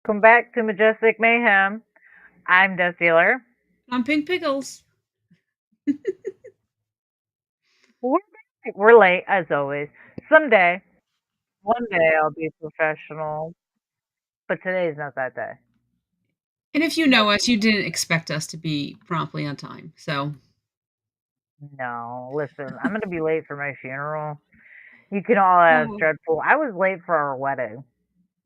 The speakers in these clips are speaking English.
Welcome back to Majestic Mayhem. I'm Death Dealer. I'm Pink Piggles. We're we're late as always. Someday, one day I'll be professional, but today's not that day. And if you know us, you didn't expect us to be promptly on time. So, No, listen, I'm gonna be late for my funeral. You can all ask oh. Dreadful. I was late for our wedding,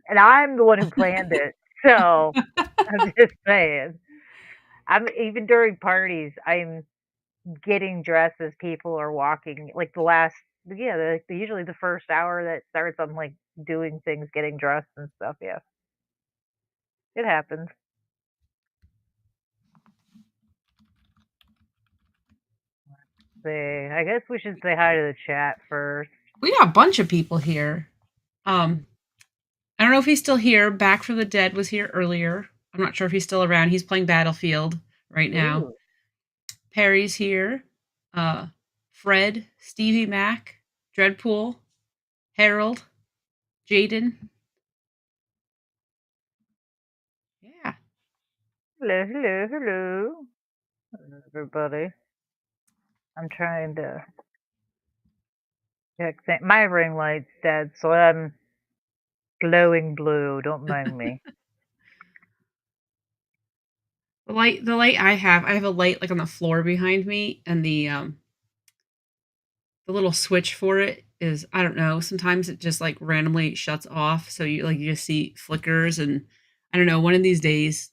and I'm the one who planned it. So I'm just saying. I'm even during parties. I'm getting dressed as people are walking. Like the last, yeah, usually the first hour that starts. I'm like doing things, getting dressed and stuff. Yeah. It happens. Say, I guess we should say hi to the chat first. We got a bunch of people here. I don't know if he's still here. Back from the Dead was here earlier. I'm not sure if he's still around. He's playing Battlefield right now. Ooh, Perry's here. Uh, Fred, Stevie Mac, Dreadpool, Harold, Jaden. Yeah. hello, hello, hello, everybody. I'm trying to check. My ring light's dead, so I'm glowing blue. Don't mind me. The light I have a light like on the floor behind me, and the little switch for it is, I don't know, sometimes it just like randomly shuts off, so you just see flickers, and I don't know, one of these days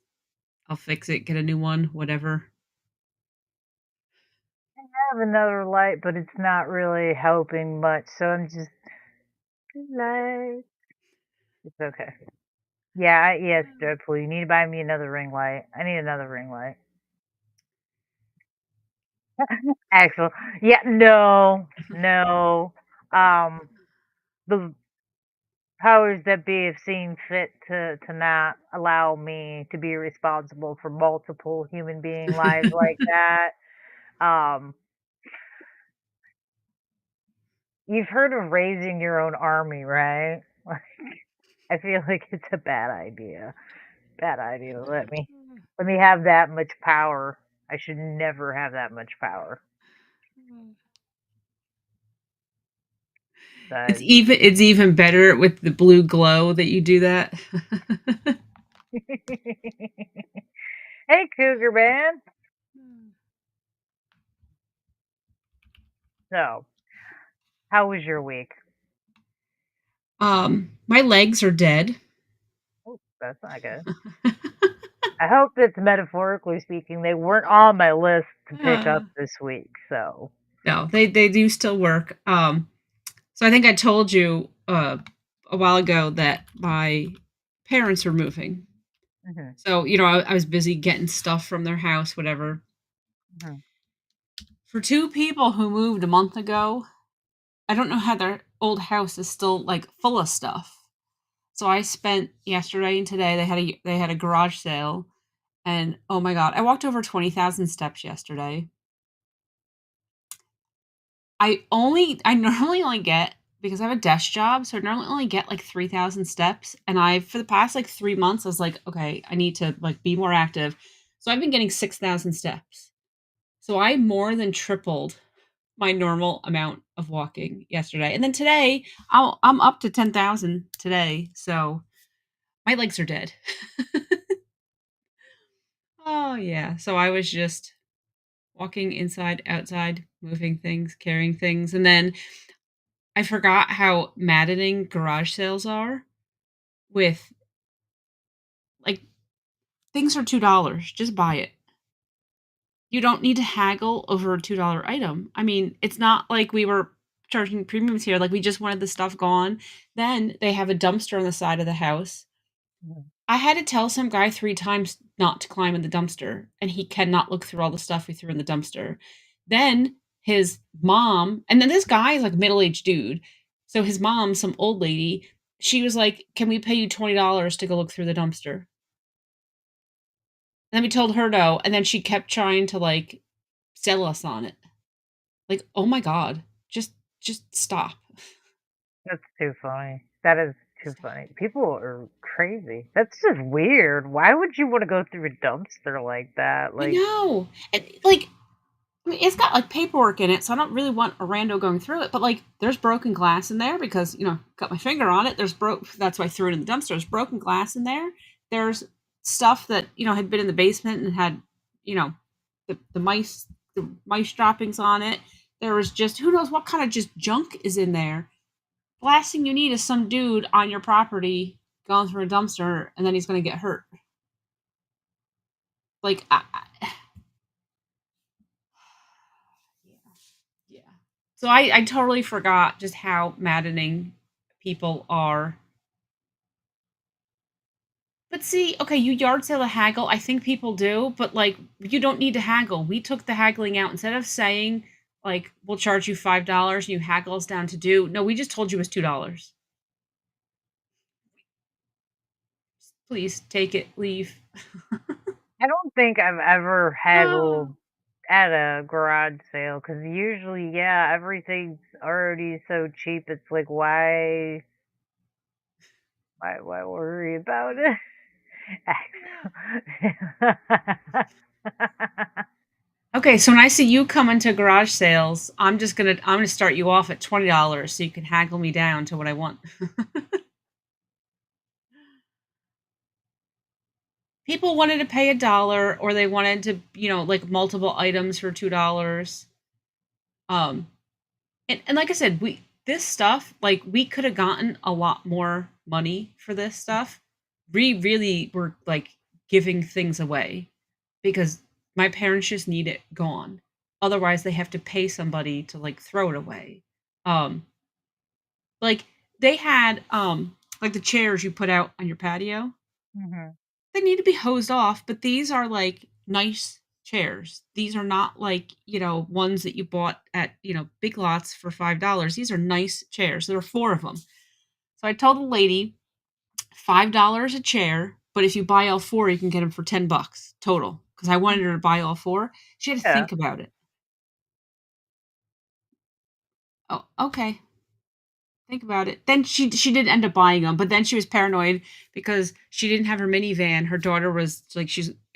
I'll fix it, get a new one, whatever. I have another light, but it's not really helping much, so I'm just light. It's okay. Yeah, yes, Deadpool. You need to buy me another ring light. I need another ring light. Axel. Yeah, no, no. Um, the powers that be have seen fit to not allow me to be responsible for multiple human being lives like that. Um, you've heard of raising your own army, right? I feel like it's a bad idea. Bad idea to let me have that much power. I should never have that much power. It's But even better with the blue glow that you do that. hey, Cougar Man. So, how was your week? My legs are dead. Oh, that's not good. I hope that's metaphorically speaking. They weren't on my list to pick up this week, so. No, they do still work. So I think I told you a while ago that my parents were moving. Mhm, So, I was busy getting stuff from their house, whatever. mhm. For two people who moved a month ago, I don't know how their old house is still like full of stuff. So I spent yesterday and today, they had a garage sale, and oh my god, I walked over 20,000 steps yesterday. I normally only get, because I have a desk job, so I normally only get like 3,000 steps, and I for the past like 3 months I was like, okay, I need to like be more active. So I've been getting 6,000 steps. So I more than tripled my normal amount of walking yesterday. And then today, I'm up to 10,000 today. So my legs are dead. Oh yeah. So I was just walking inside, outside, moving things, carrying things, and then I forgot how maddening garage sales are with, like, things are $2, just buy it. You don't need to haggle over a $2 item. I mean, it's not like we were charging premiums here, like, we just wanted the stuff gone. Then they have a dumpster on the side of the house. Mhm. I had to tell some guy 3 times not to climb in the dumpster, and he cannot look through all the stuff we threw in the dumpster. Then his mom, and then this guy is like a middle-aged dude. So his mom, some old lady, she was like, "Can we pay you $20 to go look through the dumpster?" And then we told her no, and then she kept trying to like sell us on it. Like, oh my god, just stop. That's too funny. That is too funny. People are crazy. That's just weird. Why would you wanna go through a dumpster like that? I Like, know, and, like, I mean, it's got, like, paperwork in it, so I don't really want a rando going through it, but, like, there's broken glass in there because, got my finger on it. That's why I threw it in the dumpster. There's broken glass in there. There's stuff that, had been in the basement and had, you know, the mice droppings on it. There was just who knows what kind of just junk is in there. The last thing you need is some dude on your property going through a dumpster, and then he's gonna get hurt. Like, yeah. Yeah. So I totally forgot just how maddening people are. But see, okay, you yard sale to haggle. I think people do, but like you don't need to haggle. We took the haggling out instead of saying like we'll charge you $5 and you haggle us down to do. No, we just told you it was $2. Please take it, leave. I don't think I've ever Oh. haggled at a garage sale because usually, yeah, everything's already so cheap. It's like, why worry about it? Okay, so when I see you come into garage sales, I'm gonna start you off at $20 so you can haggle me down to what I want. People wanted to pay $1 or they wanted to, like multiple items for $2. Um, and like I said, this stuff, like we could have gotten a lot more money for this stuff. We really were like giving things away because my parents just need it gone. Otherwise, they have to pay somebody to like throw it away. Um, like they had like the chairs you put out on your patio. Mhm. They need to be hosed off, but these are, like, nice chairs. These are not like, ones that you bought at, Big Lots for $5. These are nice chairs. There are 4 of them. So I told the lady, $5 a chair, but if you buy all 4, you can get them for 10 bucks total. Because I wanted her to buy all 4. She had to Yeah. think about it. "Oh, okay. Think about it." Then she did end up buying them, but then she was paranoid because she didn't have her minivan. Her daughter was like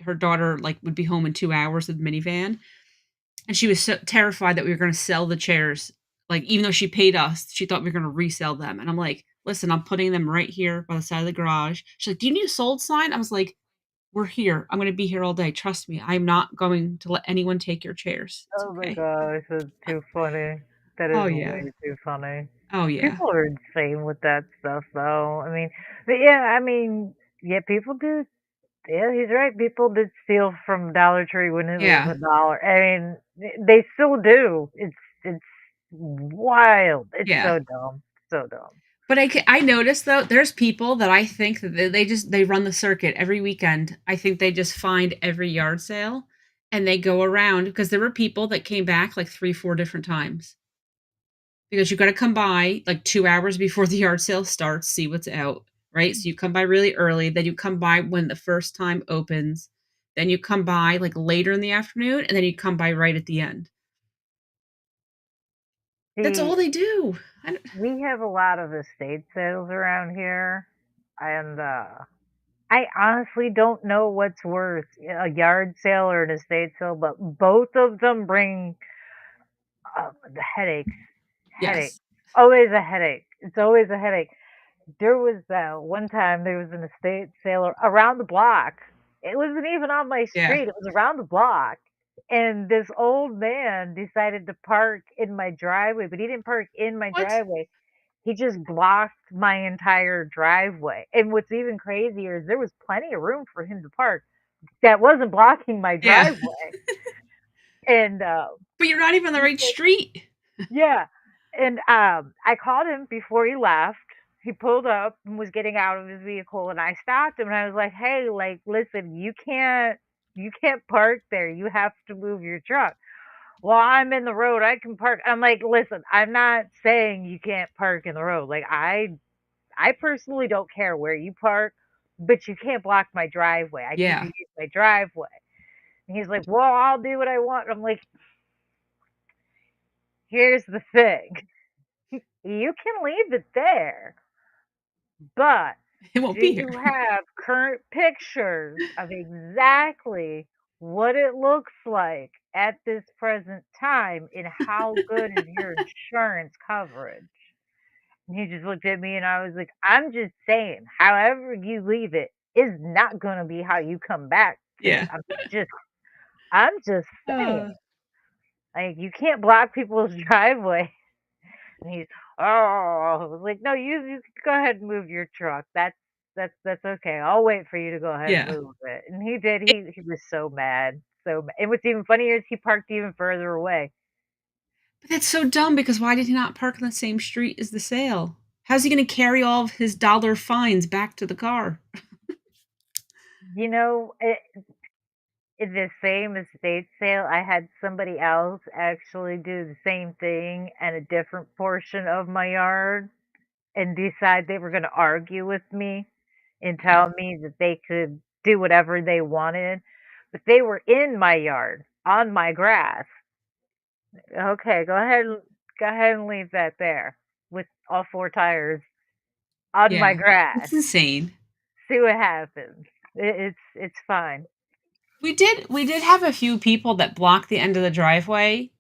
her daughter, like, would be home in 2 hours with the minivan. And she was so terrified that we were gonna sell the chairs. Like, even though she paid us, she thought we were gonna resell them, and I'm like, "Listen, I'm putting them right here by the side of the garage." She's like, "Do you need a sold sign?" I was like, "We're here. I'm gonna be here all day. Trust me. I'm not going to let anyone take your chairs. It's Oh my okay." gosh, that's too funny. That Oh, is yeah. way too funny. Oh, yeah. People are insane with that stuff, though. I mean, but yeah, I mean, yeah, people do. Yeah, he's right. People did steal from Dollar Tree when it was Yeah. a dollar. I mean, they still do. It's wild. It's Yeah. so dumb. So dumb. But I noticed, though, there's people that I think that they run the circuit every weekend. I think they just find every yard sale, and they go around because there were people that came back, like, 3, 4 different times. Because you gotta come by, like, 2 hours before the yard sale starts, see what's out, right? So you come by really early, then you come by when the first time opens, then you come by, like, later in the afternoon, and then you come by right at the end. That's See, all they do. I don't we have a lot of estate sales around here, and I honestly don't know what's worse, a yard sale or an estate sale, but both of them bring the headaches. Headache. Yes. Always a headache. It's always a headache. There was one time there was an estate sale around the block. It wasn't even on my Yeah. street. It was around the block. And this old man decided to park in my driveway, but he didn't park in my What? driveway. He just blocked my entire driveway. And what's even crazier is there was plenty of room for him to park that wasn't blocking my Yeah. driveway. And But you're not even on the he right said, street. yeah. And I called him before he left. He pulled up and was getting out of his vehicle and I stopped him and I was like, "Hey, like listen, you can't park there. You have to move your truck." "Well, I'm in the road. I can park." I'm like, "Listen, I'm not saying you can't park in the road. Like I personally don't care where you park, but you can't block my driveway. I need to Yeah. use my driveway." And he's like, "Well, I'll do what I want." I'm like, "Here's the thing. You can leave it there. But It won't do be here. you have current pictures of exactly what it looks like at this present time, and how good is your insurance coverage? And he just looked at me and I was like, I'm just saying, however you leave it is not gonna be how you come back to. Yeah. Just I'm just saying. Uh, Like you can't block people's driveway. And he's, oh, I was like, no, you go ahead and move your truck. That's okay. I'll wait for you to go ahead and yeah. move it. And he did. It He was so mad, so mad. And what's even funnier is he parked even further away. but that's so dumb because why did he not park on the same street as the sale? How's he gonna carry all of his dollar fines back to the car? You know, in the same estate sale, I had somebody else actually do the same thing at a different portion of my yard and decide they were going to argue with me and Yeah. tell me that they could do whatever they wanted. But they were in my yard on my grass. Okay, go ahead and leave that there with all four tires on my Yeah. grass. It's insane. See what happens. It's fine. We did have a few people that blocked the end of the driveway,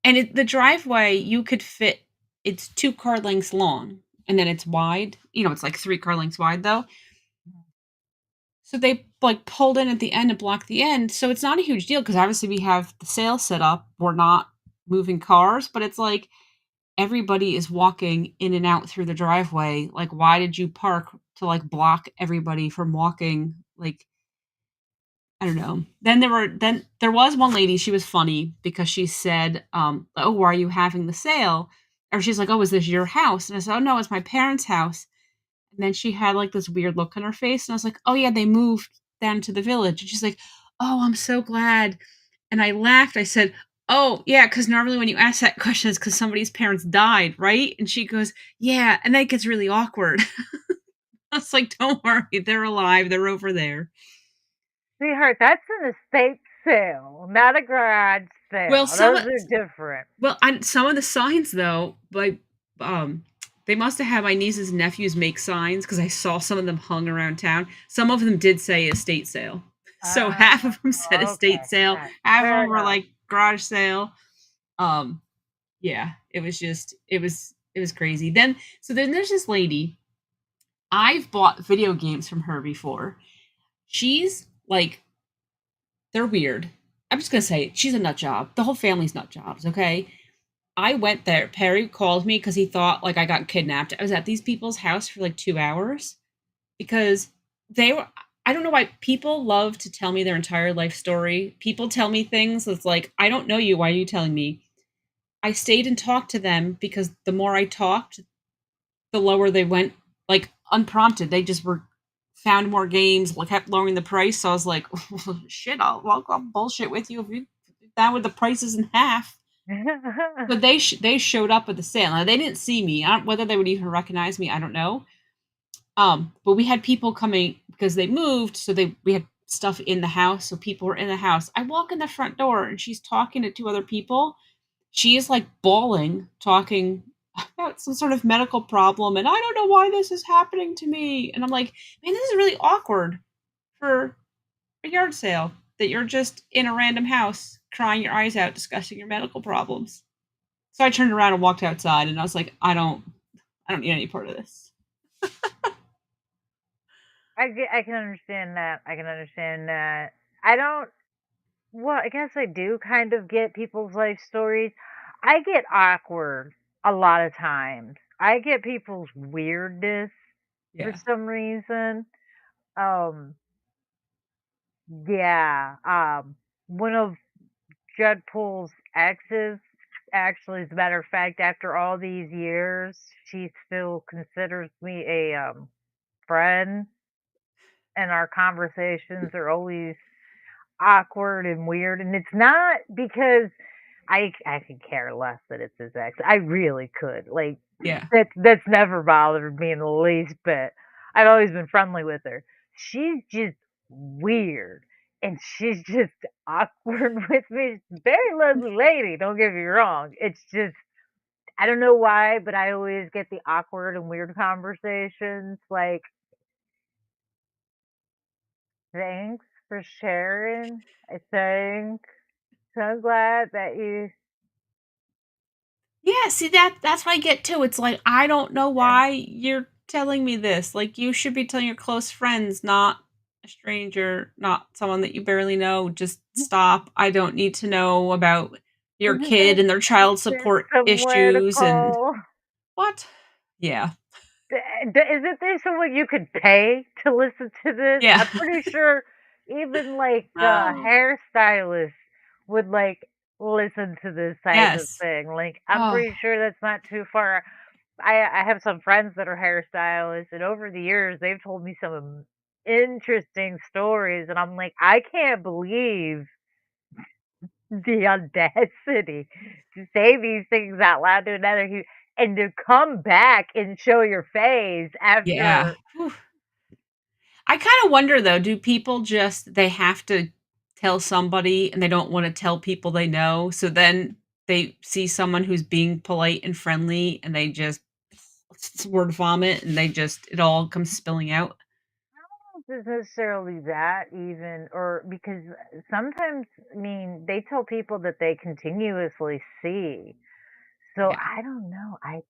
and the driveway you could fit it's 2 car lengths long, and then it's wide. It's like 3 car lengths wide though. So they like pulled in at the end and blocked the end. So it's not a huge deal because obviously we have the sale set up. We're not moving cars, but it's like everybody is walking in and out through the driveway. Like, why did you park to like block everybody from walking? Like, I don't know. Then there was one lady, she was funny because she said, "Oh, why are you having the sale?" Or she's like, "Oh, is this your house?" And I said, "Oh no, it's my parents' house." And then she had like this weird look on her face, and I was like, "Oh yeah, they moved down to the village." And she's like, "Oh, I'm so glad." And I laughed. I said, "Oh yeah, because normally when you ask that question, it's because somebody's parents died, right?" And she goes, "Yeah," and that gets really awkward. I was like, "Don't worry, they're alive. They're over there." Sweetheart, that's an estate sale, not a garage Well, sale. some Those are different. some of the signs though, like um, they must have had my nieces and nephews make signs because I saw some of them hung around town. Some of them did say estate sale, so Ah, half of them said estate okay. sale, Alright, half of fair them were enough. like garage sale. Um, yeah, it was crazy. Then there's this lady. I've bought video games from her before. She's like they're weird. I'm just gonna say it. She's a nut job. The whole family's nut jobs. Okay, I went there. Perry called me because he thought like I got kidnapped. I was at these people's house for like 2 hours because they were. I don't know why people love to tell me their entire life story. People tell me things that's like, I don't know you. Why are you telling me? I stayed and talked to them because the more I talked, the lower they went, like unprompted. They just were found more games, like kept lowering the price. So I was like, shit, I'll bullshit with you if you down with the prices in half. But they showed up at the sale. Now they didn't see me. Whether they would even recognize me, I don't know. But we had people coming because they moved, so we had stuff in the house, so people were in the house. I walk in the front door and she's talking to two other people. She is like bawling, talking about some sort of medical problem, and I don't know why this is happening to me. And I'm like, man, this is really awkward for a yard sale that you're just in a random house crying your eyes out discussing your medical problems. So I turned around and walked outside and I was like, I don't need any part of this. I can understand that. I can understand that. I don't well, I guess I do kind of get people's life stories. I get awkward a lot of times. I get people's weirdness for Yeah. some reason. Um, yeah. One of Dreadpool's exes, actually, as a matter of fact, after all these years, she still considers me a friend, and our conversations are always awkward and weird. And it's not because I could care less that it's his ex. I really could. Like Yeah. that's never bothered me in the least bit. I've always been friendly with her. She's just weird. And she's just awkward with me. She's a very lovely lady, don't get me wrong. It's just I don't know why, but I always get the awkward and weird conversations like, "Thanks for sharing, I think. So glad that you." Yeah, see that's what I get too. It's like, I don't know why you're telling me this. Like, you should be telling your close friends, not a stranger, not someone that you barely know. Just stop. I don't need to know about your kid and their child There's support somewhere to issues and call. what? Yeah. Isn't there someone you could pay to listen to this? Yeah. I'm pretty sure even, like, Oh. hairstylists would, like, listen to this type of Yes. thing, like, I'm Oh, pretty sure that's not too far. I have some friends that are hairstylists, and over the years, they've told me some interesting stories, and I'm like, "I can't believe the audacity to say these things out loud to another and to come back and show your face yeah. after." Whew. I kinda wonder though, do people just they have to tell somebody and they don't wanna tell people they know, so then they see someone who's being polite and friendly and they just word vomit and they just it all comes spilling out? It's necessarily that even, or because sometimes, I mean, they tell people that they continuously see. So Yeah. I don't know. I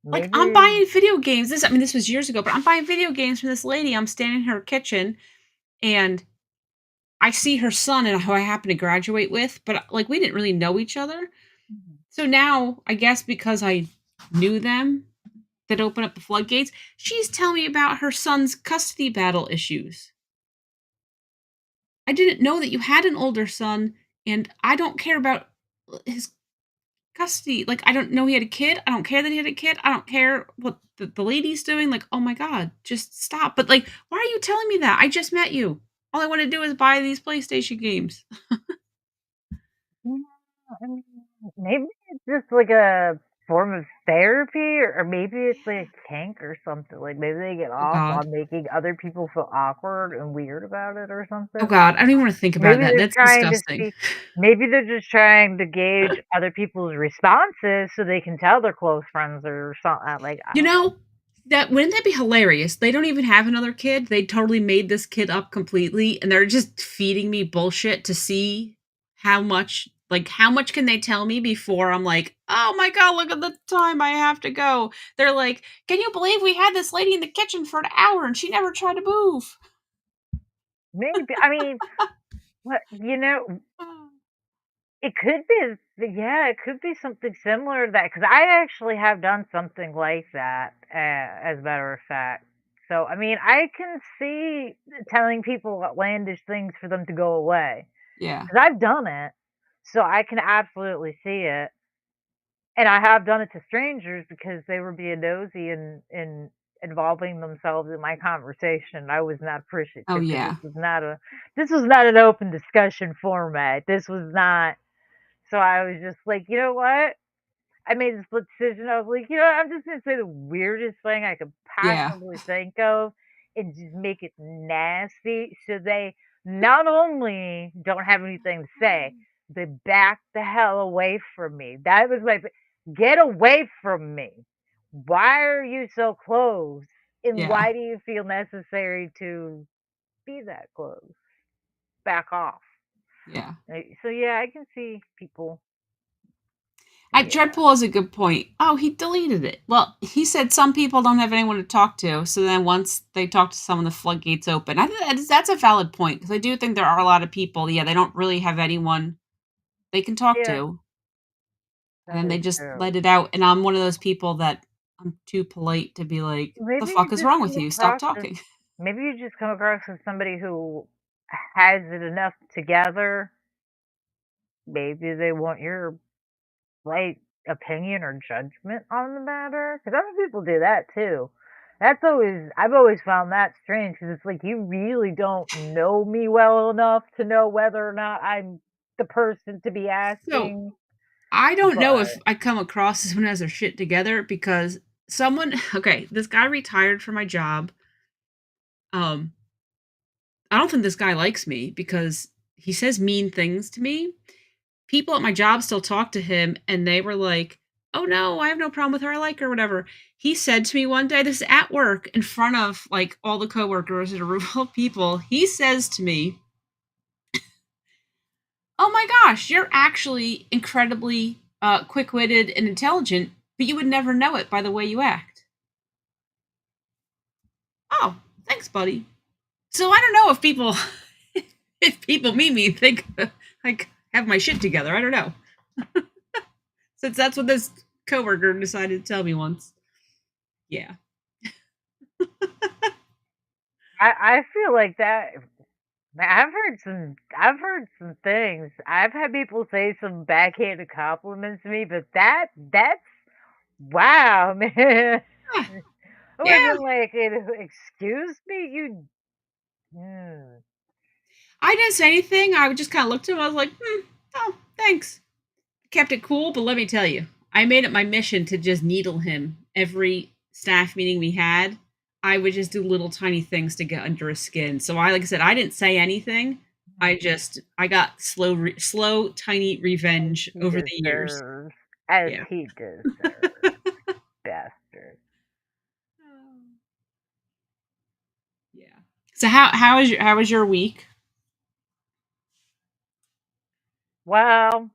Like, I'm maybe. buying video games, this I mean, this was years ago, but I'm buying video games from this lady, I'm standing in her kitchen, and I see her son and who I happen to graduate with, but, like, we didn't really know each other. Mhm. So now, I guess because I knew them, that opened up the floodgates, she's telling me about her son's custody battle issues. I didn't know that you had an older son, and I don't care about his custody. Like, I don't know he had a kid. I don't care that he had a kid. I don't care what the lady's doing. Like, oh my God, just stop. But, like, why are you telling me that? I just met you. All I want to do is buy these PlayStation games. Yeah, I mean, maybe it's just like a form of therapy, or maybe it's like a kink or something. Like maybe they get Oh off God. on making other people feel awkward and weird about it or Oh something. God. I don't even want to think about Maybe that. they're That's trying to disgusting. see, maybe they're just trying to gauge other people's responses so they can tell their close friends or something. Like I You don't know. know, that wouldn't that be hilarious? They don't even have another kid. They totally made this kid up completely, and they're just feeding me bullshit to see how much can they tell me before I'm like, "Oh my god, look at the time I have to go." They're like, "Can you believe we had this lady in the kitchen for an hour and she never tried to move?" Maybe, I mean, what, it could be, yeah, it could be something similar to that, because I actually have done something like that, as a matter of fact. So, I mean, I can see telling people outlandish things for them to go away, Yeah. because I've done it. So I can absolutely see it. And I have done it to strangers because they were being nosy and involving themselves in my conversation. I was not appreciative Oh, because yeah. this was not an open discussion format. This was not. So I was just like, "You know what?" I made a split decision. I was like, "You know what? I'm just gonna say the weirdest thing I could Yeah. possibly think of and just make it nasty so they not only don't have anything to say, they back the hell away from me." That was my get away from me. Why are you so close? And Yeah. why do you feel necessary to be that close? Back off. Yeah. So yeah, I can see people. I Yeah. Dreadpool has a good point. Oh, he deleted it. Well, he said some people don't have anyone to talk to, so then once they talk to someone, the floodgates open. I think that's a valid point because I do think there are a lot of people, yeah, they don't really have anyone they can talk Yeah, to, and that then they is just true. let it out. And I'm one of those people that I'm too polite to be like, "The Maybe fuck you is just wrong with come you? Stop across as talking." maybe you just come across as somebody who has it enough together. Maybe they want your right opinion or judgment on the matter. Because other people do that too. I've always found that strange because it's like you really don't know me well enough to know whether or not I'm the person to be So asking. I don't know But if I come across as someone who has their shit together because someone okay, this guy retired from my job. Um, I don't think this guy likes me because he says mean things to me. People at my job still talk to him and they were like, "Oh, no, I have no problem with her, I like her," whatever. He said to me one day, this is at work in front of, like, all the coworkers and a room full of people, he says to me, "Oh my gosh, you're actually incredibly, quick-witted and intelligent, but you would never know it by the way you act." "Oh, thanks, buddy." So I don't know if people if people meet me think like have my shit together. I don't know. Since that's what this coworker decided to tell me once. Yeah. I feel like that man, I've heard some things. I've had people say some backhanded compliments to me, but that's wow, man. Ah, I would yeah. have been like, "Excuse me, you." Mm. I didn't say anything. I would just kind of look at him. I was like, oh, thanks. Kept it cool, but let me tell you, I made it my mission to just needle him every staff meeting we had. I would just do little tiny things to get under his skin. So like I said, I didn't say anything. I got slow, tiny As revenge he over the years. deserves. As Yeah. he deserves. Bastard. Yeah. So how was your week? Well,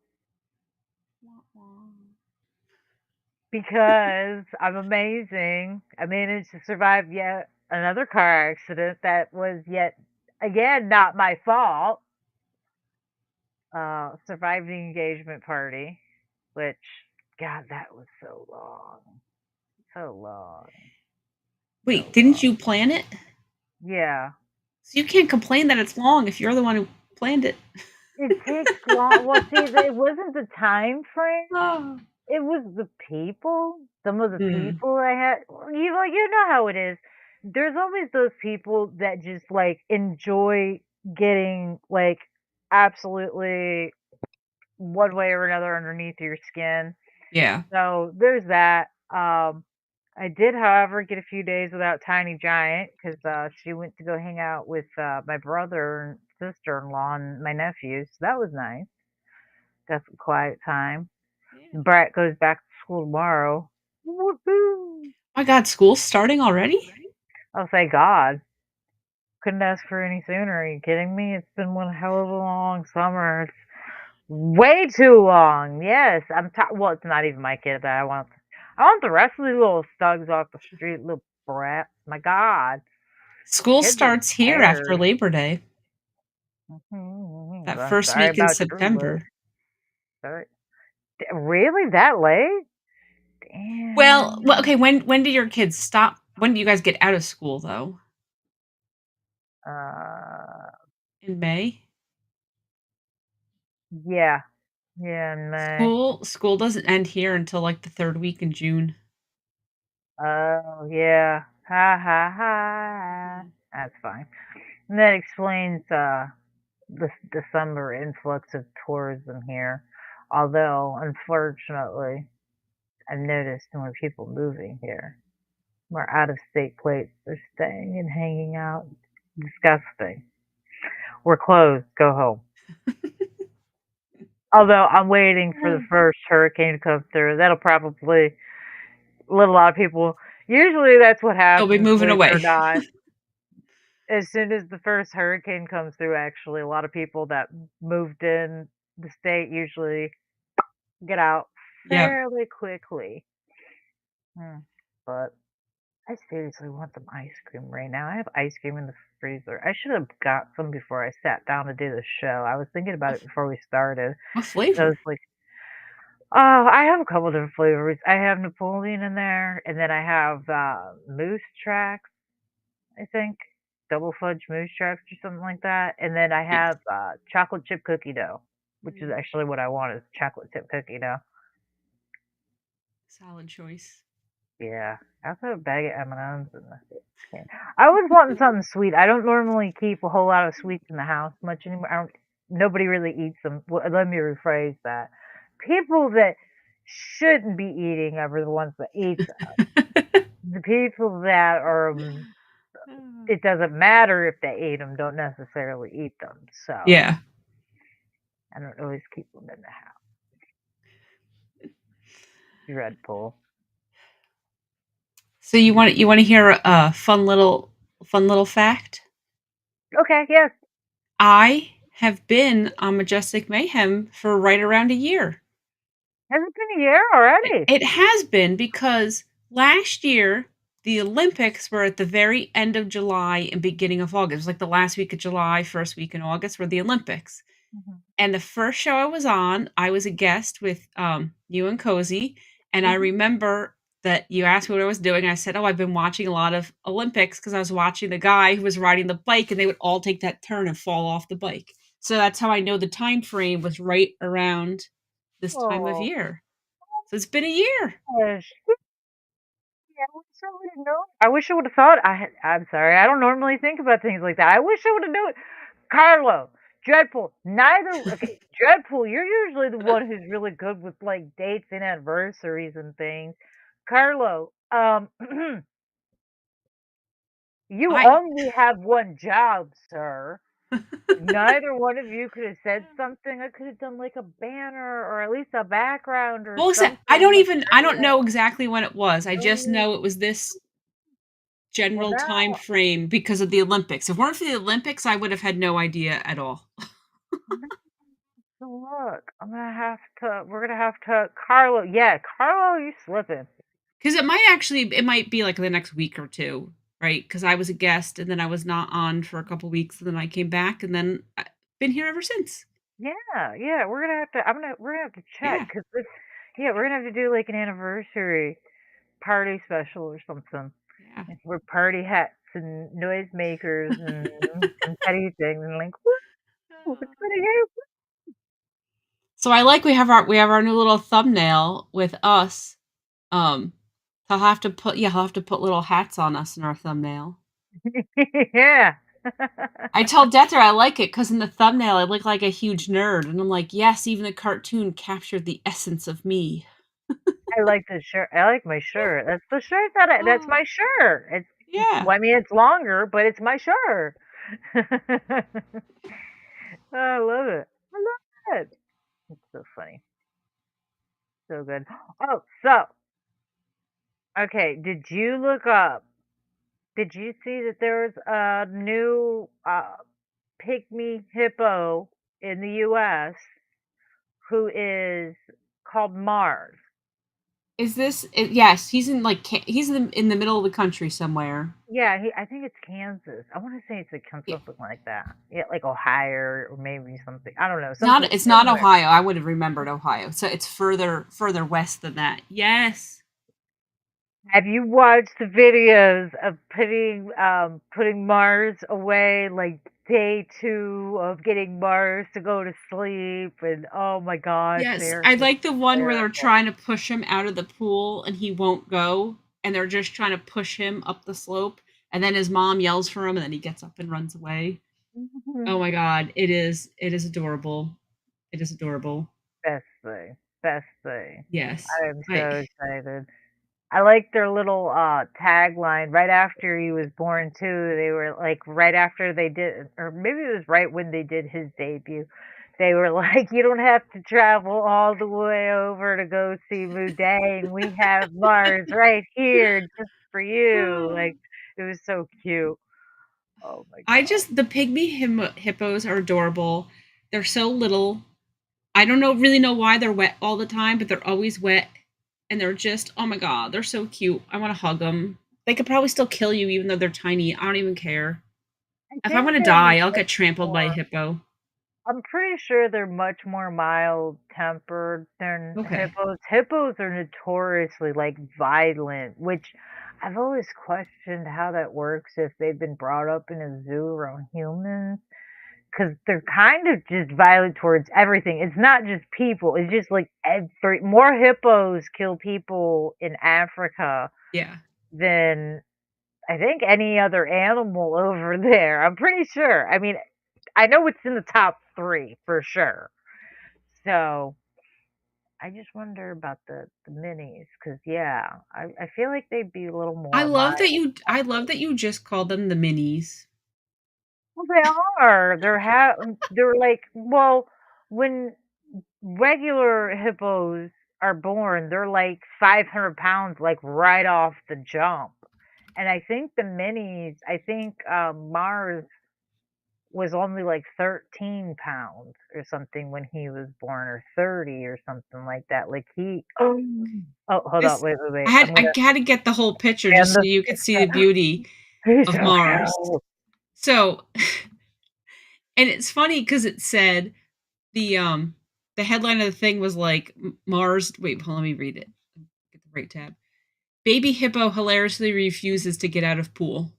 because I'm amazing, I managed to survive yet another car accident that was yet again not my fault. Survived the engagement party, which God, that was so long. So long. Wait, So didn't long. you plan it? Yeah. So you can't complain that it's long if you're the one who planned it. It takes long. Well, see, it wasn't the time frame. Oh. It was the people. Some of the Mm, people I had, well, you know how it is. There's always those people that just like enjoy getting like absolutely one way or another underneath your skin. yeah. So there's that. I did, however, get a few days without Tiny Giant because she went to go hang out with my brother and sister-in-law and my nephews. So that was nice. Got some quiet time. Yeah. Brat goes back to school tomorrow. Woohoo! My god, school's starting already? Oh, thank God. Couldn't ask for any sooner. Are you kidding me? It's been one hell of a long summer. It's way too long. Yes, well, it's not even my kid that I want. I want the rest of these little thugs off the street, little brats. My God, School kids are starts here after scared. Labor Day, Mhm. that I'm first sorry week in about your list. September. Sorry. Really, that late? Well, Damn. okay, when do your kids stop when do you guys get out of school, though? Uh, In May? yeah, yeah, in May. School doesn't end here until, like, the 3rd week in June. Oh, yeah. Ha ha ha. Mm. That's fine. And that explains the summer influx of tourism here. Although, unfortunately, I've noticed more people moving here. More out of state plates are staying and hanging out. Disgusting. We're closed. Go home. Although I'm waiting for the first hurricane to come through. That'll probably let a lot of people. Usually that's what They'll be happens, moving believe it or away. not. As soon as the first hurricane comes through, actually, a lot of people that moved in the state usually get out Yep. fairly quickly. Hmm. But I seriously want some ice cream right now. I have ice cream in the freezer. I should have got some before I sat down to do the show. I was thinking about it before we started. What I was flavor? like, oh, I have a couple different flavors. I have Napoleon in there, and then I have Moose Tracks, I think. Double fudge moose tracks or something like that. And then I Nice. have chocolate chip cookie dough, which is Mm, actually what I want is chocolate chip cookie dough. solid choice. Yeah, I also have a bag of M&Ms in the can. I was wanting something sweet. I don't normally keep a whole lot of sweets in the house much anymore. I don't. Nobody really eats them. Well, let me rephrase that. People that shouldn't be eating are the ones that eat them. The people that are, it doesn't matter if they eat them, don't necessarily eat them. So Yeah. I don't always keep them in the house. Dreadful. So you want to hear a fun little fact? Okay, yes. I have been on Majestic Mayhem for right around a year. Has it been a year It already? it has been because last year, the Olympics were at the very end of July and beginning of August. It was like the last week of July, first week in August were the Olympics. Mhm. And the first show I was on, I was a guest with, you and Cozy, and I Mhm. remember that you asked me what I was doing. I said, "Oh, I've been watching a lot of Olympics because I was watching the guy who was riding the bike, and they would all take that turn and fall off the bike." So that's how I know the time frame was right around this time of Oh, year. So it's been a year. gosh. Yeah, I wish I would've known. I wish I would've thought I'm sorry, I don't normally think about things like that. I wish I would've known. Carlo, Dreadful, neither okay, Dreadful, you're usually the one who's really good with, like, dates and anniversaries and things. Carlo, you I only have one job, sir. Neither one of you could have said something. I could have done, like, a banner or at least a background or Well, except I something, don't like, even I don't Carlo, know exactly when it was. I just no. know it was this Well, general time now frame because of the Olympics. If it weren't for the Olympics, I would have had no idea at all. so look, we're gonna have to Carlo, yeah, Carlo, you slipping. 'Cause it might be, like, the next week or 2, right? Because I was a guest, and then I was not on for a couple weeks, and then I came back, and then I been here ever since. Yeah, yeah, we're gonna have to check Yeah, because this yeah, we're gonna have to do, like, an anniversary party special or something. yeah. Like, wear party hats and noisemakers and confetti things and like, "Woo, it's been a year." So I like we have our new little thumbnail with us, um, he'll have to put little hats on us in our thumbnail. Yeah. I tell Dexter I like it because in the thumbnail, I look like a huge nerd, and I'm like, "Yes, even the cartoon captured the essence of me." I like the shirt. I like my shirt. That's the shirt that's Oh, my shirt. It's yeah. well, I mean, it's longer, but it's my shirt. I love it. I love it. It's so funny. So good. Oh, so, okay, did you see that there's a new, pygmy hippo in the US who is called Mars? Yes, he's in, like, he's in the middle of the country somewhere. Yeah, I think it's Kansas. I wanna say it's, like, Yeah. something like that. Yeah, like Ohio or maybe something. I don't know, Not something it's not somewhere. Ohio, I would have remembered Ohio, so it's further west than that. Yes. Have you watched the videos of putting Mars away, like, day 2 of getting Mars to go to sleep, and oh my gosh, Yes, they're I like the one where they're hysterical. trying to push him out of the pool and he won't go, and they're just trying to push him up the slope, and then his mom yells for him, and then he gets up and runs away. Mhm. Oh my god, it is adorable. It is adorable. Best thing, best thing. Yes. I am I so excited. I like their little, tagline right after he was born too. They were like right after they did or maybe it was right when they did his debut. They were like, "You don't have to travel all the way over to go see Mudane. We have Mars right here just for you." Like, it was so cute. Oh my I god. just the pygmy hippos are adorable. They're so little. I don't really know why they're wet all the time, but they're always wet, and they're just oh my god, they're so cute. I wanna hug them. They could probably still kill you even though they're tiny. I don't even care. I If I think wanna they're die, I'll much get trampled by a more hippo. I'm pretty sure they're much more mild-tempered than Okay. hippos. Hippos are notoriously, like, violent, which I've always questioned how that works if they've been brought up in a zoo around humans, because 'cause they're kind of just violent towards everything. It's not just people, it's just, like, every more hippos kill people in Africa Yeah. than I think any other animal over there. I'm pretty sure. I mean, I know it's in the top 3 for sure. So, I just wonder about the minis, cause yeah, I feel like they'd be a little I more love that mild. you I love that you just called them the minis. Well, they are. They're like well, when regular hippos are born, they're like 500 pounds, like right off the jump. And I think the minis, I think Mars was only like 13 pounds or something when he was born, or 30 or something like that. Like he, oh, hold on, This wait, wait, I wait. had I'm I gonna gotta get the whole picture stand just so this. you could see the beauty He's of so Mars. cute. So and it's funny because it said the, um the headline of the thing was like, M Mars wait, hold on, let me read it. Get the right tab. "Baby hippo hilariously refuses to get out of pool."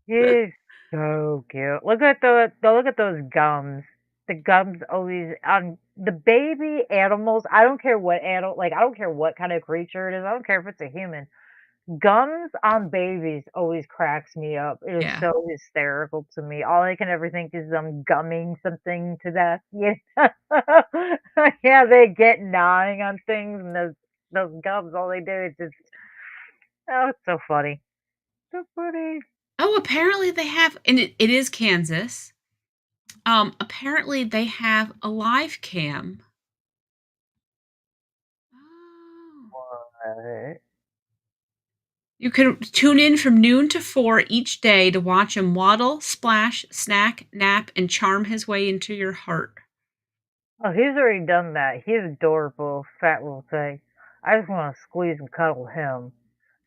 He's so cute. Look at those gums. The gums always on the baby animals. I don't care what animal, like I don't care what kind of creature it is. I don't care if it's a human. Gums on babies always cracks me up. It is Yeah. so hysterical to me. All I can ever think is them gumming something to death. Yeah, yeah, they get gnawing on things, and those gums, all they do is just, oh, it's so funny, so funny. Oh, apparently they have and it is Kansas. Apparently they have a live cam. Oh. What? You can tune in from noon to 4 each day to watch him waddle, splash, snack, nap, and charm his way into your heart. Oh, he's already done that. He's adorable, fat little thing. I just want to squeeze and cuddle him.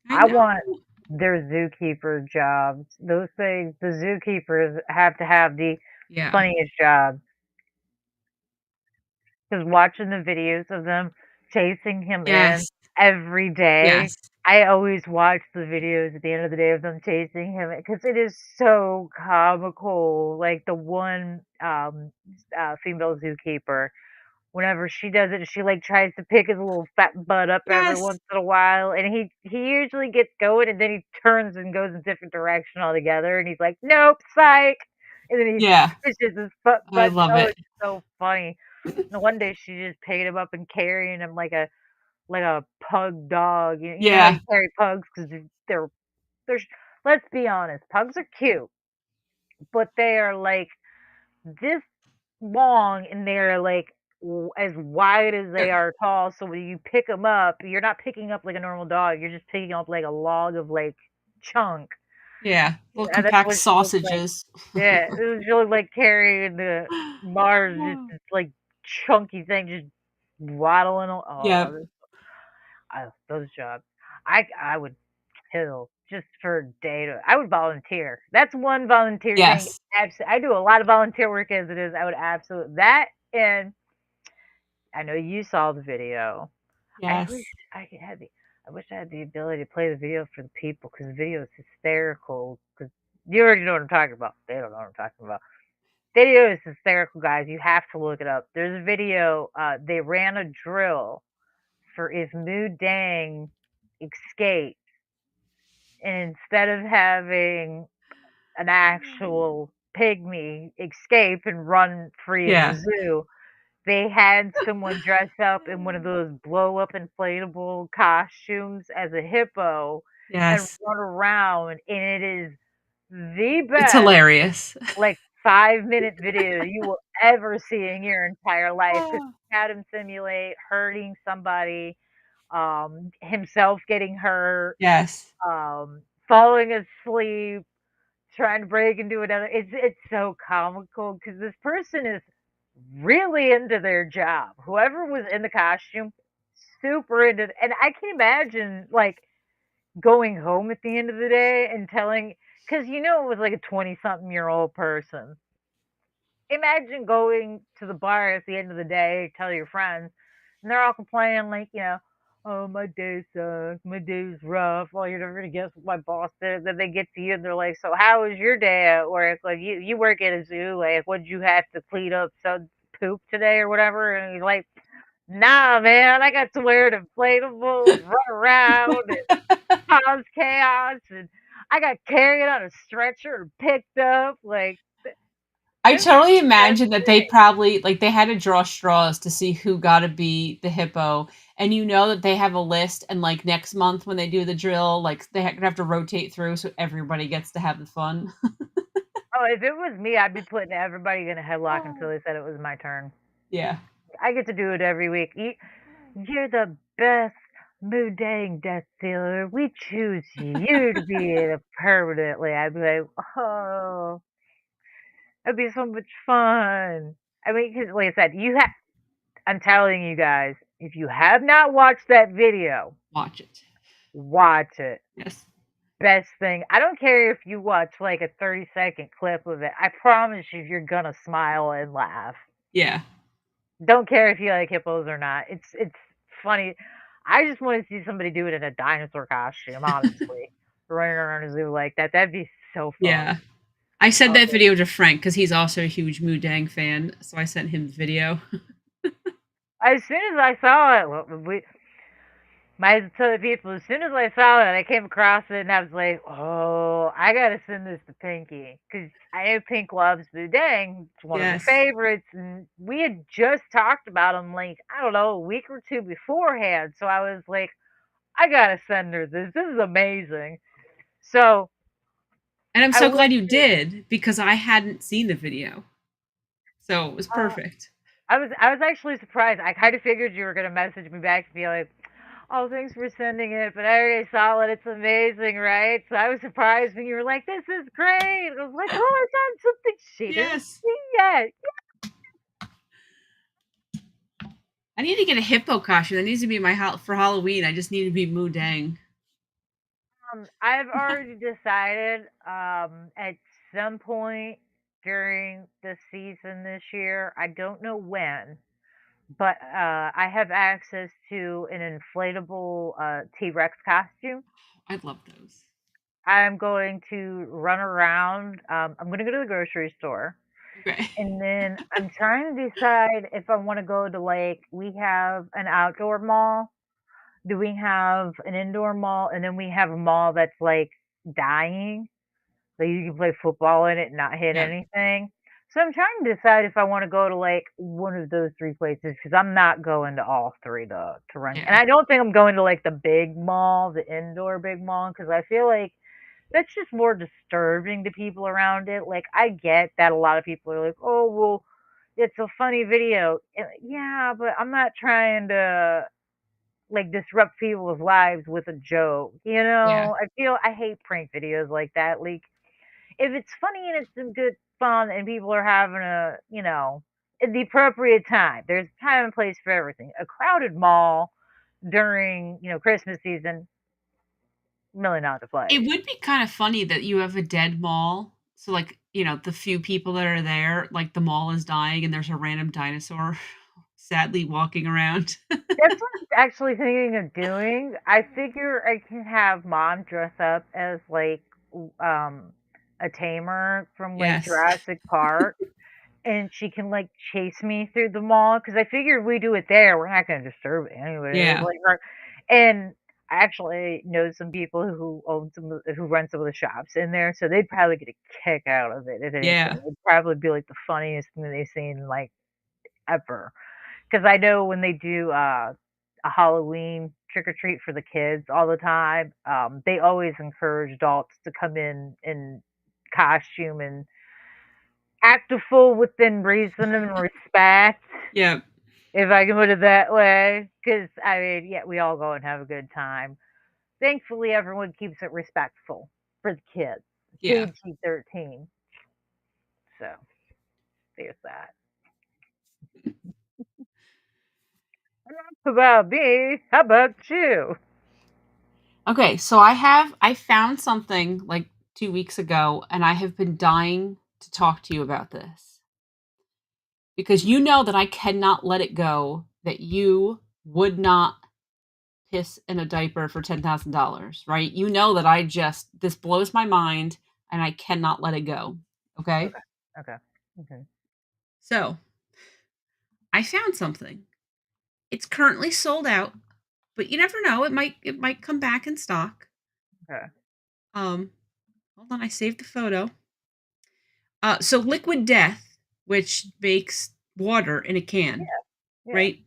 I I know. want their zookeeper jobs. Those things, the zookeepers have to have the Yeah. funniest jobs. Because watching the videos of them chasing him in Yes. every day, Yes. I always watch the videos at the end of the day of them chasing him because it is so comical. Like the one female zookeeper, whenever she does it, she, like, tries to pick his little fat butt up every Yes. once in a while, and he usually gets going, and then he turns and goes a different direction altogether, and he's like, "Nope, psych," and then he Yeah. pushes his butt I butt. love Oh, it. it's so funny. And one day she just picked him up and carrying him like a pug dog. You know how Yeah. you carry pugs because they're let's be honest, pugs are cute, but they are, like, this long, and they're like as wide as they They're are tall. So when you pick them up, you're not picking up like a normal dog. You're just picking up like a log of like chunk. yeah, little And that's compact what she looks like. sausages. Yeah, it was really like carrying the Mars, just this like chunky thing, just waddling. Yep. Those jobs. I would kill just for a day to. I would volunteer. That's one volunteer thing. Yes. I do a lot of volunteer work as it is. I would absolutely that, and I know you saw the video. I wish Yes. I could have the I wish I had the ability to play the video for the people because the video is hysterical. Because you already know what I'm talking about. They don't know what I'm talking about. Video is hysterical, guys. You have to look it up. There's a video. They ran a drill for if Moo Dang escaped, and instead of having an actual pygmy escape and run free in the Yeah. zoo, they had someone dress up in one of those blow up inflatable costumes as a hippo and Yes. run around, and it is the It's best, hilarious. like, 5-minute video you will ever see in your entire life. Because he had him simulate hurting somebody, himself getting hurt, Yes. falling asleep, trying to break into another. It's so comical because this person is really into their job. Whoever was in the costume, super into it. And I can imagine like going home at the end of the day and telling, because it was like a 20-something-year-old person. Imagine going to the bar at the end of the day, tell your friends, and they're all complaining like, "Oh, my day sucks. My day's rough. Oh, you're never gonna guess what my boss did." Then they get to you and they're like, "So how was your day at work? Like you work at a zoo. Like what'd you have to clean up some poop today or whatever?" And he's like, "Nah, man. I got to wear inflatables, run around and cause chaos, and I got carried on a stretcher and picked up like." I This is totally the best imagine that they thing. probably like, they had to draw straws to see who gotta be the hippo, and you know that they have a list, and, like, next month when they do the drill, like, they gonna have to rotate through so everybody gets to have the fun. Oh, if it was me, I'd be putting everybody in a headlock until they said it was my turn. Yeah. I get to do it every week. You're the best Mudang death dealer. We choose you to be in it permanently. I'd be like, oh, that'd be so much fun. I mean, 'cause like I said, I'm telling you guys, if you have not watched that video, Watch it. watch it. Yes. Best thing. I don't care if you watch like a 30-second clip of it. I promise you, you're gonna smile and laugh. Yeah. Don't care if you like hippos or not. It's funny. I just want to see somebody do it in a dinosaur costume, honestly. Running around a zoo like that. That'd be so fun. Yeah. I sent that Oh, video to Frank because he's also a huge Mudang fan, so I sent him the video. as soon as I saw it, my tell the people, as soon as I saw it, I came across it and I was like, oh, I gotta send this to Pinky. Because I know Pink loves Boudin. It's one of her Yes. favorites. And we had just talked about him, like, I don't know, a week or two beforehand. So I was like, I gotta send her this. This is amazing. So And I'm I so went glad you to, did because I hadn't seen the video. So it was uh, perfect. I was actually surprised. I kind of figured you were gonna message me back and be like, "Oh, thanks for sending it, but I already saw it. It's amazing, right?" So I was surprised when you were like, "This is great." I was like, "Oh, I found something she didn't Yes. see yet." I need to get a hippo costume. That needs to be my for Halloween. I just need to be Mudang. I've already decided at some point during the season this year, I don't know when, but I have access to an inflatable T-Rex costume. I love those. I'm going to run around. I'm going to go to the grocery store. Okay. And then I'm trying to decide if I want to go to like, we have an outdoor mall. Do we have an indoor mall? And then we have a mall that's like dying. So you can play football in it and not hit Yeah. anything. So I'm trying to decide if I want to go to like one of those three places because I'm not going to all three to run. And Yeah. I don't think I'm going to like the big mall, the indoor big mall, because I feel like that's just more disturbing to people around it. Like, I get that a lot of people are like, "Oh, well, it's a funny video." Yeah, but I'm not trying to like disrupt people's lives with a joke. Yeah. I hate prank videos like that. Like, if it's funny and it's in good fun and people are having at the appropriate time. There's a time and place for everything. A crowded mall during, Christmas season, really not the It place. would be kind of funny that you have a dead mall. So, like, the few people that are there, like the mall is dying and there's a random dinosaur sadly walking around. That's what I'm actually thinking of doing. I figure I can have mom dress up as like a tamer from like Yes. Jurassic Park, and she can like chase me through the mall because I figured we do it there. We're not going to disturb it anyway. Yeah. Like, and I actually know some people who own who run some of the shops in there, so they'd probably get a kick out of it. If anything, Yeah. it'd probably be like the funniest thing they've seen like ever. 'Cause I know when they do, a Halloween trick or treat for the kids all the time, they always encourage adults to come in costume and act a fool within reason and respect, Yeah. if I can put it that way. 'Cause, I mean, yeah, we all go and have a good time. Thankfully, everyone keeps it respectful for the kids, Yeah. PG-13. So, there's that. Enough about me, how about you? Okay, so I found something like 2 weeks ago and I have been dying to talk to you about this because you know that I cannot let it go that you would not piss in a diaper for $10,000, right? You know that this blows my mind and I cannot let it go. Okay? Okay, okay, okay, So, I found something. It's currently sold out, but you never know, it might come back in stock. okay. Um, hold on, I saved the photo. So Liquid Death, which makes water in a can, Yeah, yeah. right?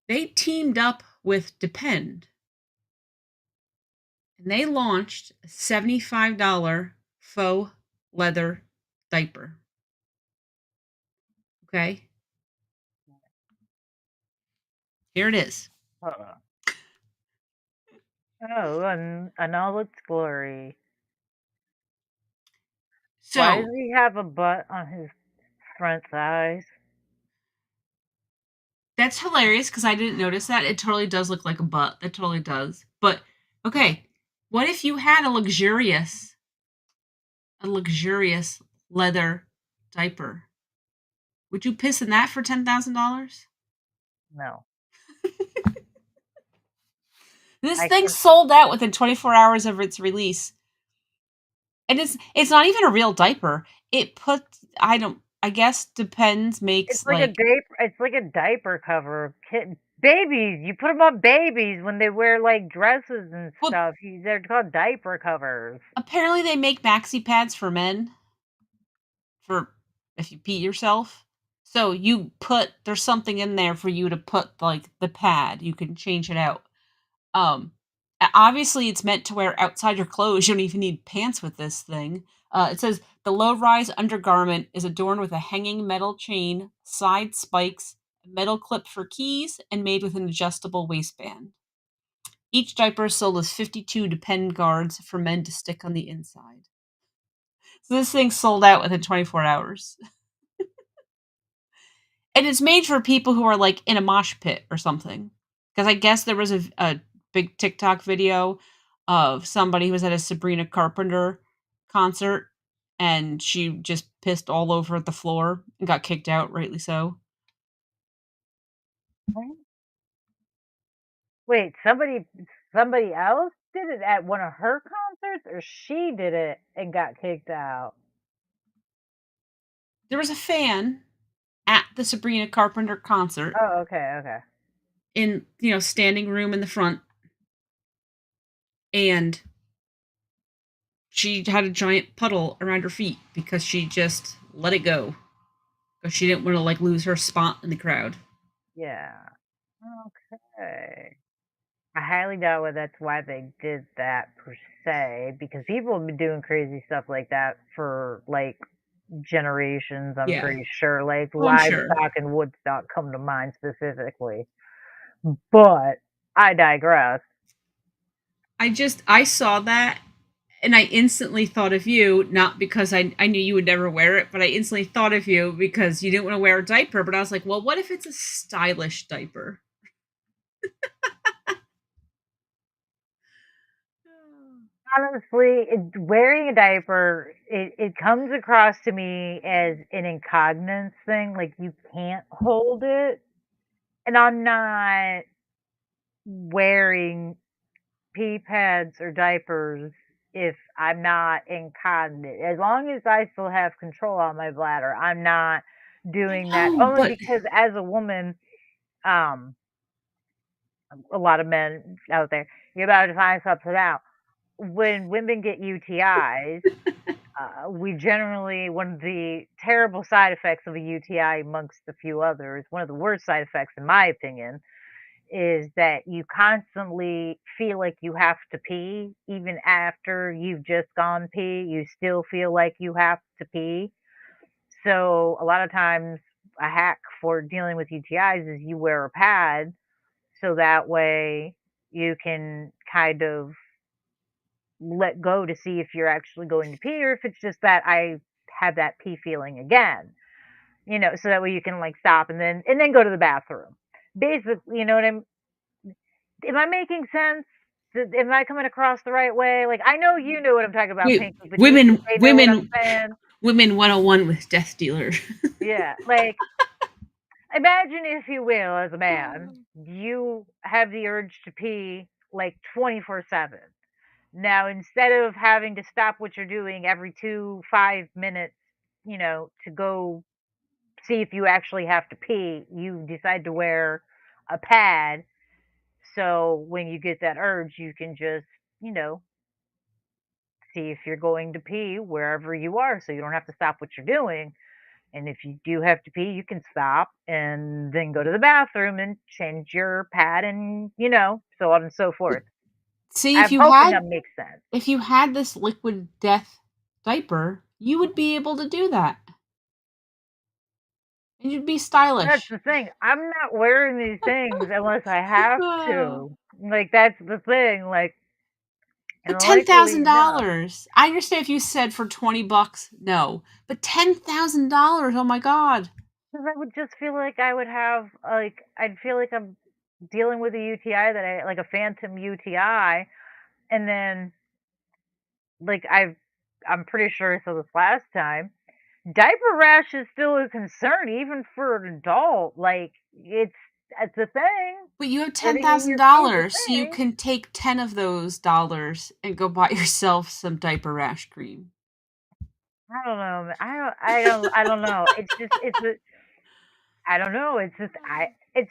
They teamed up with Depend and they launched a $75 faux leather diaper. Okay. Here it is. Uh-uh. Oh, and all its glory. Why So does he have a butt on his front thighs? that's hilarious because I didn't notice that. It totally does look like a butt. That totally does. But okay, what if you had a luxurious leather diaper? Would you piss in that for $10,000? No. This I thing can sold out within 24 hours of its release. And it's not even a real diaper. It puts I guess Depends makes like it's like a diaper cover. Babies, you put them on babies when they wear, like, dresses and well, stuff. They're called diaper covers. apparently they make maxi pads for men for if you pee yourself. So there's something in there for you to put like the pad. You can change it out. Um, Obviously, it's meant to wear outside your clothes. You don't even need pants with this thing. It says the low-rise undergarment is adorned with a hanging metal chain, side spikes, a metal clip for keys, and made with an adjustable waistband. Each diaper is sold as 52 depend guards for men to stick on the inside. So this thing sold out within 24 hours. And it's made for people who are like in a mosh pit or something. Because I guess there was a big TikTok video of somebody who was at a Sabrina Carpenter concert and she just pissed all over the floor and got kicked out, rightly so. What? Wait, somebody else did it at one of her concerts, or she did it and got kicked out? There was a fan at the Sabrina Carpenter concert Oh, okay, okay. in, standing room in the front, and she had a giant puddle around her feet because she just let it go because she didn't want to like lose her spot in the crowd. Yeah. Okay. I highly doubt that's why they did that per se, because people have been doing crazy stuff like that for like generations, I'm Yeah. pretty sure. Like Oh, I'm sure. livestock and Woodstock come to mind specifically. But I digress. I saw that and I instantly thought of you, not because I knew you would never wear it, but I instantly thought of you because you didn't want to wear a diaper. But I was like, well, what if it's a stylish diaper? Honestly, wearing a diaper, it comes across to me as an incontinence thing. Like you can't hold it. And I'm not wearing pee pads or diapers if I'm not incontinent. As long as I still have control on my bladder, I'm not I doing that. know, Only but because as a woman, um, a lot of men out there, you're about to find something out. When women get UTIs, we generally one of the terrible side effects of a UTI, amongst a few others, one of the worst side effects, in my opinion, is that you constantly feel like you have to pee. Even after you've just gone pee, you still feel like you have to pee. So a lot of times, a hack for dealing with UTIs is you wear a pad, so that way you can kind of let go to see if you're actually going to pee, or if it's just that I have that pee feeling again. So that way you can like stop and then go to the bathroom. Basically, you know what I'm am I making sense? Am I coming across the right way? Like, I know you know what I'm talking about, we, Pinky, but do you think women, they know what I'm women, saying? women 101 with Death Dealer. Yeah, like, imagine, if you will, as a man, you have the urge to pee like 24/7. Now, instead of having to stop what you're doing every 5 minutes, to go see if you actually have to pee, you decide to wear a pad. So when you get that urge, you can just, you know, see if you're going to pee wherever you are. So you don't have to stop what you're doing. And if you do have to pee, you can stop and then go to the bathroom and change your pad and, so on and so forth. See, I'm hoping that makes sense. if you had this liquid death diaper, you would be able to do that. And you'd be That's stylish. the thing. I'm not wearing these things unless I have Oh. to. Like, that's the thing, like, and But luckily enough, $10,000. I understand if you said for 20 bucks, no, but $10,000, oh my god. because I would just feel like I would have, like, I'd feel like I'm dealing with a UTI that I like a phantom UTI, and then, like, I'm pretty sure I said this last time, diaper rash is still a concern even for an adult, like, it's a thing. But you have Getting in your feet's a $10,000, so you thing. can take 10 of those dollars and go buy yourself some diaper rash cream. I don't know, man. I don't know. It's just I don't know. It's just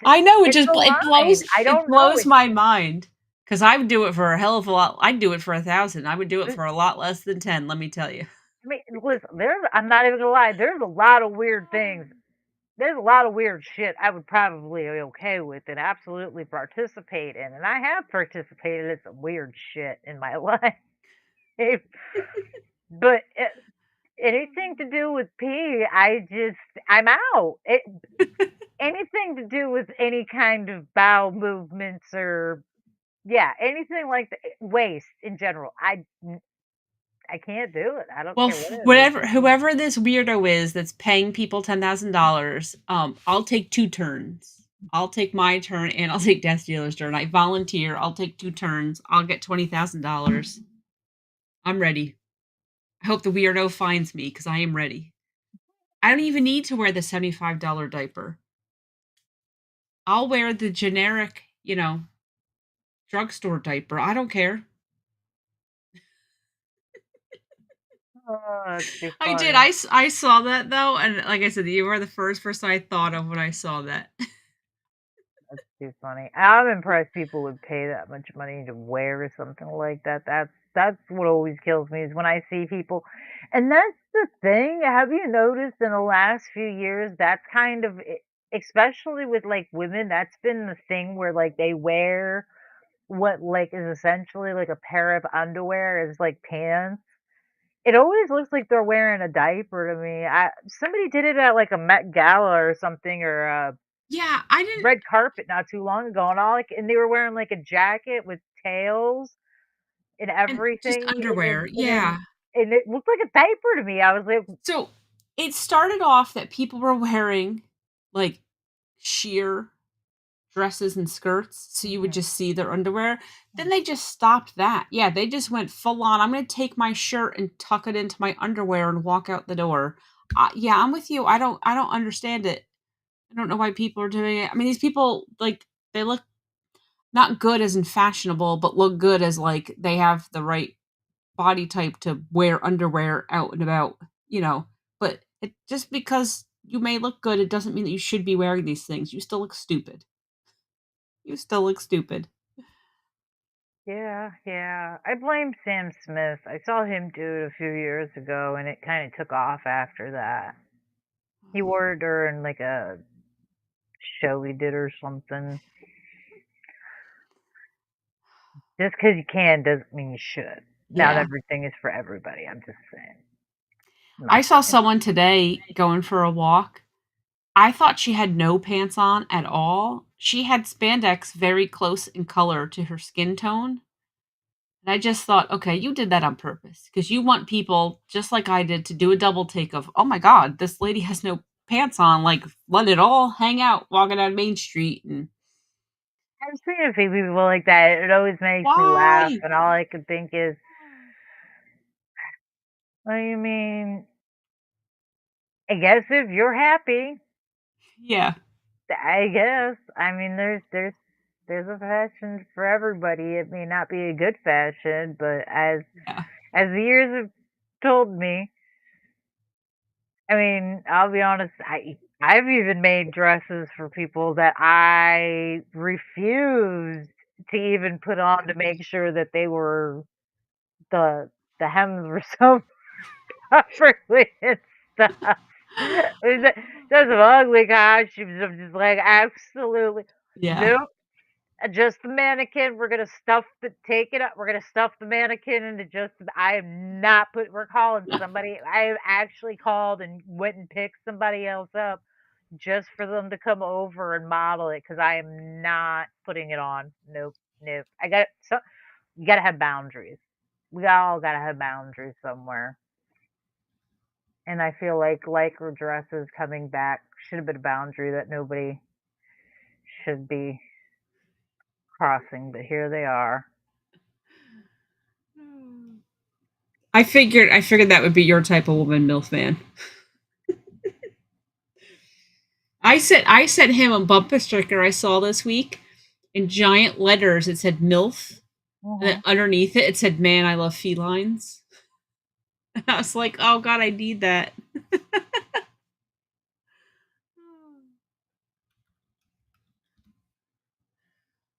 I know, it's a line. I it don't know. blows my mind because I would do it for a hell of a lot. I'd do it for 1,000. I would do it It for a lot less than 10, let me tell you. I mean, listen, I'm not even gonna lie, there's a lot of weird things. There's a lot of weird shit I would probably be okay with and absolutely participate in, and I have participated in some weird shit in my life. But, anything to do with pee, I'm out. Anything to do with any kind of bowel movements or yeah, anything like the waste in general, I can't do it. I don't Well, care f what it is. whatever whoever this weirdo is that's paying people $10,000, I'll take 2 turns. I'll take my turn, and I'll take Death Dealer's turn. I volunteer, I'll take 2 turns, I'll get $20,000. I'm ready. I hope the weirdo finds me because I am ready. I don't even need to wear the $75 diaper. I'll wear the generic, drugstore diaper. I don't care. Oh, that's too I did. funny. I saw that though, and like I said, you were the first person I thought of when I saw that. That's too funny. I'm impressed people would pay that much money to wear something like that. That's what always kills me is when I see people and that's the thing. Have you noticed in the last few years that's kind of especially with like women, that's been the thing where like they wear what like is essentially like a pair of underwear as like pants. It always looks like they're wearing a diaper to me. Somebody did it at like a Met Gala or something or a Yeah, I didn't. red carpet not too long ago, and all like and they were wearing like a jacket with tails and And just everything, underwear. Yeah. and it looked like a diaper to me. I was like, So it started off that people were wearing like sheer dresses and skirts, so you would mhm, just see their underwear. Then mm, they just stopped that. Yeah, they just went full on. I'm gonna take my shirt and tuck it into my underwear and walk out the door. Yeah, I'm with you. I don't understand it. I don't know why people are doing it. I mean, these people like they look not good as in fashionable, but look good as like they have the right body type to wear underwear out and about, you know. But it just because you may look good, it doesn't mean that you should be wearing these things. You still look stupid. You still look stupid. yeah, yeah. I blame Sam Smith. I saw him do it a few years ago, and it kind of took off after that. He wore it during like a show he did or something. Just because you can doesn't mean you should. Not Yeah. everything is for everybody. I'm just saying. My I saw opinion. someone today going for a walk. I thought she had no pants on at all. She had spandex very close in color to her skin tone. And I just thought, okay, you did that on purpose because you want people, just like I did, to do a double take of, oh my God, this lady has no pants on. Like, let it all hang out walking down Main Street. And I've seen a few people like that. It always makes me laugh, why? and all I could think is, I mean, I guess if you're happy, Yeah. I guess. I mean, there's a fashion for everybody. It may not be a good fashion, but Yeah. as the years have told me, I mean, I'll be honest, I've even made dresses for people that I refused to even put on to make sure that they were the the hems were so properly and stuff. There's some ugly costumes. I'm just like, absolutely Yeah. nope. Adjust the mannequin. We're gonna stuff the take it up. We're gonna stuff the mannequin and adjust. I am not put. We're calling somebody. I have actually called and went and picked somebody else up just for them to come over and model it because I am not putting it on. Nope, nope. I got so you gotta have boundaries. We all gotta have boundaries somewhere. And I feel like lycra dresses coming back should have been a boundary that nobody should be crossing, but here they are. I figured that would be your type of woman, MILF man. I sent him a bumper sticker I saw this week in giant letters. It said MILF, and then Mhm. underneath it said "Man, I love felines." And I was like, "Oh God, I need that."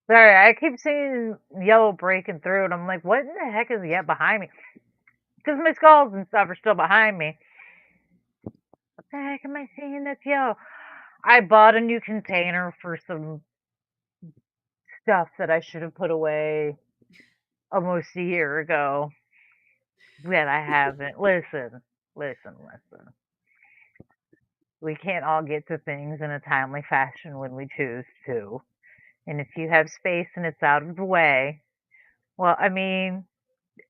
Sorry, I keep seeing yellow breaking through, and I'm like, what in the heck is yet behind me? Because my skulls and stuff are still behind me. What the heck am I seeing that's yellow? I bought a new container for some stuff that I should have put away almost a year ago that I haven't. Listen. We can't all get to things in a timely fashion when we choose to. And if you have space and it's out of the way, well, I mean,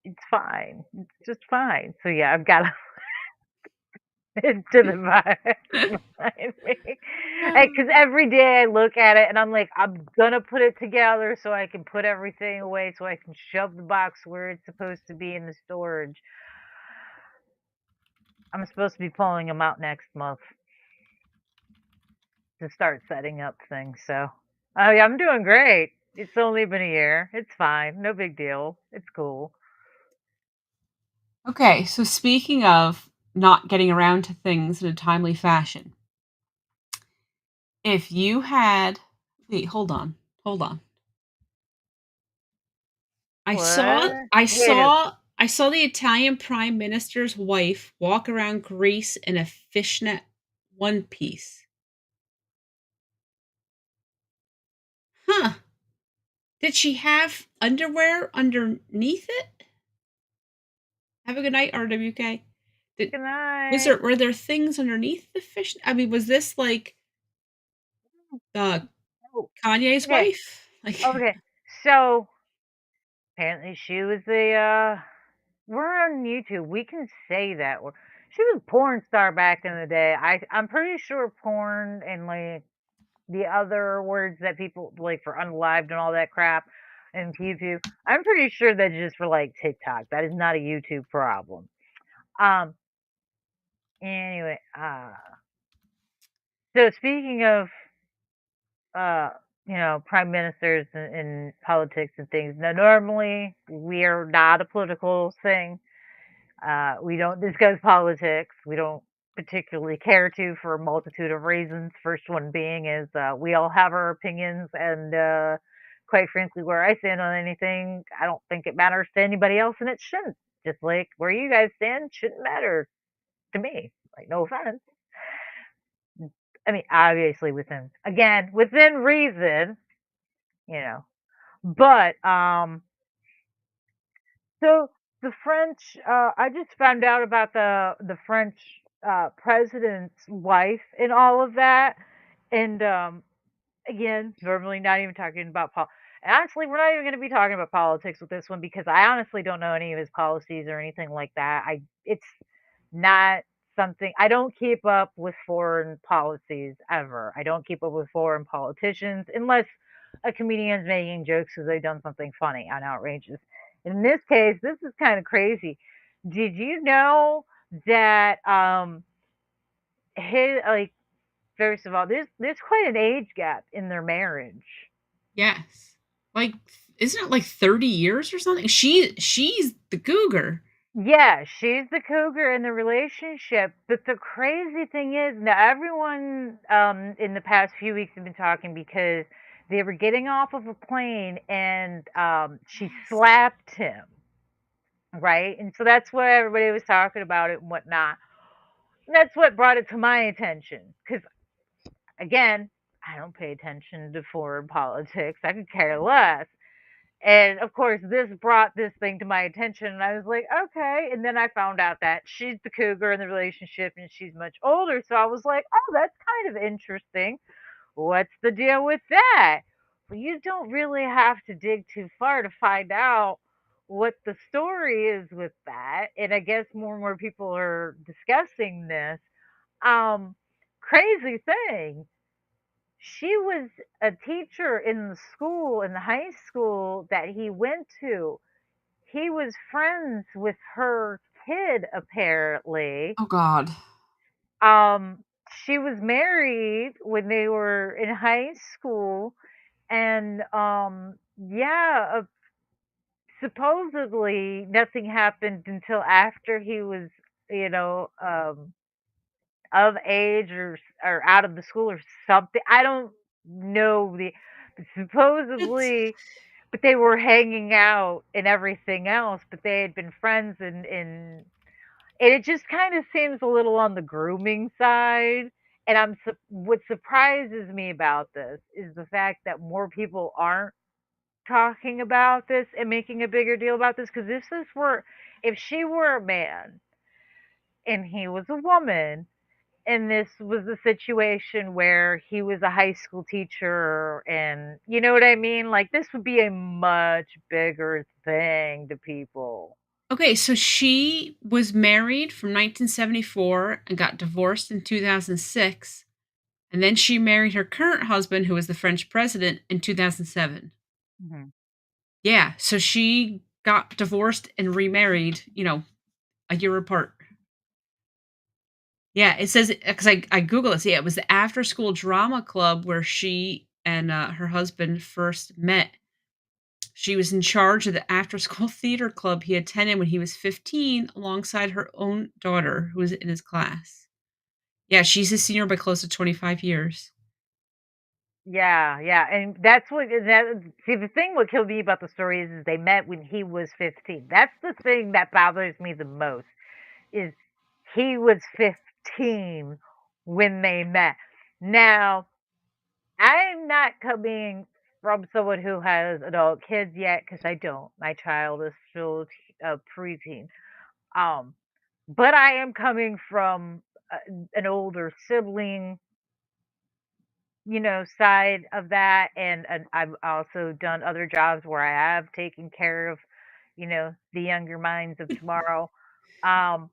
it's fine. It's just fine. So yeah, I've got into the vibe behind me. Because every day I look at it and I'm like, I'm gonna put it together so I can put everything away so I can shove the box where it's supposed to be in the storage. I'm supposed to be pulling them out next month to start setting up things. So, oh yeah, I'm doing great. It's only been a year. It's fine. No big deal. It's cool. Okay, so speaking of not getting around to things in a timely fashion, if you had wait, hold on. I saw What? I Wait a saw I saw the Italian prime minister's wife walk around Greece in a fishnet one piece. Huh. Did she have underwear underneath it? Have a good night, RWK. Did good was night. there were there things underneath the fish? I mean, was this like uh Oh, Kanye's okay. wife? Like Okay. So apparently she was a we're on YouTube. We can say that. She was a porn star back in the day. I'm pretty sure porn and like the other words that people like for unlived and all that crap and YouTube. I'm pretty sure that's just for like TikTok. That is not a YouTube problem. Um anyway, so speaking of uh prime ministers and politics and things. Now normally we are not a political thing. We don't discuss politics. We don't particularly care to for a multitude of reasons. First one being is we all have our opinions, and quite frankly, where I stand on anything, I don't think it matters to anybody else, and it shouldn't. Just like where you guys stand shouldn't matter to me. Like, no offense. I mean, obviously within reason, you know. But so the French, I just found out about the French president's wife and all of that, and again, normally not even talking about And honestly, we're not even going to be talking about politics with this one because I honestly don't know any of his policies or anything like that. It's not something I don't keep up with foreign policies ever. I don't keep up with foreign politicians unless a comedian's making jokes because they've done something funny and outrageous. In this case, this is kind of crazy. Did you know that his like first of all, there's quite an age gap in their marriage. yes. Like isn't it like 30 years or something? She's the cougar. Yeah, she's the cougar in the relationship, but the crazy thing is now everyone, in the past few weeks have been talking because they were getting off of a plane and, she Yes. slapped him, right? And so that's what everybody was talking about it and whatnot. And that's what brought it to my attention because, again, I don't pay attention to foreign politics. I could care less. And of course, this brought this thing to my attention, and I was like, okay. And then I found out that she's the cougar in the relationship and she's much older. So I was like, oh, that's kind of interesting. What's the deal with that? Well, you don't really have to dig too far to find out what the story is with that. And I guess more and more people are discussing this. Um, Crazy thing, she was a teacher in the school, in the high school that he went to. He was friends with her kid, apparently. Oh god. Um, she was married when they were in high school, and yeah, supposedly nothing happened until after he was, you know, of age or out of the school or something. I don't know but It's supposedly, but they were hanging out and everything else, but they had been friends and it just kind of seems a little on the grooming side. And what surprises me about this is the fact that more people aren't talking about this and making a bigger deal about this. Because if she were a man and he was a woman, and this was a situation where he was a high school teacher, and you know what I mean? Like, this would be a much bigger thing to people. okay, so she was married from 1974 and got divorced in 2006, and then she married her current husband, who was the French president, in 2007. Mhm. Yeah, so she got divorced and remarried, a year apart. Yeah, it says because I Googled it. Yeah, it was the after school drama club where she and her husband first met. She was in charge of the after school theater club he attended when he was 15 alongside her own daughter who was in his class. Yeah, she's a senior by close to 25 years. Yeah, yeah, and that's what that see, the thing what killed me about the story is they met when he was 15. That's the thing that bothers me the most, is he was 15 when they met. Now, I'm not coming from someone who has adult kids yet, because I don't. My child is still a preteen. Um, but I am coming from a an older sibling, side of that, and I've also done other jobs where I have taken care of, the younger minds of tomorrow. Um,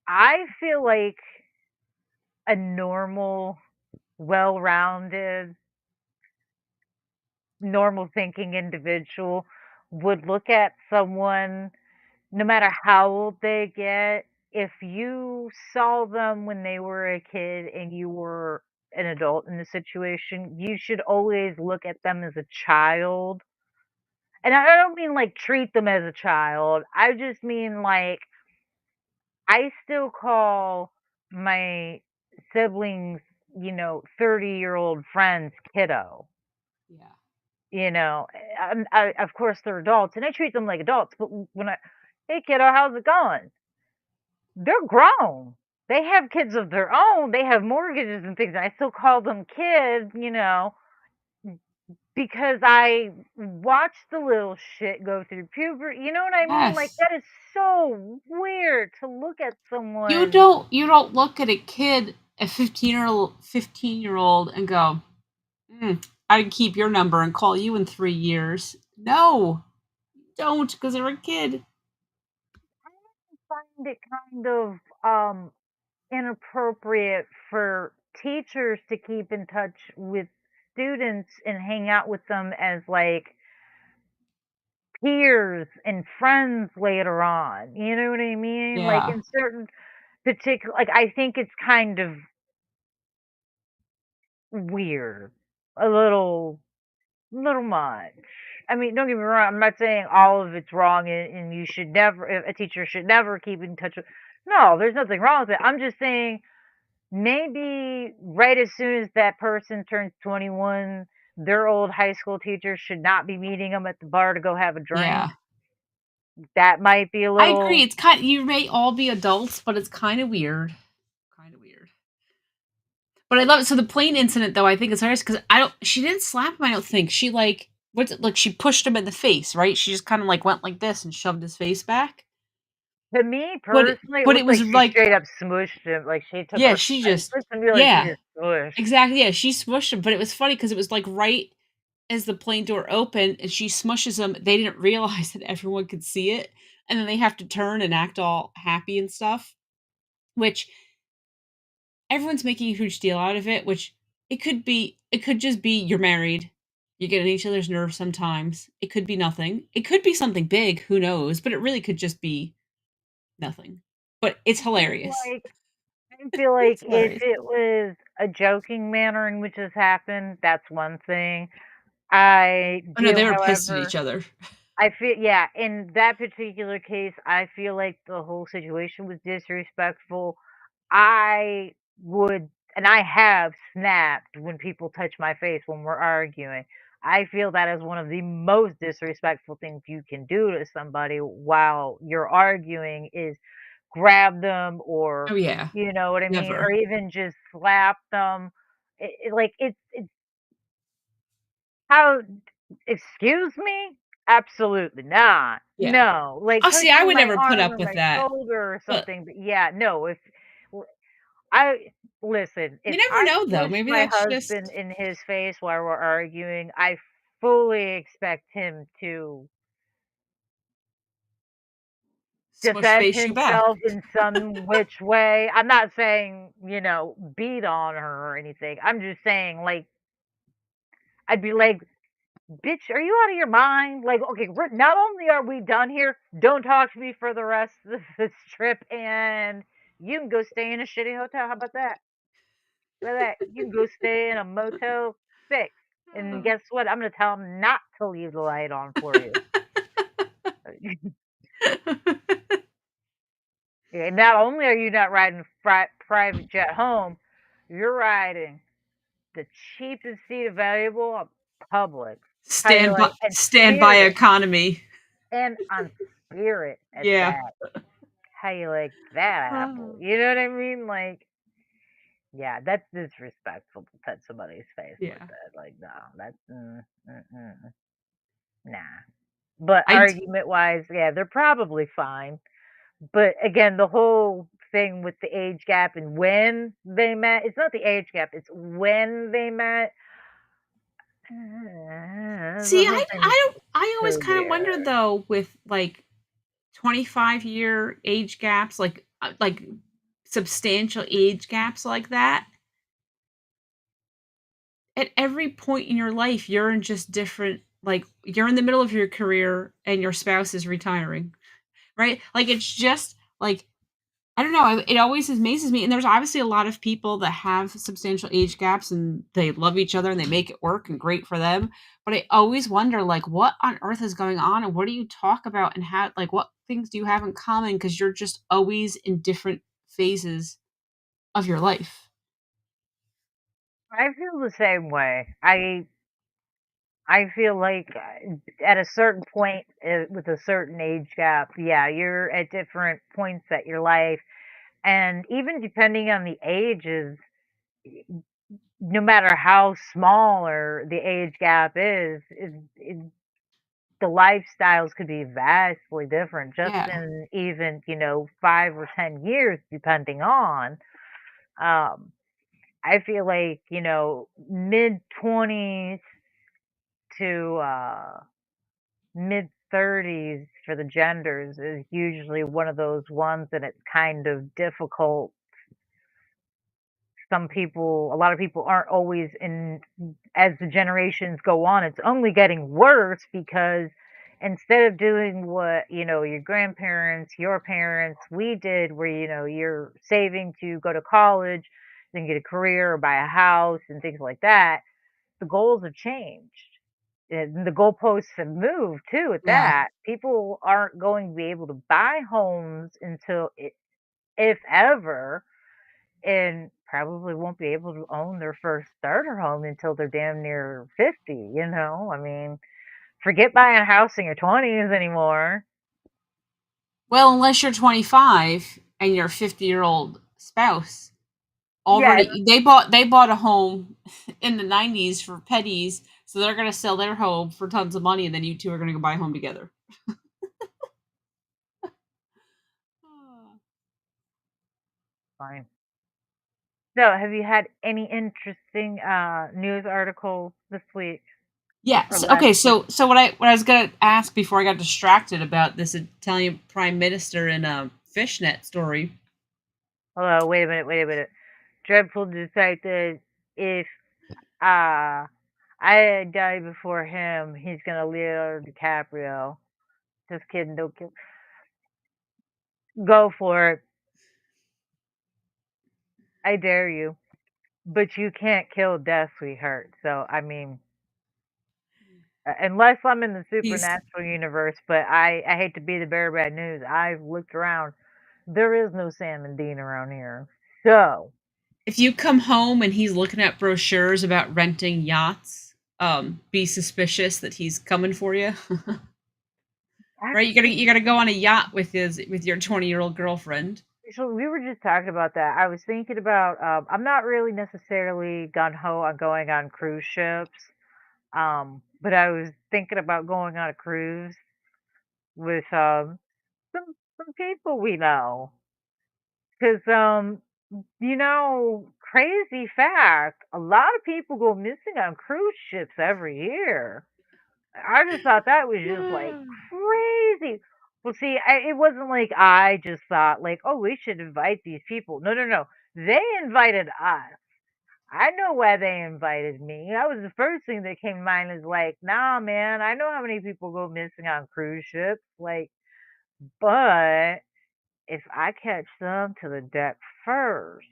I feel like a normal, well-rounded, normal thinking individual would look at someone, no matter how old they get, if you saw them when they were a kid and you were an adult in the situation, you should always look at them as a child. And I don't mean like treat them as a child. I just mean like I still call my siblings, 30-year-old friends kiddo. Yeah. Of course they're adults and I treat them like adults, but hey kiddo, how's it going? They're grown. They have kids of their own. They have mortgages and things. And I still call them kids, because I watched the little shit go through puberty. You know what I mean? Like, Yes. that is so weird to look at You someone. don't you don't look at a kid, a 15-year old and go, I can keep your number and call you in 3 years. No. Don't, because they're a kid. Find it kind of inappropriate for teachers to keep in touch with students and hang out with them as like peers and friends later on. You know what I mean? Like Yeah. in certain particular, like I think it's kind of weird, a little much. I mean, don't get me wrong. I'm not saying all of it's wrong, and you should never, a teacher should never keep in touch with. No, there's nothing wrong with it. I'm just saying maybe right as soon as that person turns 21, their old high school teacher should not be meeting them at the bar to go have a drink. Yeah. That might be a I agree. little. It's kind you may all be adults, but it's kind of weird. Kind of weird. But I love it. So the plane incident though, I think is hilarious because I don't she didn't slap him, I don't think. She like what's it like, she pushed him in the face, right? She just kinda, like, went like this and shoved his face back. To me, But it personally, it but it looked like was she like straight up smushed him, like, she took yeah, her she it just looks to me like she yeah, just smushed. exactly, yeah, she smushed him, but it was funny because it was, like, right as the plane door opened and she smushes him, they didn't realize that everyone could see it, and then they have to turn and act all happy and stuff, which everyone's making a huge deal out of it, which it could just be you're married, you get on each other's nerves sometimes. It could be nothing. It could be something big, who knows? But it really could just be nothing. But it's I feel hilarious. like I feel like It's if hilarious. it was a joking manner in which this happened, that's one thing. I Oh, no, do, they were pissed at however each other. I feel yeah, in that particular case, I feel like the whole situation was disrespectful. I would and I have snapped when people touch my face when we're arguing. I feel that is one of the most disrespectful things you can do to somebody while you're arguing is grab them or Oh, yeah. you know what I mean, or Never. even just slap them. Like it's how excuse me? Absolutely not. Yeah. No, like, Oh, see, I touching would my never put arm up or with my that. shoulder or But something, but yeah, no, if w I listen, you if never I know, though. smush Maybe my that's just husband in his face while we're arguing, I fully expect him to smush defend face you back. himself in some which way. I'm not saying, you know, beat on her or anything. I'm just saying, like, I'd be like, "Bitch, are you out of your mind? Like, okay, not only are we done here, don't talk to me for the rest of this trip, and you can go stay in a shitty hotel. How about that? How about that? You can go stay in a Motel 6. And Oh. guess what? I'm gonna tell him not to leave the light on for you. Yeah, not only are you not riding private jet home, you're riding the cheapest seat available on Publix. How you like and Standby Spirit, economy. and on Spirit at Yeah. that. How you like that apple? Oh. You know what I mean? Like, yeah, that's disrespectful to touch somebody's face like Yeah. that. Like, no, that's nah. But I d argument wise, yeah, they're probably fine. But again, the whole thing with the age gap and when they met, it's not the age gap, it's when they met. The see, whole thing was I always so kinda weird. wonder, though, with, like, 25-year age gaps, like, substantial age gaps like that, at every point in your life, you're in just different like, you're in the middle of your career and your spouse is retiring, right? Like, it's just, like, I don't know, it always amazes me, and there's obviously a lot of people that have substantial age gaps, and they love each other, and they make it work, and great for them, but I always wonder, like, what on earth is going on, and what do you talk about, and how like, what things do you have in common? Because 'Cause you're just always in different phases of your life. I feel the same way. I feel like at a certain point with a certain age gap, yeah, you're at different points at your life, and even depending on the ages, no matter how small or the age gap is the lifestyles could be vastly different just Yeah, in even 5 or 10 years, depending on. Um, I feel like mid 20s to mid 30s for the genders is usually one of those ones that it's kind of difficult. A lot of people aren't always in as the generations go on, it's only getting worse because instead of doing what, your grandparents, your parents, we did where, you're saving to go to college, then get a career or buy a house and things like that, the goals have changed. And the goalposts have moved too at yeah. that. People aren't going to be able to buy homes until, if ever, and probably won't be able to own their first starter home until they're damn near 50, you know? I mean, forget buying a house in your 20s anymore. Well, unless you're 25 and your 50-year-old spouse Yeah, already they bought a home in the 90s for pennies, So they're gonna sell their home for tons of money, and then you two are gonna go buy a home together. Fine. So, have you had any interesting news articles this week or Yes. last Okay. week? So what I was gonna ask before I got distracted about this Italian prime minister in a fishnet story. Hello, wait a minute, wait a minute. Dreadful decided if uh I die before him, he's gonna Leonardo DiCaprio. Just kidding, don't kill. Go for it. I dare you. But you can't kill death, sweetheart. So, I mean, unless I'm in the He's supernatural universe, but I hate to be the bearer of bad news. I've looked around. There is no Sam and Dean around here. So, if you come home and he's looking at brochures about renting yachts, be suspicious that he's coming for you. Right? You gotta go on a yacht with your 20-year-old girlfriend. so we were just talking about that. I was thinking about, I'm not really necessarily gun ho on going on cruise ships. But I was thinking about going on a cruise with some people we know. Cause crazy fact, a lot of people go missing on cruise ships every year. I just thought that was just like crazy. Well, see, it wasn't like I just thought like, oh, we should invite these people. No, no, no. They invited us. I know why they invited me. That was the first thing that came to mind is like, nah, man, I know how many people go missing on cruise ships. Like, but if I catch them to the deck first,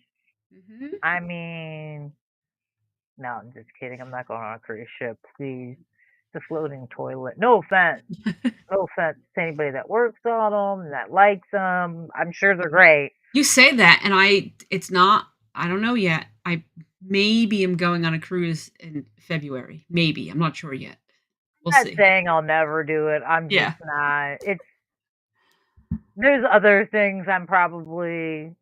Hmm. I mean, no, I'm just kidding. I'm not going on a cruise ship, please. The floating toilet. No offense. No offense to anybody that works on them, that likes them. I'm sure they're great. You say that, and it's not. I don't know yet. I maybe am going on a cruise in February. Maybe I'm not sure yet. We'll I'm not see. saying I'll never do it. I'm just Yeah. not. There's other things I'm probably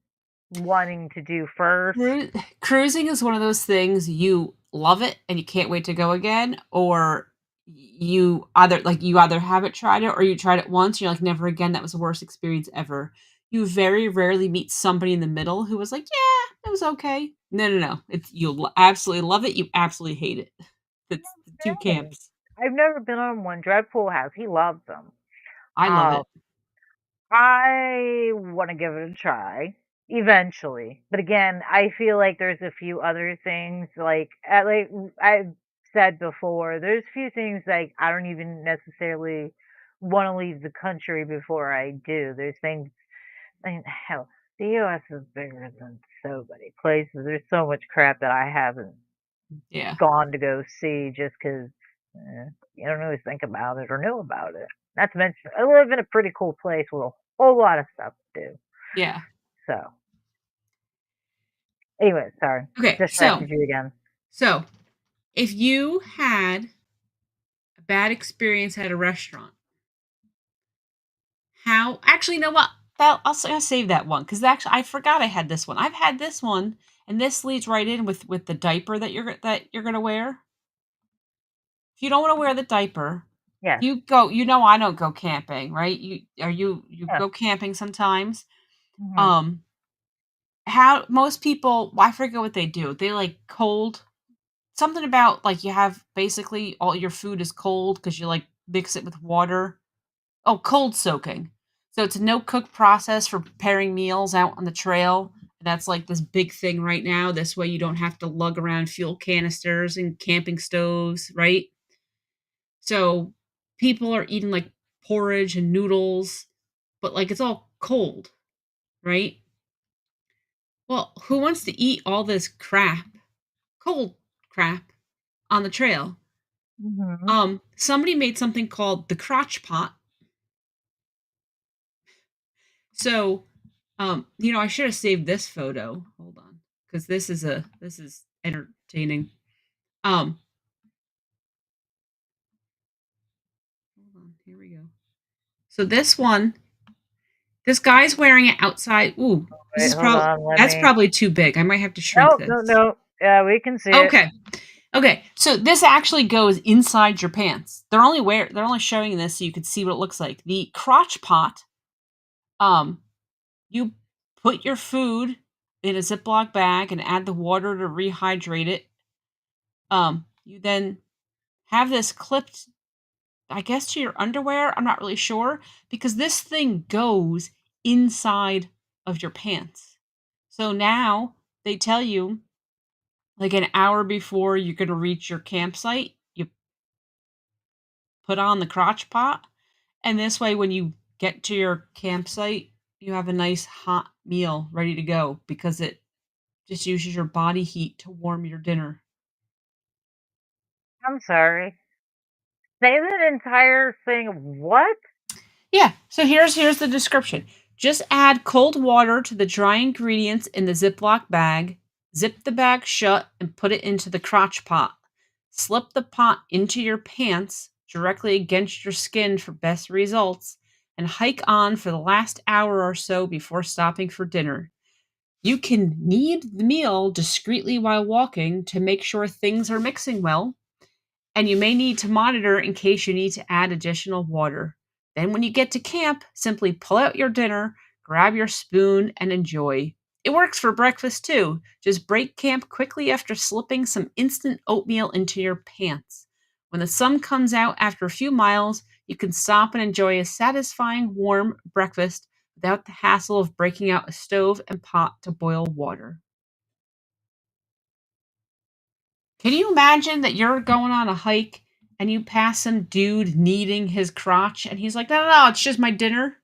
wanting to do first. Cruising is one of those things you love it and you can't wait to go again, or you either haven't tried it or you tried it once, you're like, never again, that was the worst experience ever. You very rarely meet somebody in the middle who was like, yeah, it was okay. No, no, no. It's absolutely love it, you absolutely hate it. It's the two Dang. camps. I've never been on one. Dreadful has. He loves them. I love Uh, it. I want to give it a try eventually, but again, I feel like there's a few other things like I've said before. There's a few things like I don't even necessarily want to leave the country before I do. There's things. I mean, hell, the U.S. is bigger than so many places. There's so much crap that I haven't Yeah. gone to go see just 'cause, you don't really think about it or know about it. Not to mention, I live in a pretty cool place with a whole lot of stuff to do. Yeah. So, anyway, sorry, Okay, distracted you again. so if you had a bad experience at a restaurant, how actually, you know what? I'll save that one because actually I forgot I had this one. I've had this one, and this leads right in with the diaper that you're gonna wear. If you don't want to wear the diaper, Yes. you go. You know I don't go camping, right? You Yeah. go camping sometimes. Mhm. Um, how most people, well, I forget what they do. They like cold something about like you have basically all your food is cold because you like mix it with water. Oh, cold soaking. So it's a no cook process for preparing meals out on the trail. That's like this big thing right now. This way you don't have to lug around fuel canisters and camping stoves, right? So people are eating like porridge and noodles, but like it's all cold, right? Well, who wants to eat all this crap, cold crap, on the trail? Mhm. Somebody made something called the crotch pot. So, I should have saved this photo. Hold on, because this is entertaining. Um, hold on, here we go. So this guy's wearing it outside. Ooh, Wait, hold on, let that's me probably too big. I might have to shrink no, no, this. no. Yeah, we can see it. Okay, Okay, so this actually goes inside your pants. They're only showing this so you could see what it looks like. The crotch pot, um, you put your food in a Ziploc bag and add the water to rehydrate it. You then have this clipped, I guess, to your underwear. I'm not really sure because this thing goes inside of your pants. So now they tell you like an hour before you're going to reach your campsite, you put on the crotch pot. And this way, when you get to your campsite, you have a nice hot meal ready to go because it just uses your body heat to warm your dinner. I'm sorry. Say that entire thing. What? Yeah, so here's the description. Just add cold water to the dry ingredients in the Ziploc bag, zip the bag shut, and put it into the crotch pot. Slip the pot into your pants directly against your skin for best results, and hike on for the last hour or so before stopping for dinner. You can knead the meal discreetly while walking to make sure things are mixing well, and you may need to monitor in case you need to add additional water. Then, when you get to camp, simply pull out your dinner, grab your spoon, and enjoy. It works for breakfast too. Just break camp quickly after slipping some instant oatmeal into your pants. When the sun comes out after a few miles, you can stop and enjoy a satisfying warm breakfast without the hassle of breaking out a stove and pot to boil water. Can you imagine that you're going on a hike and you pass some dude kneading his crotch and he's like, "No, no, no, it's just my dinner,"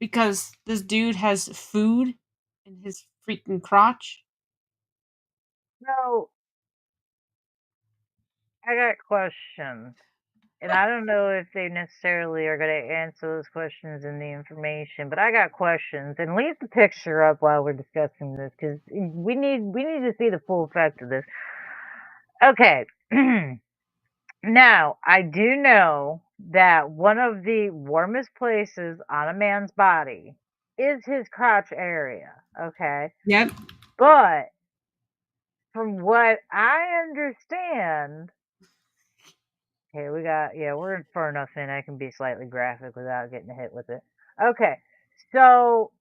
because this dude has food in his freaking crotch? No, I got questions. And I don't know if they necessarily are going to answer those questions in the information, but I got questions. And leave the picture up while we're discussing this because we need to see the full effect of this. Okay. Now, I do know that one of the warmest places on a man's body is his crotch area. Okay. Yep. But from what I understand, okay, yeah, we're far enough in. I can be slightly graphic without getting hit with it. Okay, so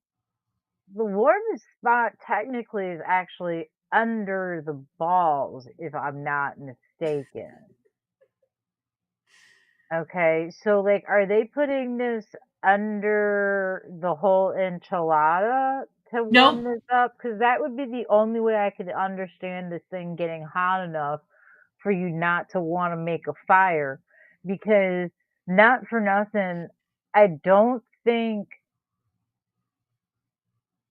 the warmest spot technically is actually under the balls, if I'm not mistaken. Okay, so like, are they putting this under the whole enchilada to warm Nope. this up? Because that would be the only way I could understand this thing getting hot enough for you not to wanna make a fire, because not for nothing, I don't think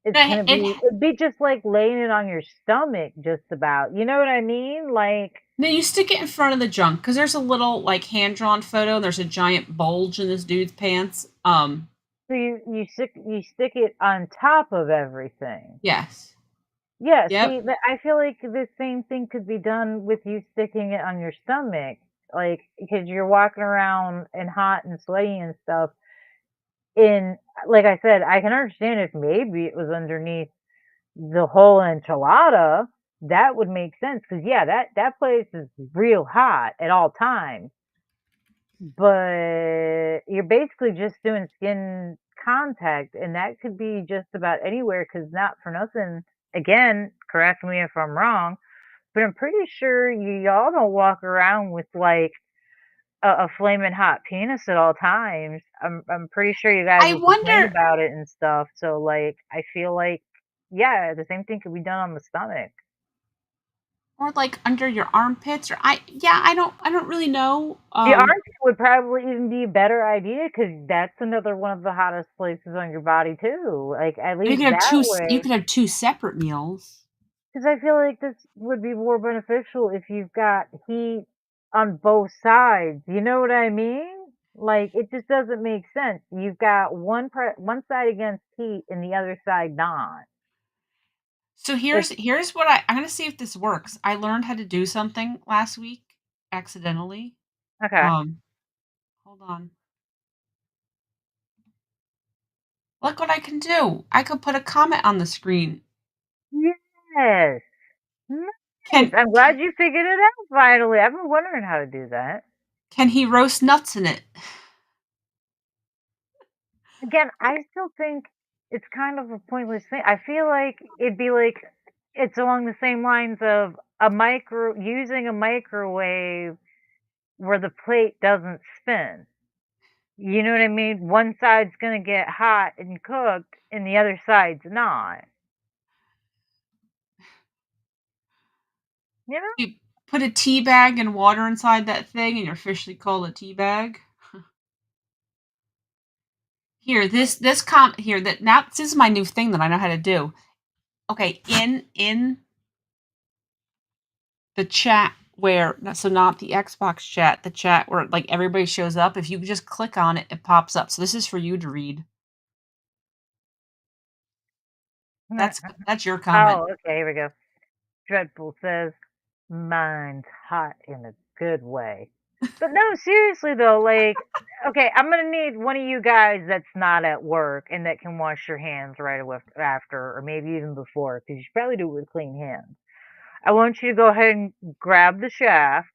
it's No, gonna be it'd be just like laying it on your stomach just about, you know what I mean? Like, no, you stick it in front of the junk because there's a little like hand drawn photo. And there's a giant bulge in this dude's pants. so you stick it on top of everything. Yes. Yeah, Yep. see, but I feel like the same thing could be done with you sticking it on your stomach, like, because 'cause you're walking around and hot and sweaty and stuff. And like I said, I can understand if maybe it was underneath the whole enchilada, that would make sense. Cause yeah, that place is real hot at all times, but you're basically just doing skin contact, and that could be just about anywhere. Cause not for nothing, again, correct me if I'm wrong, but I'm pretty sure y'all don't walk around with, like, a flaming hot penis at all times. I'm pretty sure you guys I will complain wonder, about it and stuff, so, like, I feel like, yeah, the same thing could be done on the stomach. or like under your armpits, or yeah, I don't really know. The armpit would probably even be a better idea because that's another one of the hottest places on your body too, like, at You least could have that you way. could have two separate meals. Because I feel like this would be more beneficial if you've got heat on both sides, you know what I mean? Like, it just doesn't make sense. You've got one side against heat and the other side not. So It's here's what I'm gonna see if this works. I learned how to do something last week accidentally. okay. Um, Hold on. Look what I can do. I could put a comment on the screen. Yes. Nice. I'm glad you figured it out finally. I've been wondering how to do that. can he roast nuts in it? Again, I still think it's kind of a pointless thing. I feel like it'd be like it's along the same lines of a micro using a microwave where the plate doesn't spin. You know what I mean? One side's gonna get hot and cooked, and the other side's not. You know? You put a tea bag and water inside that thing, and you're officially called a tea bag. Here, here that now this is my new thing that I know how to do. Okay, in the chat where so not the Xbox chat, the chat where like everybody shows up. If you just click on it, it pops up. So this is for you to read. That's your comment. Oh, okay, here we go. Dreadful says, "Mine's hot in a good way." But no, seriously though, like, okay, I'm gonna need one of you guys that's not at work and that can wash your hands right away after, or maybe even before, because you should probably do it with clean hands. I want you to go ahead and grab the shaft,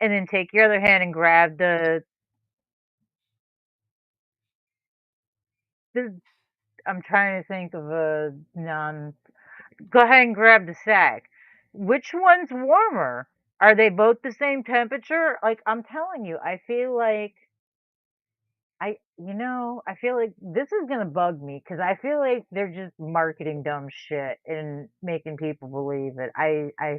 and then take your other hand and grab the. I'm trying to think of a non. Go ahead and grab the sack. Which one's warmer? Are they both the same temperature? Like, I'm telling you, I feel like I feel like this is gonna bug me because I feel like they're just marketing dumb shit and making people believe it. I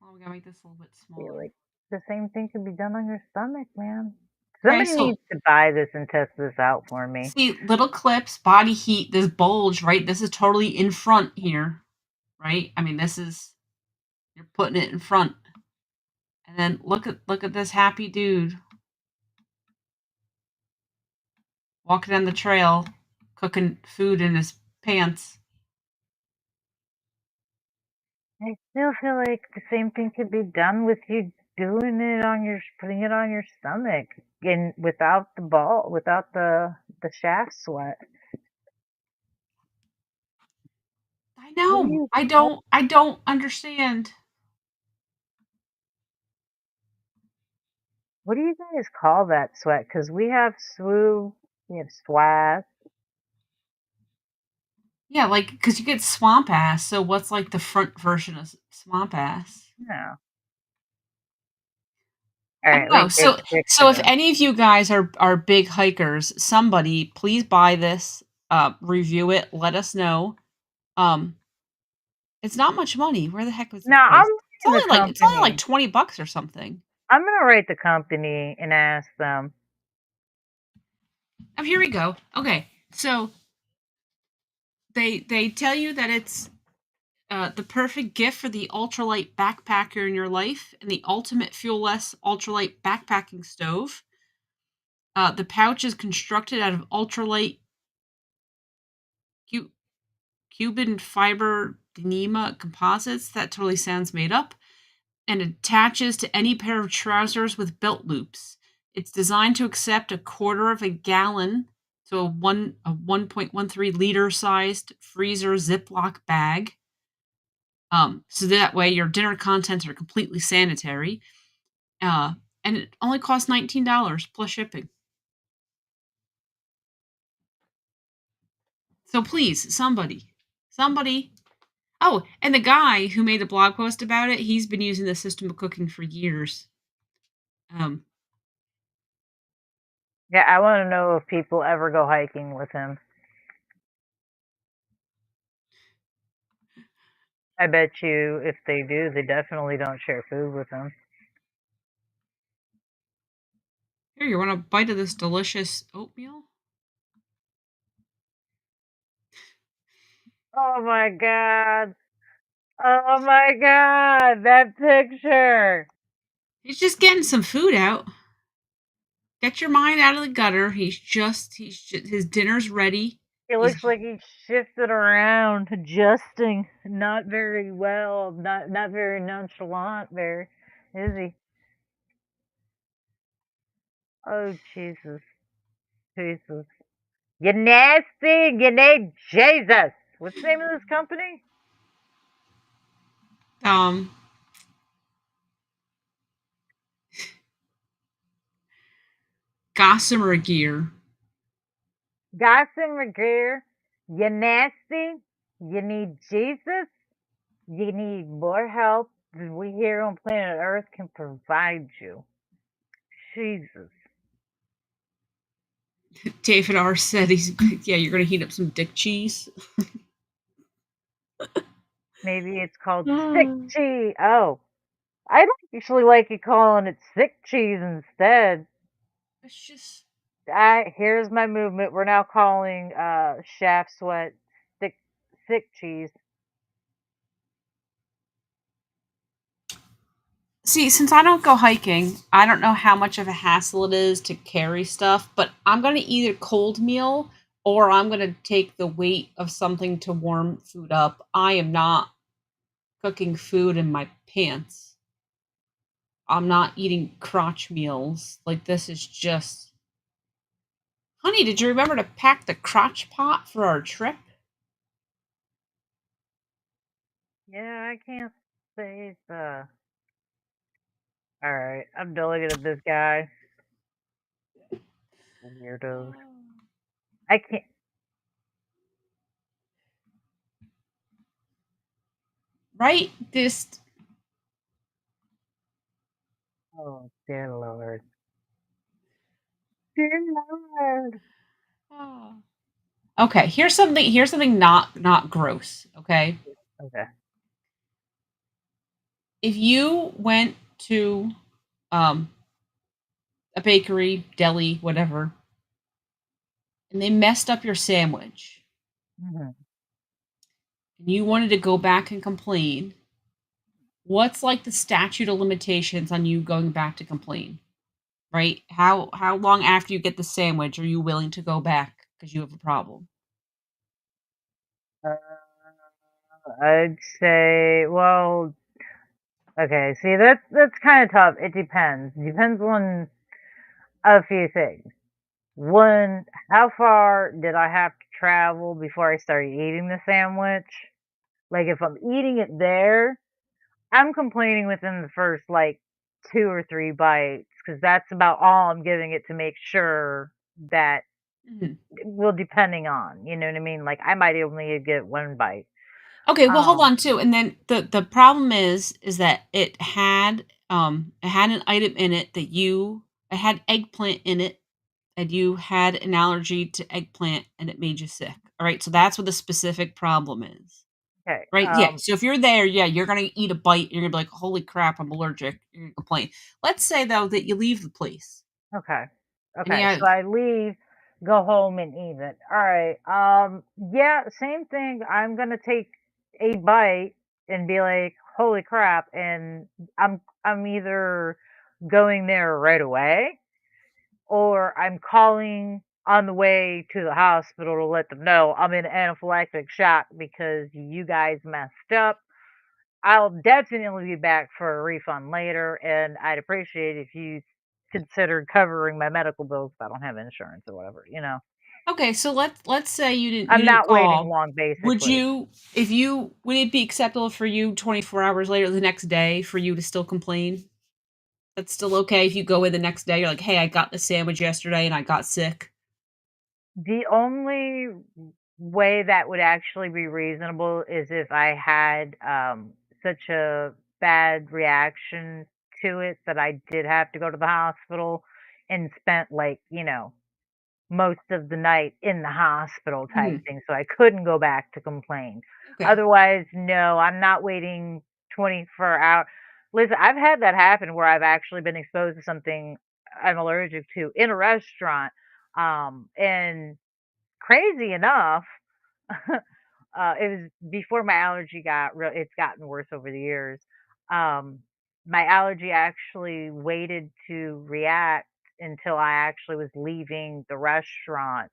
Oh, we gotta make this a little bit feel smaller. like the same thing could be done on your stomach, man. Okay, Somebody so needs to buy this and test this out for me. see little clips, body heat, this bulge, right? This is totally in front here, right? I mean, this is you're putting it in front. And then look at this happy dude walking down the trail, cooking food in his pants. I still feel like the same thing could be done with you doing it on your putting it on your stomach and without the shaft sweat. I What do know. you I don't understand. what do you guys call that sweat? Because we have swoo, we have swaz. Yeah, like because you get swamp ass. So what's like the front version of swamp ass? No. All I right, don't let know. me take a picture So if then. any of you guys are big hikers, somebody please buy this, review it, let us know. Um, it's not much money. Where the heck was the Now I'm price? writing the It's only like company. 20 bucks or something. I'm gonna write the company and ask them. Oh, here we go. Okay, so they tell you that it's the perfect gift for the ultralight backpacker in your life and the ultimate fuel-less ultralight backpacking stove. The pouch is constructed out of ultralight cu- Cuban fiber Dyneema composites. That totally sounds made up. And attaches to any pair of trousers with belt loops. It's designed to accept a quarter of a gallon, so a 1.13 liter sized freezer Ziploc bag. So that way your dinner contents are completely sanitary. Uh, and it only costs $19 plus shipping. So please, somebody. Oh, and the guy who made the blog post about it, he's been using the system of cooking for years. Um, Yeah, I want to know if people ever go hiking with him. I bet you if they do, they definitely don't share food with him. Here, you want a bite of this delicious oatmeal? Oh my god. Oh my god, that picture. He's just getting some food out. Get your mind out of the gutter. His dinner's ready. It He's looks like he shifted around, adjusting not very well, not very nonchalant there, is he? Oh Jesus. Jesus. You nasty, you need Jesus. What's the name of this company? Um, Gossamer gear. Gossamer gear, you nasty, you need Jesus, you need more help than we here on planet Earth can provide you. Jesus. David R. said he's yeah, you're gonna heat up some dick cheese. Maybe it's called sick Mm. cheese. Oh, I don't actually like you calling it sick cheese instead. It's just Here's my movement. We're now calling shaft sweat sick sick cheese. see, since I don't go hiking, I don't know how much of a hassle it is to carry stuff, but I'm gonna either cold meal or I'm gonna take the weight of something to warm food up. I am not cooking food in my pants. I'm not eating crotch meals. Like this is just honey, did you remember to pack the crotch pot for our trip? Yeah, I can't say the. All right, I'm done looking at this guy. Weirdos. I can't. Right? This Oh, dear Lord. Dear Lord. okay, here's something not gross, okay? Okay. If you went to um a bakery, deli, whatever, and they messed up your sandwich Mhm. and you wanted to go back and complain, what's like the statute of limitations on you going back to complain? Right? How long after you get the sandwich are you willing to go back because you have a problem? Uh, I'd say, well, okay. See, that's kind of tough. It depends. Depends on a few things. One, how far did I have to travel before I started eating the sandwich? Like, if I'm eating it there, I'm complaining within the first like 2 or 3 bites because that's about all I'm giving it to make sure that, Mhm. well, depending on, you know what I mean? Like, I might only get 1 bite. Okay, well, hold Um, on too. And then the problem is that it had an item in it that you it had eggplant in it and you had an allergy to eggplant and it made you sick. All right, so that's what the specific problem is. okay. Right? Yeah. So if you're there, yeah, you're gonna eat a bite. You're gonna be like, "Holy crap, I'm allergic." You're gonna complain. Let's say though that you leave the place Okay. and you Okay. have So I leave, go home and eat it. All right. Yeah, same thing. I'm gonna take a bite and be like, holy crap, and I'm either going there right away or I'm calling on the way to the hospital to let them know I'm in anaphylactic shock because you guys messed up. I'll definitely be back for a refund later, and I'd appreciate if you considered covering my medical bills if I don't have insurance or whatever, you know? okay. So let's say you I'm didn't not waiting call. long, Would basically. you if you would it be acceptable for you 24 hours later the next day for you to still complain? That's still okay if you go in the next day. You're like, hey, I got the sandwich yesterday and I got sick. The only way that would actually be reasonable is if I had such a bad reaction to it that I did have to go to the hospital and spent, like, most of the night in the hospital type Mhm. thing, so I couldn't go back to complain. Okay. Otherwise, no, I'm not waiting 24 hours. Listen, I've had that happen where I've actually been exposed to something I'm allergic to in a restaurant, and crazy enough, it was before my allergy got real. It's gotten worse over the years. Um, my allergy actually waited to react until I actually was leaving the restaurant,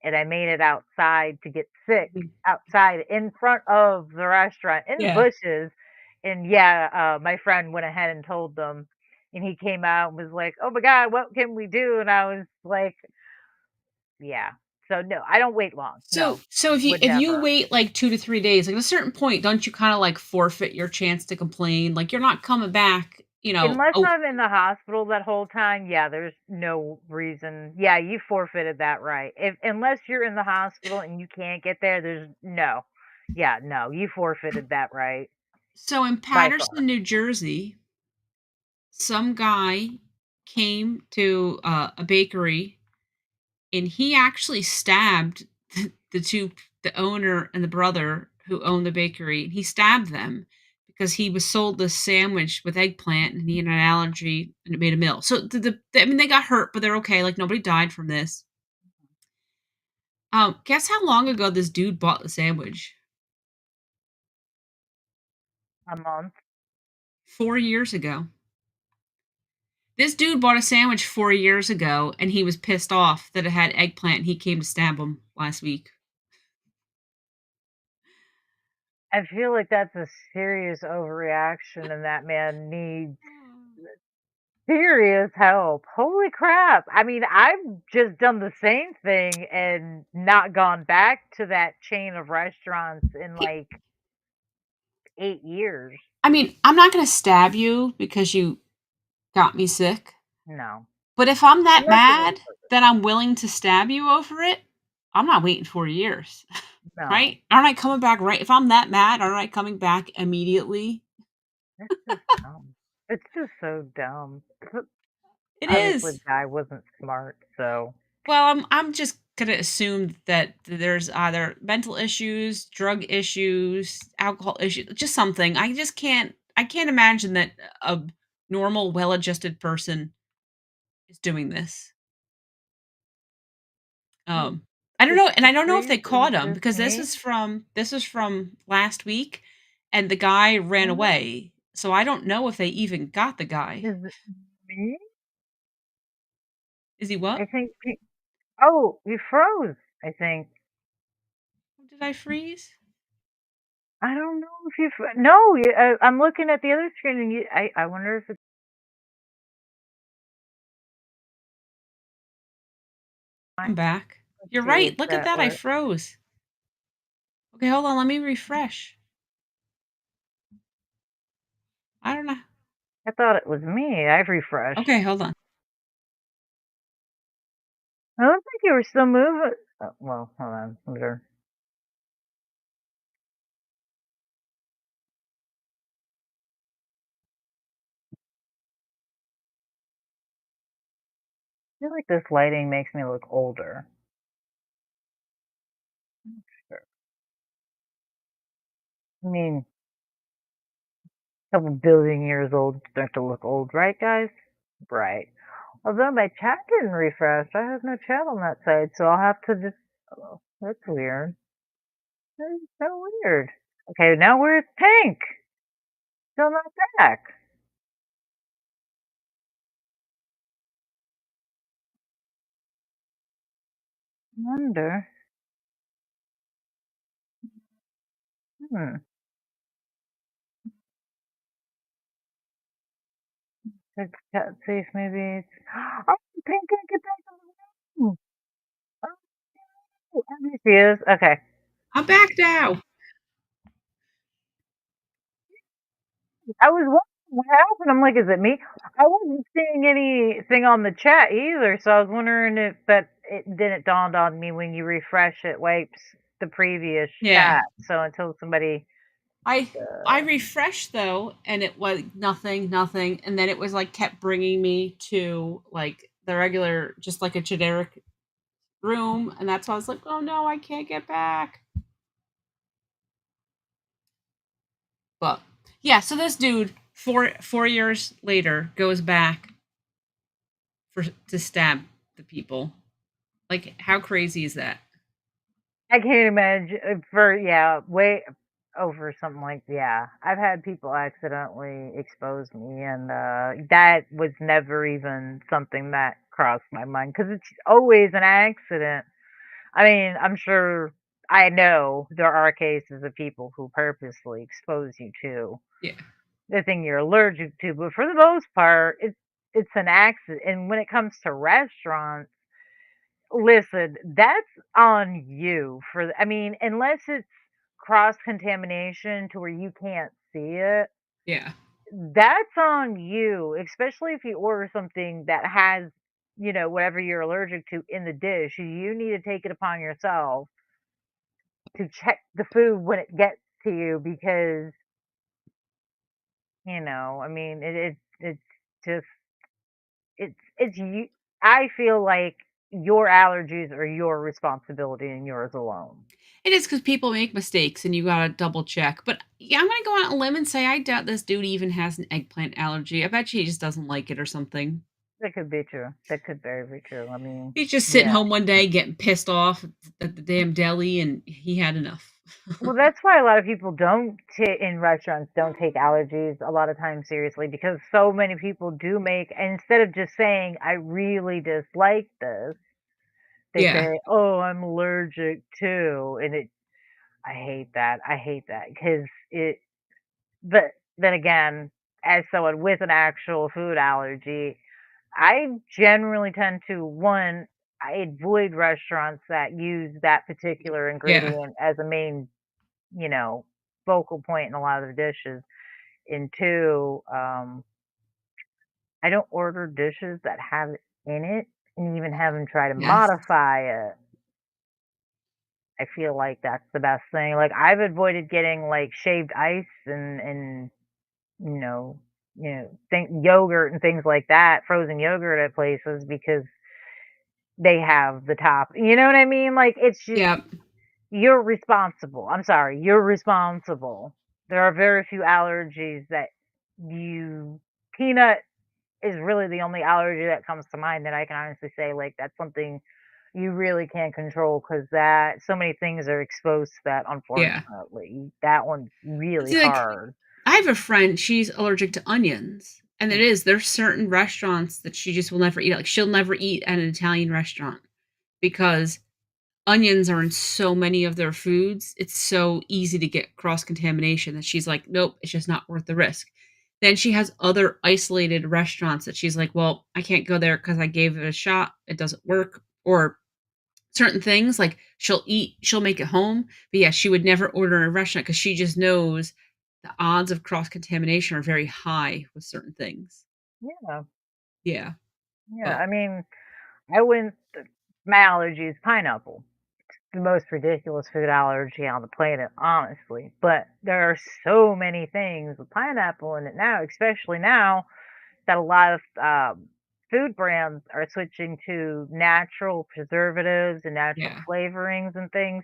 and I made it outside to get sick Mhm. outside in front of the restaurant in the Yeah. bushes. And yeah, my friend went ahead and told them, and he came out and was like, "Oh my God, what can we do?" And I was like, "Yeah." So, no, I don't wait long. So No, so would if you never. wait, like, 2 to 3 days, like, at a certain point, don't you kinda, like, forfeit your chance to complain? Like, you're not coming back, Unless oh, I'm in the hospital that whole time, yeah, there's no reason. Yeah, you forfeited that right. If unless you're in the hospital and you can't get there, there's no. Yeah, no, you forfeited that right so in by far. Paterson, New Jersey, some guy came to, a bakery, and he actually stabbed the 2 the owner and the brother who owned the bakery. He stabbed them because he was sold this sandwich with eggplant, and he had an allergy, and it made him ill. So I mean, they got hurt, but they're okay, like, nobody died from this. Guess how long ago this dude bought the sandwich? A month. 4 years ago. This dude bought a sandwich 4 years ago, and he was pissed off that it had eggplant, and he came to stab him last week. I feel like that's a serious overreaction and that man needs serious help. Holy crap. I mean, I've just done the same thing and not gone back to that chain of restaurants in He like 8 years. I mean, I'm not gonna stab you because you got me sick, No. but if I'm that Unless it was mad that I'm willing to stab you over it, I'm not waiting 4 years, no. right? Aren't I coming back right if I'm that mad, aren't I coming back immediately? It's just dumb. It's just so dumb. It Obviously, is. the guy wasn't smart, so Well, I'm just gonna assume that there's either mental issues, drug issues, alcohol issues, just something. I can't imagine that a normal, well-adjusted person is doing this. it Um, I don't it's know, and I just don't know if they caught reasons him to because me. this is from last week, and the guy ran Mhm. away. So I don't know if they even got the guy. Is it me? Is he what? I think oh, you froze, I think. Did I freeze? I don't know if you no, I'm looking at the other screen and I wonder if it's I'm mine. back. Let's You're see right. if Look at that that. I works. froze. Okay, hold on. Let me refresh. I don't know. I thought it was me. I've refreshed. Okay, hold on. I don't think you were still moving. Oh, well, hold on. Later. I feel like this lighting makes me look older. Sure. I mean, couple billion years old start to look old, right, guys? Right. Although my chat didn't refresh, I have no chat on that side, so I'll have to just. Oh, that's weird. That is so weird. Okay, now where's pink? Still not back. Wonder. Hmm. Check chat, see if maybe it's. Oh, pink can't get back to the room. Oh, there she is. Okay. I'm back now. I was wondering what happened. I'm like, is it me? I wasn't seeing anything on the chat either, so I was wondering if that it then it dawned on me when you refresh it wipes the previous Yeah. chat. So until somebody I I uh refreshed though, and it was nothing, nothing, and then it was like kept bringing me to like the regular, just like a generic room, and that's why I was like, oh no, I can't get back. But yeah, so this dude 4 years later goes back for to stab the people. Like, how crazy is that? I can't imagine for yeah, way over something like yeah. I've had people accidentally expose me and that was never even something that crossed my mind because it's always an accident. I mean, I'm sure I know there are cases of people who purposely expose you to Yeah. the thing you're allergic to, but for the most part, it's an accident. And when it comes to restaurants, Listen, that's on you I mean, unless it's cross contamination to where you can't see it, Yeah. that's on you, especially if you order something that has, whatever you're allergic to in the dish. You need to take it upon yourself to check the food when it gets to you because, I mean, it's just it's you. I feel like your allergies are your responsibility and yours alone. It is because people make mistakes and you gotta double check, but, yeah, I'm gonna go out on a limb and say I doubt this dude even has an eggplant allergy. I bet you he just doesn't like it or something. That could be true. That could very be true. I mean, He's just sitting yeah. home one day getting pissed off at the damn deli, and he had enough. Well, that's why a lot of people don't in restaurants don't take allergies a lot of times seriously because so many people do make instead of just saying I really dislike this, they Yeah, say, "Oh, I'm allergic to," and I hate that. I hate that because but then again, as someone with an actual food allergy, I generally tend to one, I avoid restaurants that use that particular yeah, ingredient as a main, you know, focal point in a lot of the dishes. And two, I don't order dishes that have it in it and even have them try to yes, modify it. I feel like that's the best thing. Like I've avoided getting like shaved ice and you know, think yogurt and things like that, frozen yogurt at places because they have the top. You know what I mean? Like it's just yeah, you're responsible. I'm sorry, you're responsible. There are very few allergies that you peanut is really the only allergy that comes to mind that I can honestly say like that's something you really can't control because that so many things are exposed to that yeah. unfortunately. That one's really See, like, hard. I have a friend, she's allergic to onions, and there's certain restaurants that she just will never eat, like, she'll never eat at an Italian restaurant because onions are in so many of their foods, it's so easy to get cross-contamination that she's like, "Nope, it's just not worth the risk." Then she has other isolated restaurants that she's like, "Well, I can't go there because I gave it a shot, it doesn't work," or certain things, like, she'll make it home, but, yeah, she would never order in a restaurant because she just knows the odds of cross-contamination are very high with certain things. Yeah, Yeah, yeah. but I mean, I wouldn't. My allergy is pineapple. The most ridiculous food allergy on the planet, honestly. But there are so many things with pineapple in it now, especially now that a lot of food brands are switching to natural preservatives and natural yeah. flavorings and things.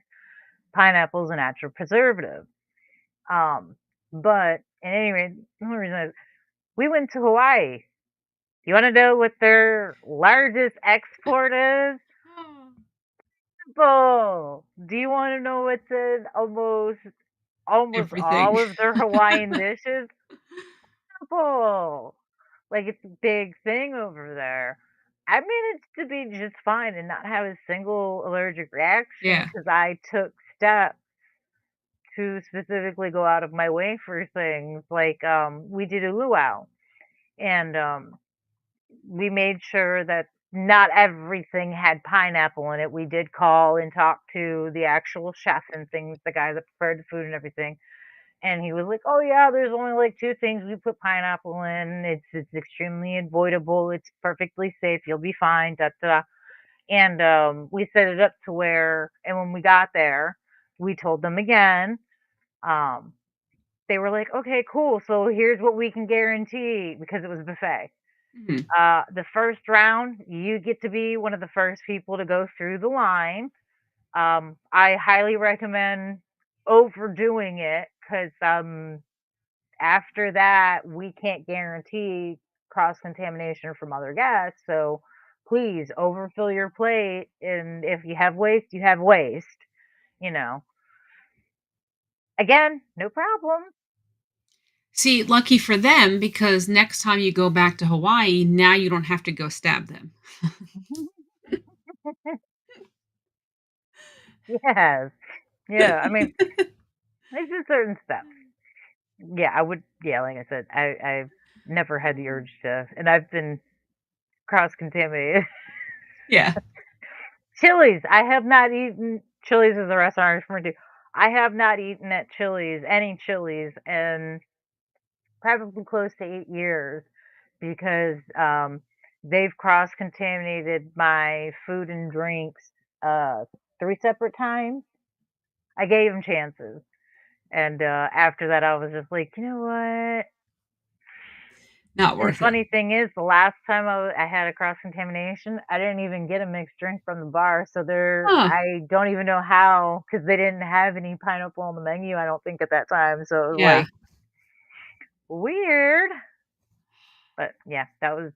Pineapple is a natural preservative. Um, but at any rate, the only reason is we went to Hawaii. You want to know what their largest export is? Oh. Simple. Do you want to know what's in almost Everything. all of their Hawaiian dishes? Simple. Like it's a big thing over there. I managed to be just fine and not have a single allergic reaction Yeah, because I took steps to specifically go out of my way for things. Like we did a luau and we made sure that not everything had pineapple in it. We did call and talk to the actual chef and things, the guy that prepared the food and everything. And he was like, "Oh yeah, there's only like two things we put pineapple in. It's extremely avoidable. It's perfectly safe. You'll be fine." Da da. Da." And we set it up to where, and when we got there, we told them again. Um, they were like, "Okay, cool. So here's what we can guarantee because it was a buffet. mhm, The first round, you get to be one of the first people to go through the line. I highly recommend overdoing it because after that, we can't guarantee cross contamination from other guests. So please overfill your plate. And if you have waste, you have waste. You know, again, no problem. see, lucky for them because next time you go back to Hawaii, now you don't have to go stab them. Yes. Yeah. I mean, there's just certain steps. Yeah, I would. Yeah, like I said, I've never had the urge to, and I've been cross contaminated Yeah. Chili's. I have not eaten Chili's is a restaurant I refer to. I have not eaten at Chili's, any Chili's, in probably close to 8 years because, they've cross-contaminated my food and drinks, 3 separate times. I gave them chances, and, after that, I was just like, "You know what?" Not And the worth it. funny thing is, the last time I had a cross-contamination, I didn't even get a mixed drink from the bar, so Huh. I don't even know how, because they didn't have any pineapple on the menu, I don't think, at that time, so it was, Yeah. like, weird, but, yeah, that was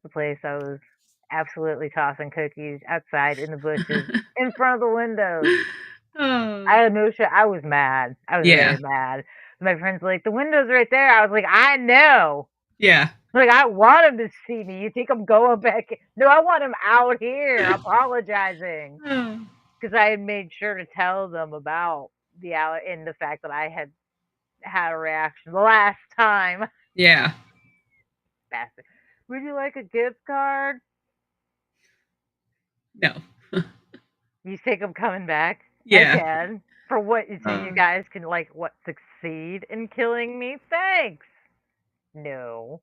the place I was absolutely tossing cookies outside in the bushes, in front of the windows. Oh. I had no I was mad, I was Yeah. very mad. My friend's like, "The window's right there." I was like, "I know." Yeah. Like, I want him to see me. You think I'm going back no, I want him out here apologizing Oh. because I had made sure to tell them about the and the fact that I had had a reaction the last time. Yeah. Bastard. "Would you like a gift card?" No. You think I'm coming back? Yeah. Again? For what so you Uh, guys can, like, what, succeed in killing me? Thanks. No.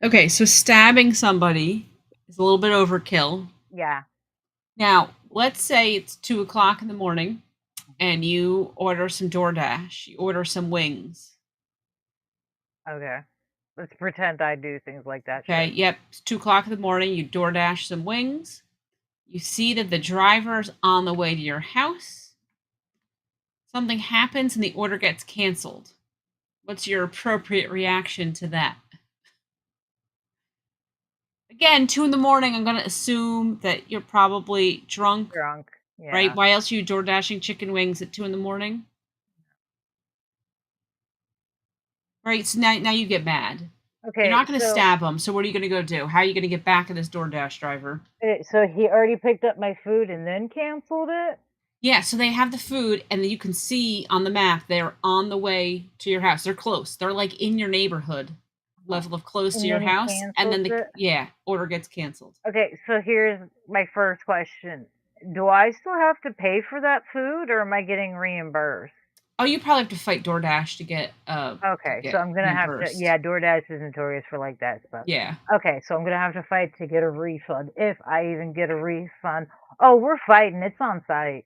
okay, so stabbing somebody is a little bit overkill. Yeah. Now, let's say it's 2 o'clock in the morning and you order some DoorDash, you order some wings. Okay. Let's pretend I do things like that, Okay, sure. yep, it's 2 o'clock in the morning, you DoorDash some wings. You see that the driver's on the way to your house. Something happens and the order gets canceled. What's your appropriate reaction to that? Again, 2 in the morning, I'm gonna assume that you're probably drunk, Drunk. right? Yeah. Why else are you door dashing chicken wings at 2 in the morning? Right, so now you get mad. You're Okay, not gonna so stab him, so what are you gonna go do? How are you gonna get back at this DoorDash driver? so he already picked up my food and then canceled it? Yeah, so they have the food, and then you can see on the map they're on the way to your house. They're close. They're, like, in your neighborhood, Huh. level of close to And your then he house, and cancels then it? order gets canceled. Okay, so here's my first question. Do I still have to pay for that food or am I getting reimbursed? Oh, you probably have to fight DoorDash to Okay, so get I'm gonna have to reimbursed. yeah, DoorDash is notorious for like that stuff. Yeah. Okay, so I'm gonna have to fight to get a refund, if I even get a refund. Oh, we're fighting, it's on site.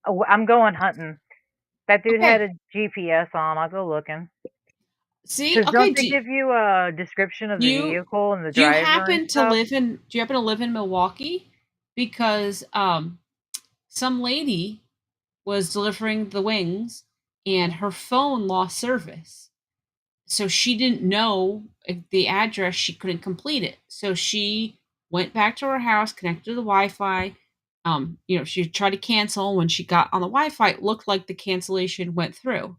Oh, I'm going hunting. That dude had Okay. a GPS on, I'll go looking. See? 'Cause Okay, don't they give you a description of the you vehicle and the do you driver and happen to stuff? live in do you happen to live in Milwaukee? Because, some lady was delivering the wings and Mhm, her phone lost service. So she didn't know the address, she couldn't complete it. So she went back to her house, connected to the Wi-Fi. She tried to cancel. When she got on the Wi-Fi, it looked like the cancellation went through.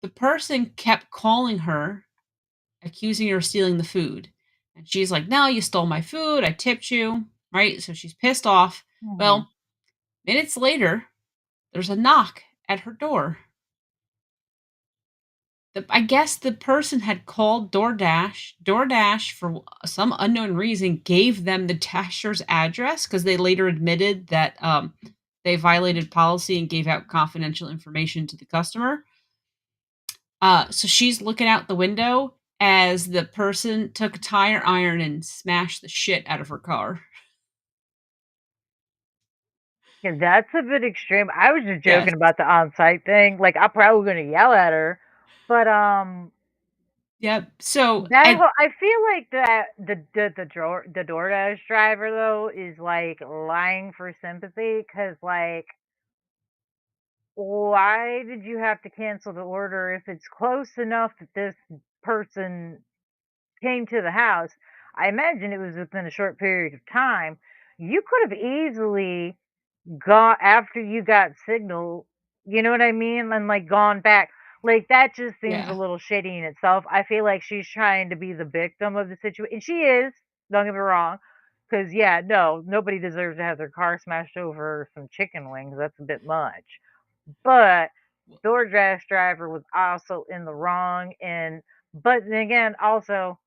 The person kept calling her, accusing her of stealing the food. And she's like, "No, you stole my food. I tipped you." Right? So she's pissed off. mhm. Well, minutes later, there's a knock at her door. I guess the person had called DoorDash. DoorDash, for some unknown reason, gave them the dasher's address because they later admitted that they violated policy and gave out confidential information to the customer. So she's looking out the window as the person took a tire iron and smashed the shit out of her car. Yeah, that's a bit extreme. I was just Yes. joking about the on-site thing, like, I'm probably gonna yell at her, but, Yep. So, that and whole I feel like that the DoorDash driver, though, is, like, lying for sympathy, cause like, why did you have to cancel the order if it's close enough that this person came to the house? I imagine it was within a short period of time. You could have easily got after you got signal, you know what I mean? And, like, gone back. Like, that just seems a yeah, little shitty in itself. I feel like she's trying to be the victim of the situation, and she is, don't get me wrong. Cause yeah, no, nobody deserves to have their car smashed over some chicken wings, that's a bit much. But DoorDash driver was also in the wrong, and but then again, also,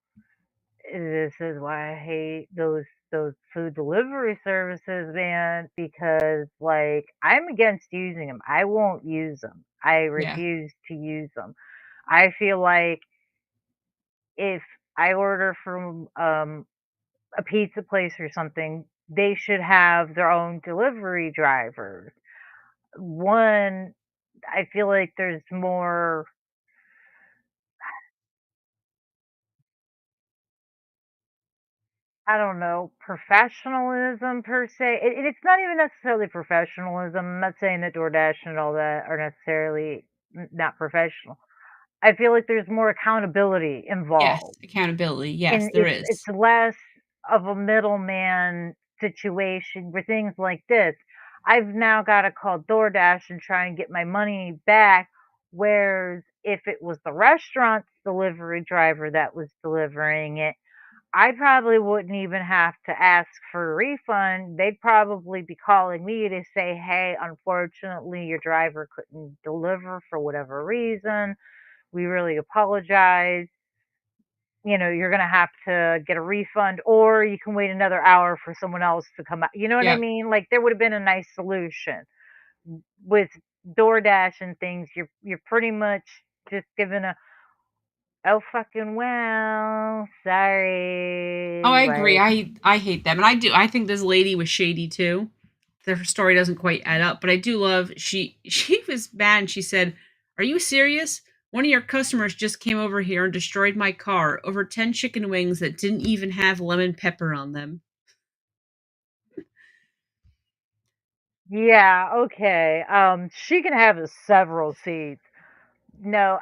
this is why I hate those. those food delivery services, man, because, like, I'm against using them. I won't use them. I Yeah. refuse to use them. I feel like if I order from, a pizza place or something, they should have their own delivery drivers. One, I feel like there's more, I don't know, professionalism per se. It's not even necessarily professionalism. I'm not saying that DoorDash and all that are necessarily not professional. I feel like there's more accountability Yes, involved. accountability. Yes, And there it's is. less of a middleman situation for things like this. I've now gotta call DoorDash and try and get my money back, whereas if it was the restaurant's delivery driver that was delivering it, I probably wouldn't even have to ask for a refund. They'd probably be calling me to say, "Hey, unfortunately, your driver couldn't deliver for whatever reason. We really apologize. You're gonna have to get a refund, or you can wait another hour for someone else to come out." You know what I Yep. mean? Like, there would have been a nice solution. With DoorDash and things, you're pretty much just given a, "Oh, fucking well, Oh, sorry," I agree. like, I hate them, and I do. I think this lady was shady too. Her story doesn't quite add up, but I do love she was mad. And she said, "Are you serious? One of your customers just came over here and destroyed my car over 10 chicken wings that didn't even have lemon pepper on them." yeah, okay, she can have several seats. No,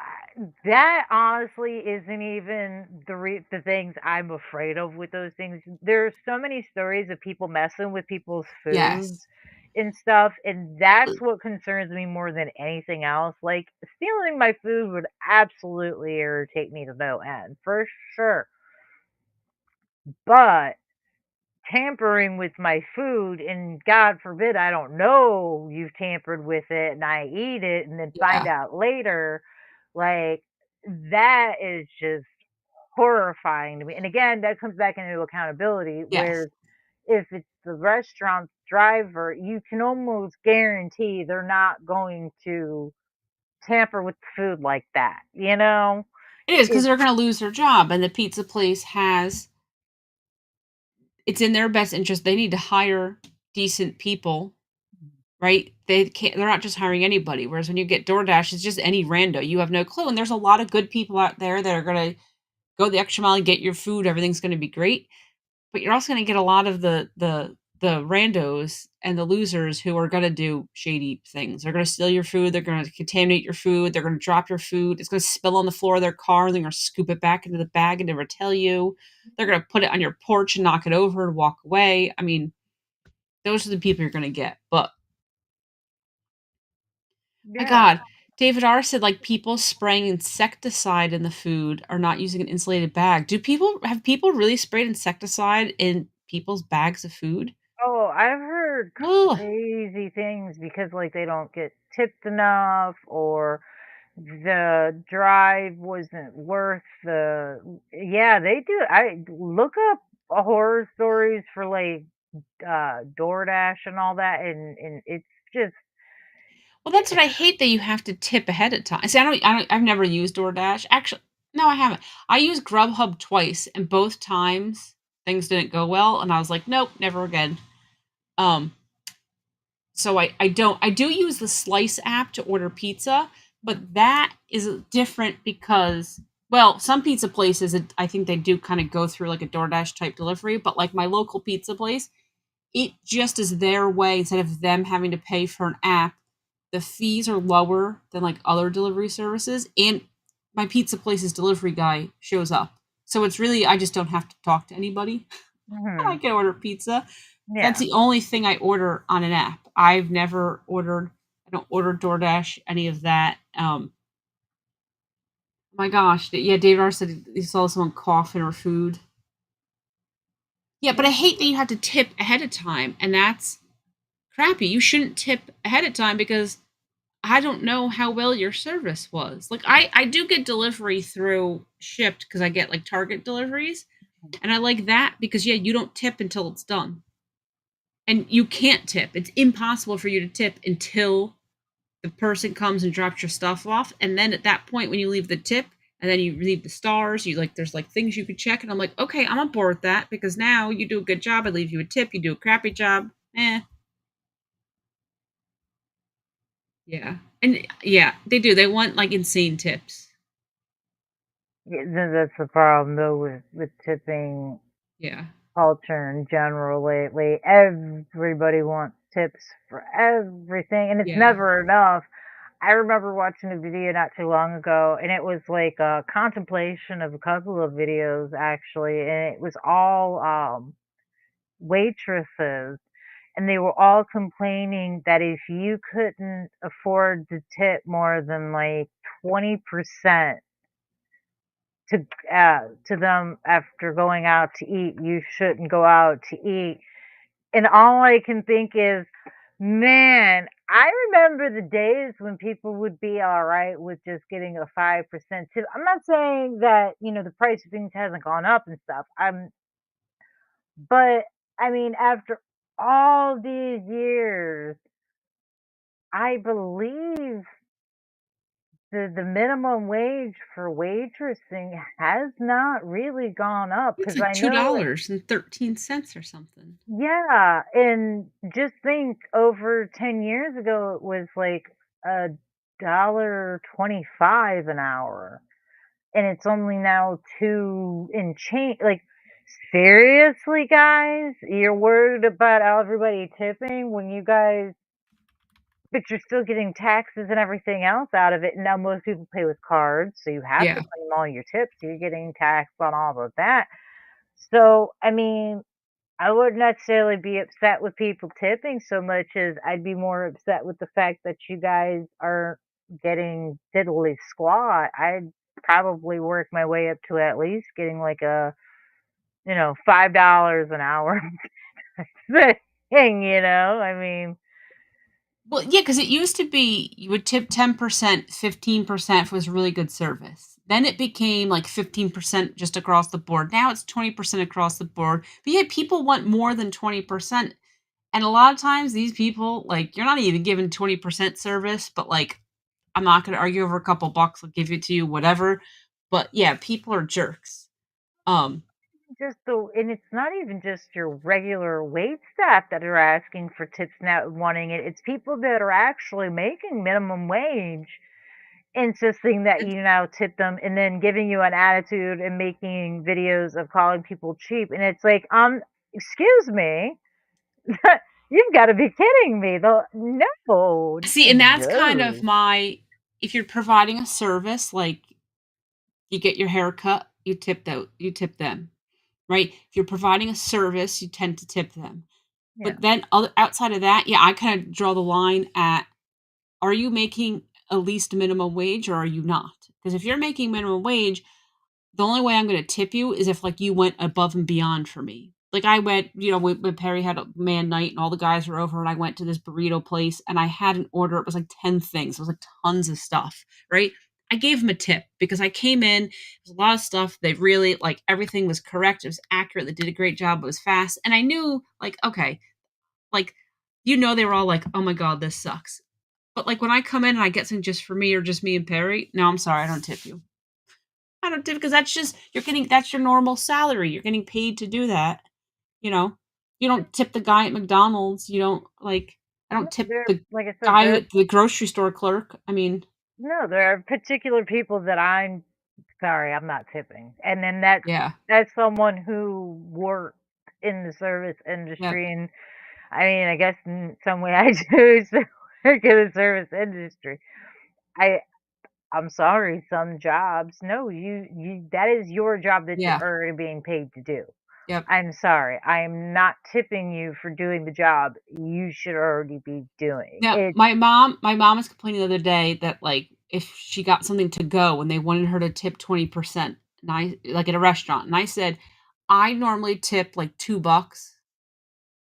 that honestly isn't even the things I'm afraid of with those things. There's so many stories of people messing with people's foods Yes. and stuff, and that's what concerns me more than anything else. Like, stealing my food would absolutely irritate me to no end, for sure. But tampering with my food, and God forbid I don't know you've tampered with it and I eat it and then find Yeah. out later, like, that is just horrifying to me. And again, that comes back into accountability, Yes. whereas if it's the restaurant's driver, you can almost guarantee they're not going to tamper with the food like that, you know? It is because It's they're gonna lose their job, and the pizza place has it's in their best interest. They need to hire decent people, right? They're not just hiring anybody, whereas when you get DoorDash, it's just any rando, you have no clue, and there's a lot of good people out there that are gonna go the extra mile and get your food, everything's gonna be great, but you're also gonna get a lot of the randos and the losers who are gonna do shady things. They're gonna steal your food, they're gonna contaminate your food, they're gonna drop your food, it's gonna spill on the floor of their car, they're gonna scoop it back into the bag and never tell you. They're gonna put it on your porch and knock it over and walk away. I mean, those are the people you're gonna get, but my yeah. god, David R. said, like, people spraying insecticide in the food are not using an insulated bag. Have people really sprayed insecticide in people's bags of food? Oh, I've heard Ugh. crazy things because, like, they don't get tipped enough, or the drive wasn't worth the, yeah, they do. I look up horror stories for, like, DoorDash and all that, and it's just Well, that's what I hate that you have to tip ahead of time. See, I've never used DoorDash. Actually, no, I haven't. I used Grubhub twice, and both times things didn't go well, and I was like, "Nope, never again." Um, so I do use the Slice app to order pizza, but that is different because, well, some pizza places, I think they do kind of go through like a DoorDash type delivery, but like my local pizza place, it just is their way instead of them having to pay for an app. The fees are lower than like other delivery services, and my pizza place's delivery guy shows up. So it's really I just don't have to talk to anybody. I mhm, can order pizza. That's yeah. the only thing I order on an app. I've never ordered I don't order DoorDash, any of that. My gosh, yeah, David R said he saw someone cough in her food. Yeah, but I hate that you have to tip ahead of time, and that's crappy. You shouldn't tip ahead of time because I don't know how well your service was. Like I do get delivery through Shipped because I get like Target deliveries, And I like that because, yeah, you don't tip until it's done. And you can't tip. It's impossible for you to tip until the person comes and drops your stuff off. And then at that point, when you leave the tip and then you leave the stars, you like, there's like things you could check. And I'm like, okay, I'm on board with that because now you do a good job. I leave you a tip. You do a crappy job. Yeah. And yeah, they do. They want like insane tips. Yeah, that's the problem though with tipping Yeah. culture in general lately. Everybody wants tips for everything, and it's Yeah. never enough. I remember watching a video not too long ago, and it was like a contemplation of a couple of videos actually, and it was all waitresses, and they were all complaining that if you couldn't afford to tip more than like 20% to to them after going out to eat, you shouldn't go out to eat. And all I can think is, man, I remember the days when people would be all right with just getting a 5% tip. I'm not saying that, the price of things hasn't gone up and stuff. But I mean, after all these years, I believe the minimum wage for waitressing has not really gone up It's because like I know, like, $2.13 or something. yeah, and just think over 10 years ago, it was like a dollar 25 an hour, and it's only now 2 and change. Like, seriously, guys, you're worried about everybody tipping when you guys, but you're still getting taxes and everything else out of it. And now most people pay with cards, so you have to Yeah. claim all your tips. So you're getting taxed on all of that. So, I mean, I wouldn't necessarily be upset with people tipping so much as I'd be more upset with the fact that you guys are getting diddly squat. I'd probably work my way up to at least getting like a, $5 an hour thing, I mean, Well, yeah, because it used to be you would tip 10%, 15% if it was really good service. Then it became like 15% just across the board. Now it's 20% across the board. But yeah, people want more than 20%. And a lot of times these people, like, you're not even given 20% service, but like, I'm not going to argue over a couple bucks. I'll give it to you, whatever. But yeah, people are jerks. Um, and it's not even just your regular wait staff that are asking for tips now wanting it. It's people that are actually making minimum wage insisting that it's, you now tip them and then giving you an attitude and making videos of calling people cheap. And it's like, excuse me, you've got to be kidding me. No, see, and that's kind of no. my, if you're providing a service, like you get your hair cut, you tip them, right? If you're providing a service, you tend to tip them. Yeah. But then other outside of that, yeah, I kind of draw the line at, are you making at least minimum wage or are you not? Because if you're making minimum wage, the only way I'm gonna tip you is if, like, you went above and beyond for me. Like, I went, when Perry had a man night and all the guys were over and I went to this burrito place and I had an order, it was like 10 things. It was like tons of stuff, right? I gave him a tip because I came in, there was a lot of stuff. They really, like, everything was correct. It was accurate. They did a great job. It was fast. And I knew, like, okay, like, they were all like, "Oh my god, this sucks." But, like, when I come in and I get something just for me or just me and Perry, no, I'm sorry, I don't tip you. I don't tip because that's your normal salary. You're getting paid to do that, you know? You don't tip the guy at McDonald's. You don't, like, I No, don't tip there, the like I said, guy at the grocery store clerk. I mean, no, there are particular people that I'm sorry, I'm not tipping. And then yeah. that's someone who worked in the service Yep. industry, and I mean, I guess in some way I choose to work in the service industry. I I'm sorry, some jobs, no, you that is your job that you're Yeah. already being paid to do. Yep. I'm sorry, I am not tipping you for doing the job you should already be doing. Now, It my mom was complaining the other day that, like, if she got something to go and they wanted her to tip 20%, and I like, at a restaurant, and I said, "I normally tip, like, 2 bucks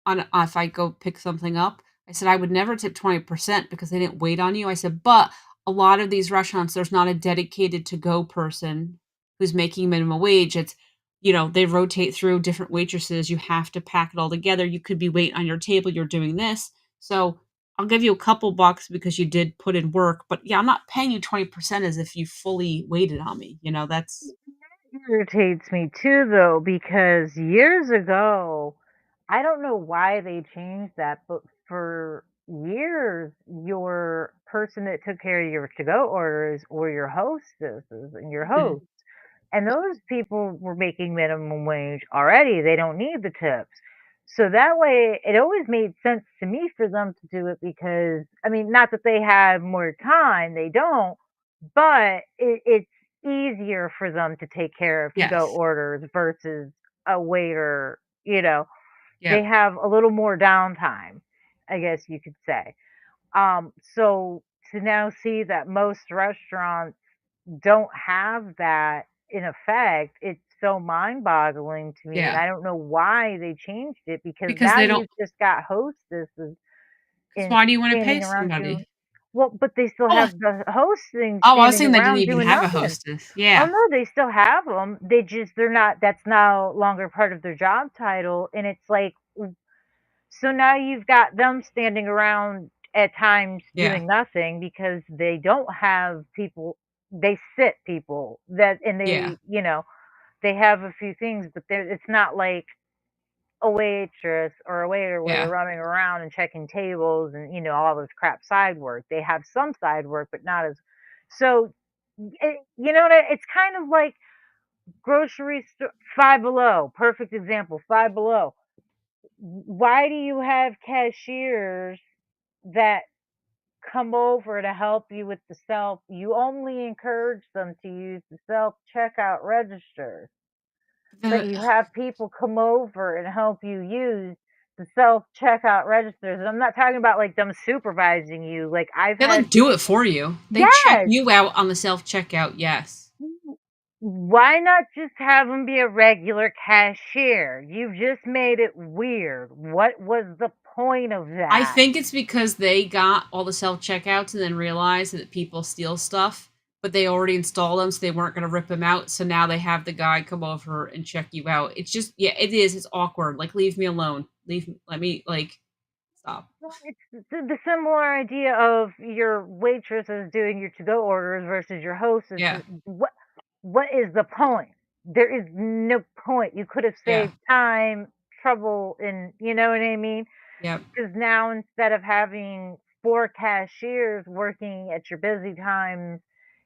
on if I go pick something up." I said, "I would never tip 20% because they didn't wait on you." I said, "But a lot of these restaurants, there's not a dedicated to-go person who's making minimum wage. It's they rotate through different waitresses, you have to pack it all together, you could be waiting on your table, you're doing this. So, I'll give you a couple bucks because you did put in work, but yeah, I'm not paying you 20% as if you fully waited on me, that's Irritates me too, though, because years ago, I don't know why they changed that, but for years, your person that took care of your to-go orders were your hostesses and your Mhm. hosts. And those people were making minimum wage already. They don't need the tips. So that way, it always made sense to me for them to do it because, I mean, not that they have more time, they don't, but it's easier for them to take care of to-go Yes. orders versus a waiter, you know, they Yep. have a little more downtime, I guess you could say. So to now see that most restaurants don't have that in effect, it's so mind-boggling to me, and Yeah. I don't know why they changed it because Because now they don't. you've just got hostesses 'Cause in why do you wanna pay standing around doing somebody? well, but they still Oh, have the hosting I was standing saying they didn't around even doing have a nothing. hostess. Oh, Yeah. no, they still have them. They're not that's no longer part of their job title, and it's like, so now you've got them standing around at times Yeah. doing nothing because they don't have people they sit people that and Yeah. they have a few things, but it's not like a waitress or a waiter where they're Yeah. running around and checking tables and, all this crap side work. They have some side work, but not as so you know what it's kind of like grocery store Five Below, perfect example, Five Below. Why do you have cashiers that come over to help you with the self? You only encourage them to use the self checkout registers, but The you have people come over and help you use the self checkout registers. And I'm not talking about like them supervising you. Like I've They, had like, do it for you. They check yes. you out on the self-checkout, yes. Why not just have them be a regular cashier? You've just made it weird. What was the point of I that? think it's because they got all the self-checkouts and then realized that people steal stuff, but they already installed them, so they weren't gonna rip them out, so now they have the guy come over and check you out. It's just yeah, it is, it's awkward, like, leave me alone. Let me, like, stop. Well, it's the similar idea of your waitresses doing your to-go orders versus your hostess. Yeah. What is the point? There is no point. You could have Yeah. saved time, trouble, and you know what I mean? Yep. Because now instead of having 4 cashiers working at your busy times,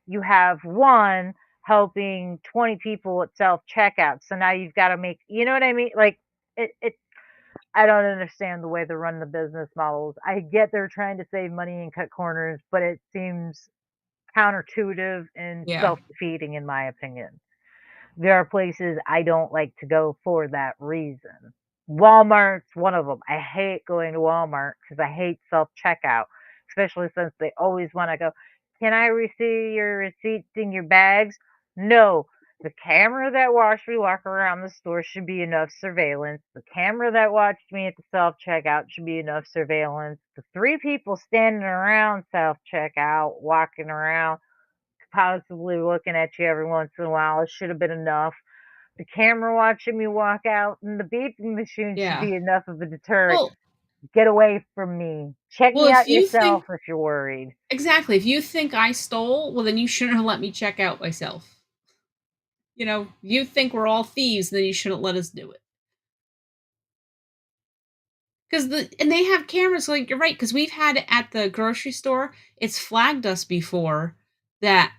you have 1 helping 20 people at self-checkout. So now you've gotta make you know what I mean? Like, it I don't understand the way they run the business models. I get they're trying to save money and cut corners, but it seems counterintuitive and Yeah. self-defeating in my opinion. There are places I don't like to go for that reason. Walmart's one of them. I hate going to Walmart because I hate self-checkout, especially since they always wanna go, "Can I receive your receipts in your bags?" No. The camera that watched me walk around the store should be enough surveillance. The camera that watched me at the self-checkout should be enough surveillance. The 3 people standing around self-checkout, walking around, possibly looking at you every once in a while, it should have been enough. The camera watching me walk out and the beeping machine should Yeah. be enough of a deterrent. Well Get away from me. Check well, me if out you yourself think if you're worried. exactly, if you think I stole, well, then you shouldn't have let me check out myself. You think we're all thieves, then you shouldn't let us do it. 'Cause they have cameras, like, you're right. Because 'cause we've had it at the grocery store, it's flagged us before that,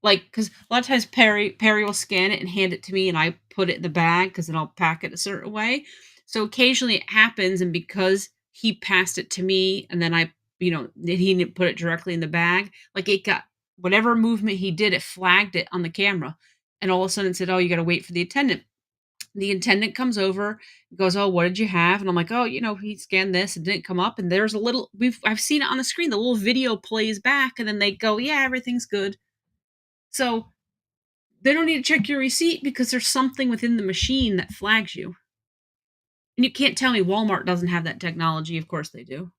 like, because a lot of times Perry will scan it and hand it to me, and I put it in the bag because then I'll pack it a certain way. So, occasionally it happens, and because he passed it to me and then he didn't put it directly in the bag, like, it got whatever movement he did, it flagged it on the camera, and all of a sudden it said, "Oh, you gotta wait for the attendant." The attendant comes over, goes, "Oh, what did you have?" And I'm like, "Oh, he scanned this, it didn't come up." And there's a little I've seen it on the screen, the little video plays back, and then they go, "Yeah, everything's good." So, they don't need to check your receipt because there's something within the machine that flags you. And you can't tell me Walmart doesn't have that technology, of course they do.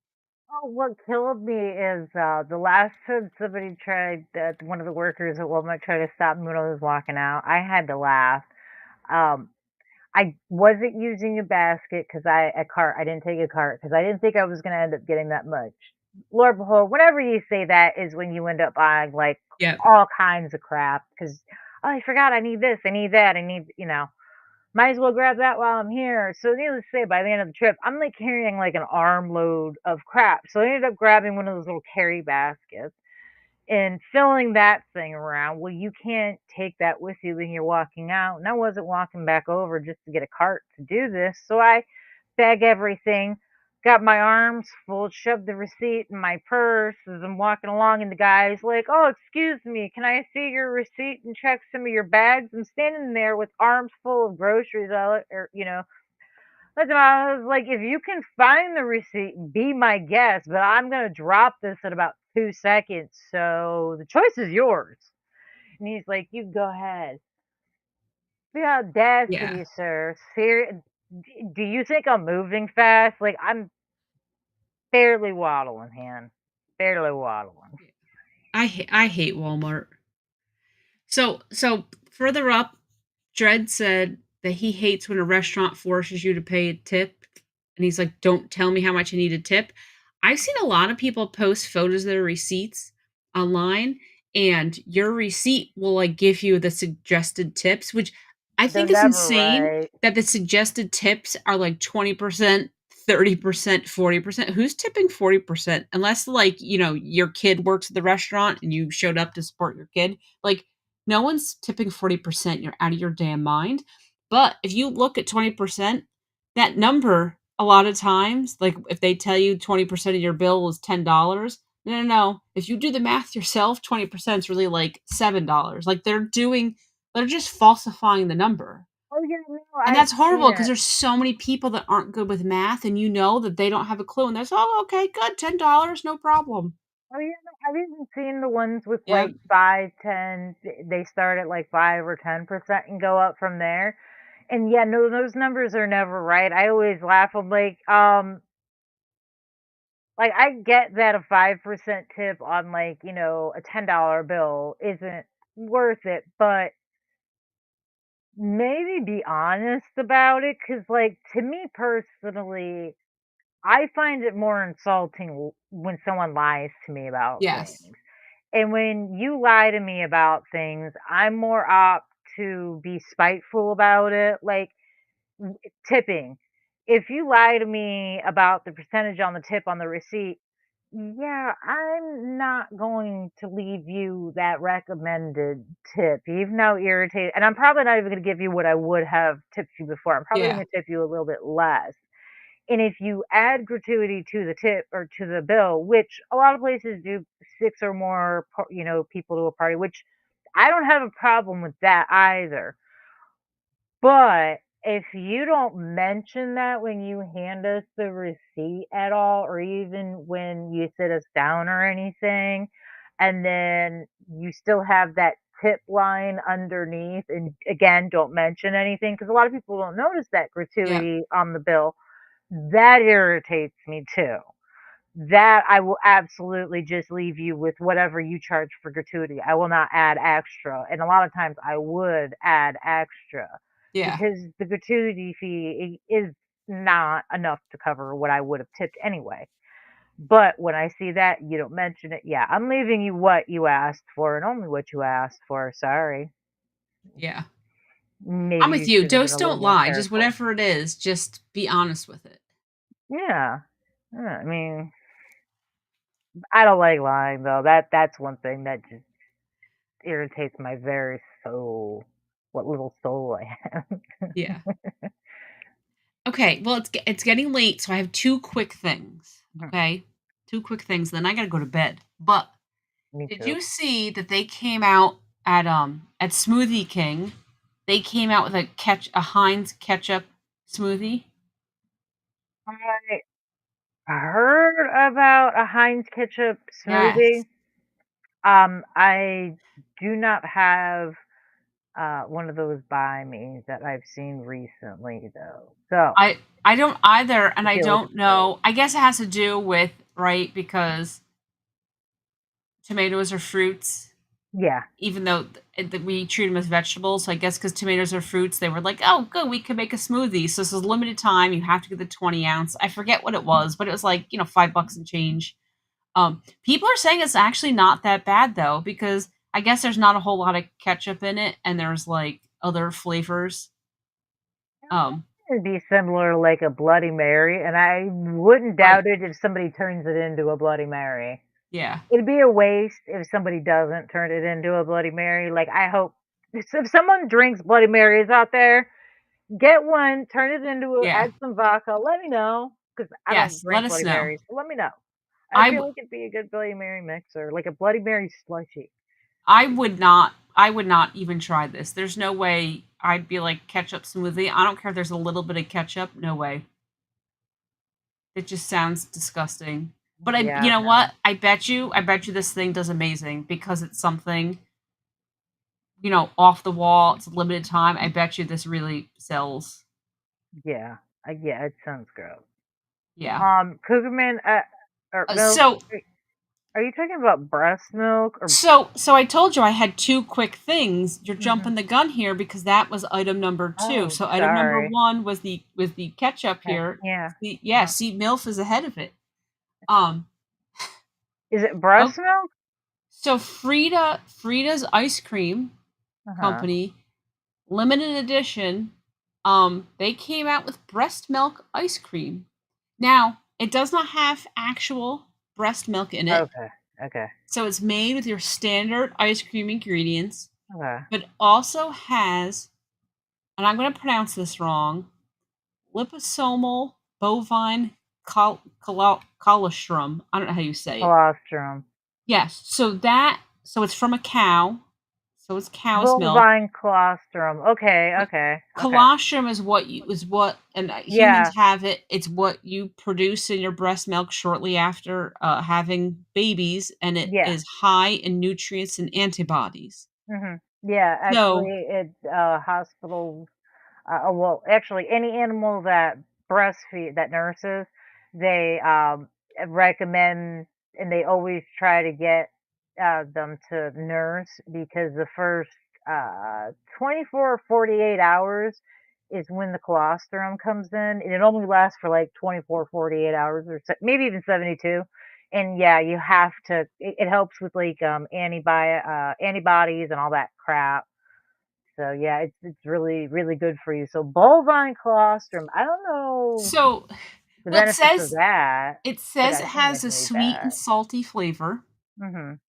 Oh, what killed me is, the last time somebody tried that one of the workers at Walmart tried to stop me when I was walking out, I had to laugh. I wasn't using a basket because a cart. I didn't take a cart because I didn't think I was gonna end up getting that much. Lord behold, whenever you say that is when you end up buying, like, Yep. all kinds of crap because, "Oh, I forgot I need this, I need that, I need" might as well grab that while I'm here. So needless to say, by the end of the trip, I'm, like, carrying, like, an armload of crap. So I ended up grabbing one of those little carry baskets and filling that thing around. Well, you can't take that with you when you're walking out. And I wasn't walking back over just to get a cart to do this. So I bag everything, got my arms full, shoved the receipt in my purse as I'm walking along. And the guy's like, "Oh, excuse me, can I see your receipt and check some of your bags?" I'm standing there with arms full of groceries, that's why I was like, "If you can find the receipt, be my guest, but I'm gonna drop this in about 2 seconds, so the choice is yours." And he's like, "You go ahead." The Yeah. audacity, sir. Do you think I'm moving fast? Like, I'm barely waddling, man. Barely waddling. I hate Walmart. So further up, Dred said that he hates when a restaurant forces you to pay a tip, and he's like, "Don't tell me how much I need to tip." I've seen a lot of people post photos of their receipts online, and your receipt will, like, give you the suggested tips, which I They're think is never insane right. that the suggested tips are, like, 20%, 30%, 40%. Who's tipping 40%? Unless, like, your kid works at the restaurant and you showed up to support your kid. Like, no one's tipping 40%, you're out of your damn mind. But if you look at 20%, that number a lot of times, like if they tell you 20% of your bill is $10, no, no, no. If you do the math yourself, 20% is really like $7. Like they're just falsifying the number. Oh, yeah, no, And I've that's seen horrible because it. there's so many people that aren't good with math and you know that they don't have a clue and they're, "Oh, okay, good, $10, no problem." Oh, yeah, no, I've even seen the ones with, Yep. like, 5, 10. They start at, like, 5 or 10% and go up from there. And, yeah, no, those numbers are never right. I always laugh. I'm like, I get that a 5% tip on, like, a $10 bill isn't worth it, but maybe be honest about it. Cause like, to me personally, I find it more insulting when someone lies to me about Yes. things. And when you lie to me about things, I'm more apt to be spiteful about it. Like, tipping. If you lie to me about the percentage on the tip on the receipt, yeah, I'm not going to leave you that recommended tip, even though irritated. And I'm probably not even going to give you what I would have tipped you before. I'm probably going Yeah. to tip you a little bit less. And if you add gratuity to the tip or to the bill, which a lot of places do, six or more, people to a party, which I don't have a problem with that either. But if you don't mention that when you hand us the receipt at all, or even when you sit us down or anything, and then you still have that tip line underneath, and again, don't mention anything because a lot of people don't notice that Yep. gratuity on the bill, that irritates me too. That I will absolutely just leave you with whatever you charge for gratuity. I will not add extra, and a lot of times I would add extra Yeah. because the gratuity fee is not enough to cover what I would have tipped anyway. But when I see that you don't mention it, yeah, I'm leaving you what you asked for and only what you asked for. Sorry. Yeah. I'm Maybe with you you. should have been Just a little don't more lie. Just careful. whatever it is, just be honest with it. Yeah. Yeah, I mean, I don't like lying though. That's one thing that just irritates my very soul. What little soul I have. Yeah. Okay, well, it's getting late, so I have 2 quick things, okay? 2 quick things, then I gotta go to bed. But Me did too. you see that they came out at Smoothie King, they came out with a Heinz ketchup smoothie? I heard about a Heinz ketchup Yes. smoothie. I do not have one of those by me that I've seen recently though. So I don't either, and I I feel like don't it's good. know. I guess it has to do with, right, because tomatoes are fruits. Yeah. even though we treat them as vegetables. So I guess because tomatoes are fruits, they were like, "Oh, good, we can make a smoothie." So this is limited time. You have to get the 20 ounce. I forget what it was, but it was like $5 and change. People are saying it's actually not that bad though, because I guess there's not a whole lot of ketchup in it, and there's like other flavors. Um, It'd be similar like a Bloody Mary, and I wouldn't right? doubt it if somebody turns it into a Bloody Mary. Yeah, It'd be a waste if somebody doesn't turn it into a Bloody Mary. Like, I hope if someone drinks Bloody Marys out there, get one, turn it into yeah, add some vodka, let me know, because I don't yes. Let drink us Bloody know. Marys, so let me know. I I feel w- like it'd be a good Bloody Mary mix or like a Bloody Mary slushy. I would not. I would not even try this. There's no way I'd be like ketchup smoothie. I don't care if there's a little bit of ketchup. No way. It just sounds disgusting. But you Yeah, know no. what? I bet you this thing does amazing because it's something, off the wall. It's a limited time. I bet you this really sells. Yeah. Yeah, it sounds gross. Yeah. Cougarman, or Uh, milk, so are you talking about breast milk or so I told you I had two quick things. You're mhm. jumping the gun here because that was item number two. Oh, So item number sorry. one was the ketchup Okay, here. yeah. See, yeah, Uh-huh. see, MILF is ahead of it. Um, Is it oh, breast milk? so Frida's ice cream Uh-huh. company, limited edition. They came out with breast milk ice cream. Now, it does not have actual breast milk in it, Okay, okay, so it's made with your standard ice cream ingredients, okay. but also has, and I'm going to pronounce this wrong, liposomal bovine colostrum. I don't know how you say it. Colostrum. Yes, so it's from a cow, so it's cow's milk. Bovine colostrum. Okay, But okay, okay. colostrum is what, and humans Yeah, have it. It's what you produce in your breast milk shortly after having babies, and it yeah. is high in nutrients and antibodies. Yeah, So, actually, hospitals, well, actually, any animal that breastfeed, that nurses, they recommend, and they always try to get them to nurse because the first uh, 24 or 48 hours is when the colostrum comes in, and it only lasts for like 24, 48 hours, or maybe even 72. And yeah, you have to. It helps with like antibodies and all that crap. So yeah, it's really, really good for you. So bovine colostrum, I don't know so the well, benefits of that, it but says I it don't think has it's a gonna be sweet and bad. salty flavor. Mhm.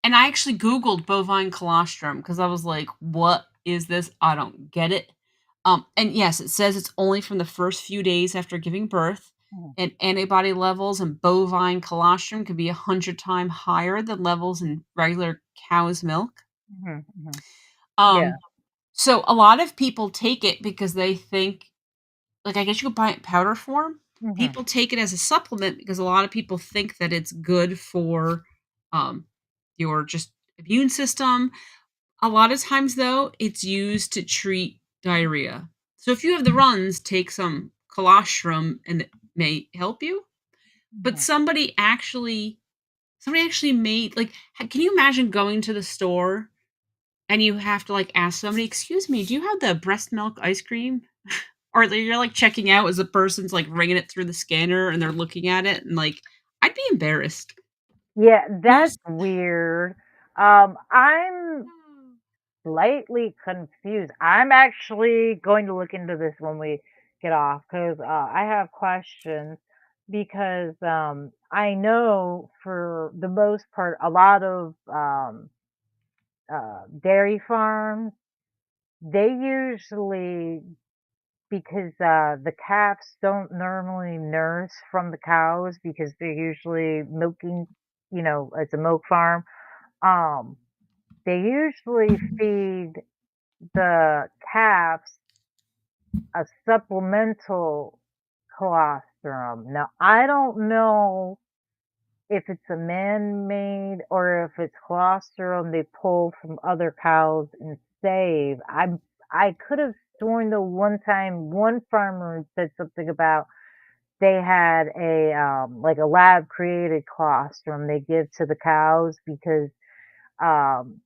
And I actually Googled bovine colostrum because I was like, what is this? I don't get it. And yes, it says it's only from the first few days after giving birth, Mhm. and antibody levels in bovine colostrum could be 100 times higher than levels in regular cow's milk. Mhm. Mhm. Yeah. Um, so a lot of people take it because they think, like, I guess you could buy it in powder form. Mhm. People take it as a supplement because a lot of people think that it's good for um, your just immune system. A lot of times, though, it's used to treat diarrhea. So if you have the runs, take some colostrum and it may help you. But Mhm. somebody actually made like, can you imagine going to the store and you have to like ask somebody, "Excuse me, do you have the breast milk ice cream?" Or you're like checking out as the person's like ringing it through the scanner and they're looking at it and like, I'd be embarrassed. Yeah, that's Who's weird. I'm slightly confused. I'm actually going to look into this when we get off because I have questions because I know for the most part a lot of dairy farms, they usually, because the calves don't normally nurse from the cows because they're usually milking, it's a milk farm. Um, they usually feed the calves a supplemental colostrum. Now, I don't know if it's a man-made or if it's colostrum they pull from other cows and save. I could have sworn the one time one farmer said something about they had like a lab created colostrum they give to the cows because Um,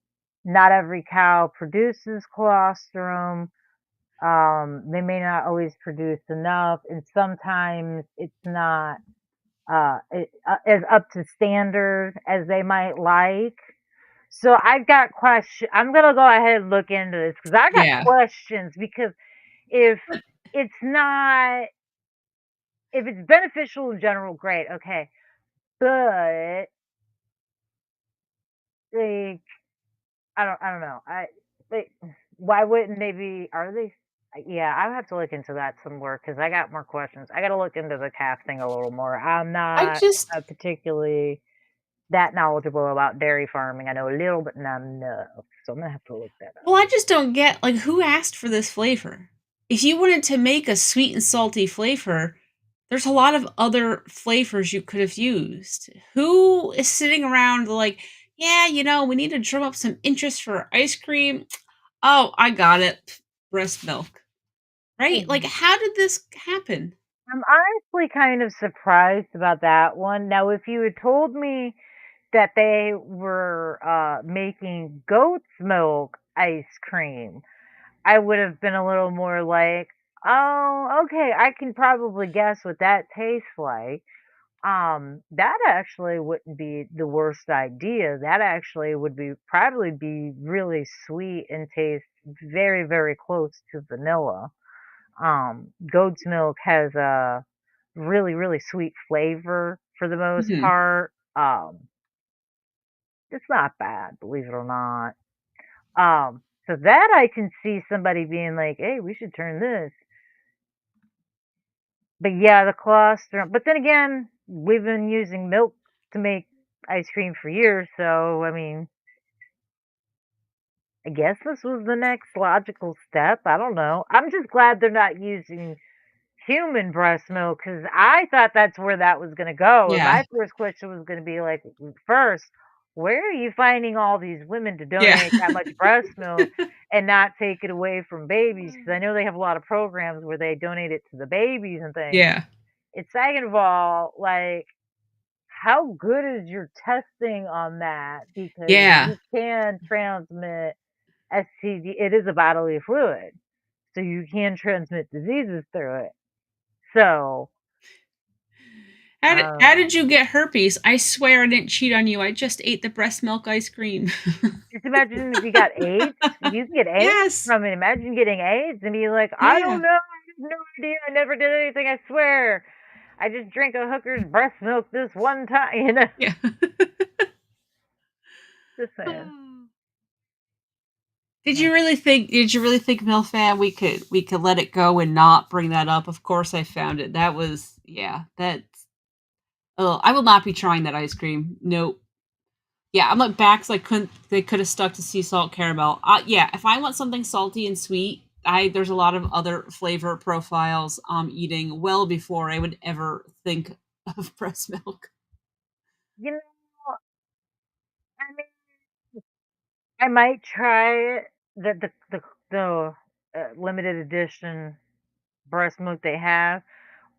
Not every cow produces colostrum. They may not always produce enough, and sometimes it's not as up to standard as they might like. So I've got question. I'm gonna go ahead and look into this because I got Yeah. questions. Because if But it's not, if it's beneficial in general, great, okay. But like, I don't know. Like, why wouldn't they be? Are they? Yeah, I have to look into that some more because I got more questions. I got to look into the calf thing a little more. I'm I not just particularly that knowledgeable about dairy farming. I know a little, but not enough. So I'm gonna have to look that well, up. I just don't get, like, who asked for this flavor? If you wanted to make a sweet and salty flavor, there's a lot of other flavors you could have used. Who is sitting around like, "Yeah, we need to drum up some interest for ice cream. Oh, I got it. Breast milk." Right? Like, Mhm. how did this happen? I'm honestly kind of surprised about that one. Now, if you had told me that they were making goat's milk ice cream, I would have been a little more like, oh, okay, I can probably guess what that tastes like. That actually wouldn't be the worst idea. That actually would be probably be really sweet and taste very, very close to vanilla. Goat's milk has a really, really sweet flavor for the most Mhm. part. It's not bad, believe it or not. So that I can see somebody being like, "Hey, we should turn this." But yeah, the colostrum. But then again, we've been using milk to make ice cream for years, so I mean, I guess this was the next logical step. I don't know. I'm just glad they're not using human breast milk because I thought that's where that was gonna go. And Yeah. my first question was gonna be like, first, where are you finding all these women to Yeah. donate that much breast milk and not take it away from babies? Because I know they have a lot of programs where they donate it to the babies and things. Yeah. And second of all, like, how good is your testing on that? Because Yeah. you can transmit STD. It is a bodily fluid, so you can transmit diseases through it. So I don't How know. did you get herpes? I swear I didn't cheat on you. I just ate the breast milk ice cream. Just imagine if you got AIDS. You can get AIDS Yes. from it. Imagine getting AIDS and be like, I Yeah. don't know. I have no idea. I never did anything. I swear. I just drank a hooker's breast milk this one time. Yeah. Just saying. Hmm. Did you really think, Milfan, we could let it go and not bring that up? Of course I found it. That was yeah, that's oh, I will not be trying that ice cream. Nope. Yeah, I'm like Bax, like couldn't they could have stuck to sea salt caramel. Yeah, if I want something salty and sweet, I there's a lot of other flavor profiles I'm eating well before I would ever think of breast milk. You know, I mean, I might try it. The limited edition breast milk they have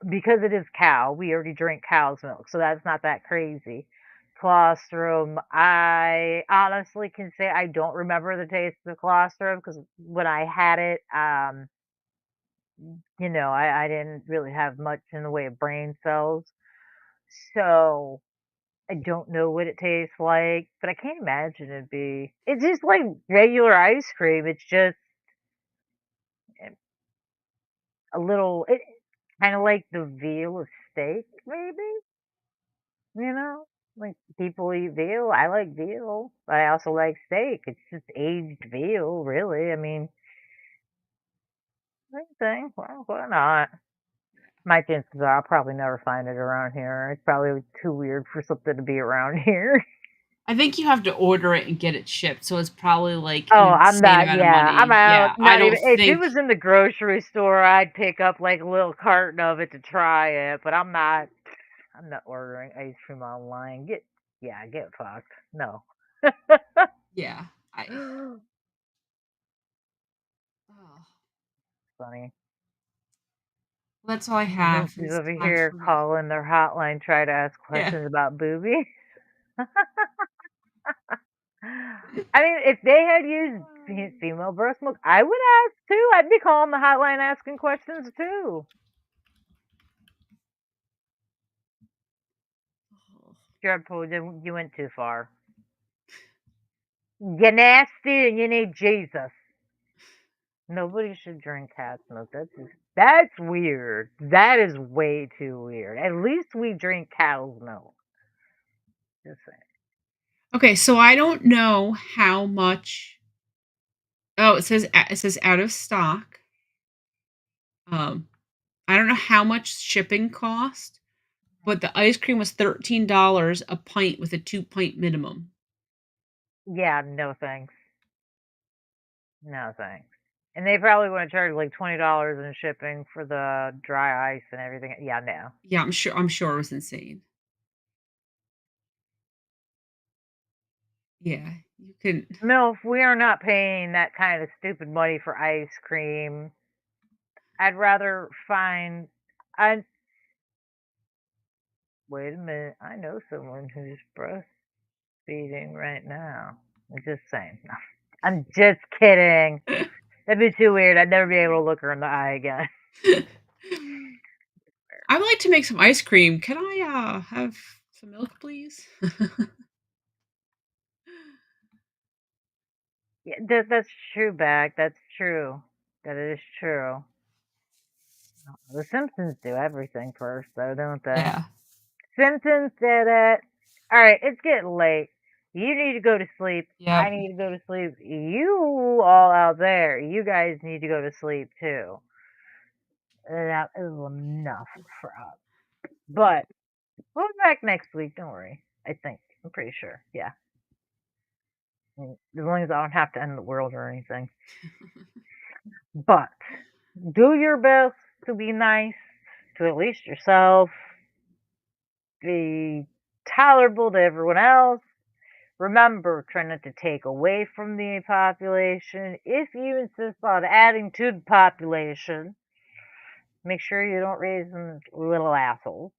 because it is cow. We already drink cow's milk, so that's not that crazy. Colostrum, I honestly can say I don't remember the taste of colostrum because when I had it, I didn't really have much in the way of brain cells, so I don't know what it tastes like, but I can't imagine it'd be. It's just like regular ice cream. It's just eh, a little, kind of like the veal of steak, maybe. Like people eat veal. I like veal, but I also like steak. It's just aged veal, really. I mean, same thing. Well, why not? My chances are I'll probably never find it around here. It's probably too weird for something to be around here. I think you have to order it and get it shipped, so it's probably like an Oh, I'm insane not. amount of Yeah, I'm money. out. Yeah, I Not even. don't If it think was in the grocery store, I'd pick up like a little carton of it to try it. But I'm not. I'm not ordering ice cream online. Yeah, get fucked. No. yeah, I oh, Funny. that's all I have Lindsay's is over time here for calling their hotline, try to ask yeah. questions about Booby. I mean, if they had used female breast milk, I would ask too. I'd be calling the hotline asking questions too. Dreadful, you went too far. You nasty and you need Jesus. Nobody should drink cat's milk. That's weird. That is way too weird. At least we drink cow's milk. Just saying. Okay, so I don't know how much. Oh, it says out of stock. Um, I don't know how much shipping cost, but the ice cream was $13 a pint with a 2-pint minimum. Yeah, no thanks. No thanks. And they probably want to charge like $20 in shipping for the dry ice and everything. Yeah, no. Yeah, I'm sure it was insane. Yeah, you can. MILF, we are not paying that kind of stupid money for ice cream. I'd rather find. I Wait a minute. I know someone who's breastfeeding right now. I'm just saying. No, I'm just kidding. That'd be too weird. I'd never be able to look her in the eye again. I would like to make some ice cream. Can I have some milk, please? Yeah, that's true, Back. That's true. That is true. The Simpsons do everything first, though, don't they? Yeah. Simpsons did it. All right, it's getting late. You need to go to sleep. I Yep. need to go to sleep. You all out there, you guys need to go to sleep too. That is enough for us. But we'll be back next week. Don't worry. I think. I'm pretty sure. Yeah. As long as I don't have to end the world or anything. But do your best to be nice to at least yourself. Be tolerable to everyone else. Remember, try not to take away from the population. If you insist on adding to the population, make sure you don't raise them as little assholes.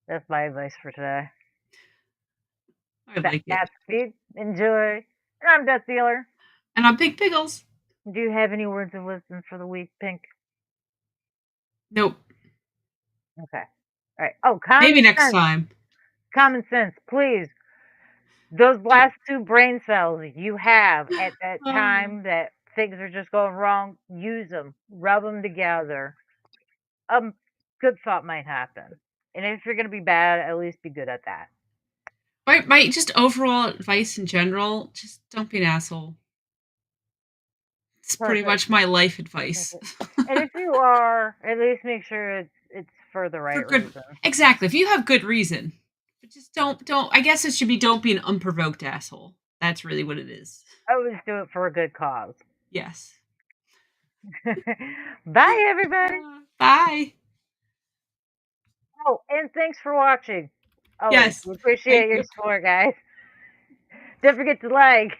That's my advice for today. I like it. Godspeed. Enjoy. And I'm Death Dealer. And I'm Big Piggles. Do you have any words of wisdom for the week, Pink? Nope. Okay. All right. Oh, Maybe common next sense. time. Common sense, please. Those last two brain cells you have at that Oh. time that things are just going wrong, use them. Rub them together. Good thought might happen. And if you're gonna be bad, at least be good at that. My just overall advice in general, just don't be an asshole. It's pretty Perfect. much my life advice. Perfect. And if you are, at least make sure it's for the For right good reason. exactly, if you have good reason. But just don't I guess it should be don't be an unprovoked asshole. That's really what it is. Always do it for a good cause. Yes. Bye, everybody. Bye. Oh, and thanks for watching. Always. Yes. We Thank appreciate your you. support, guys. Don't forget to like.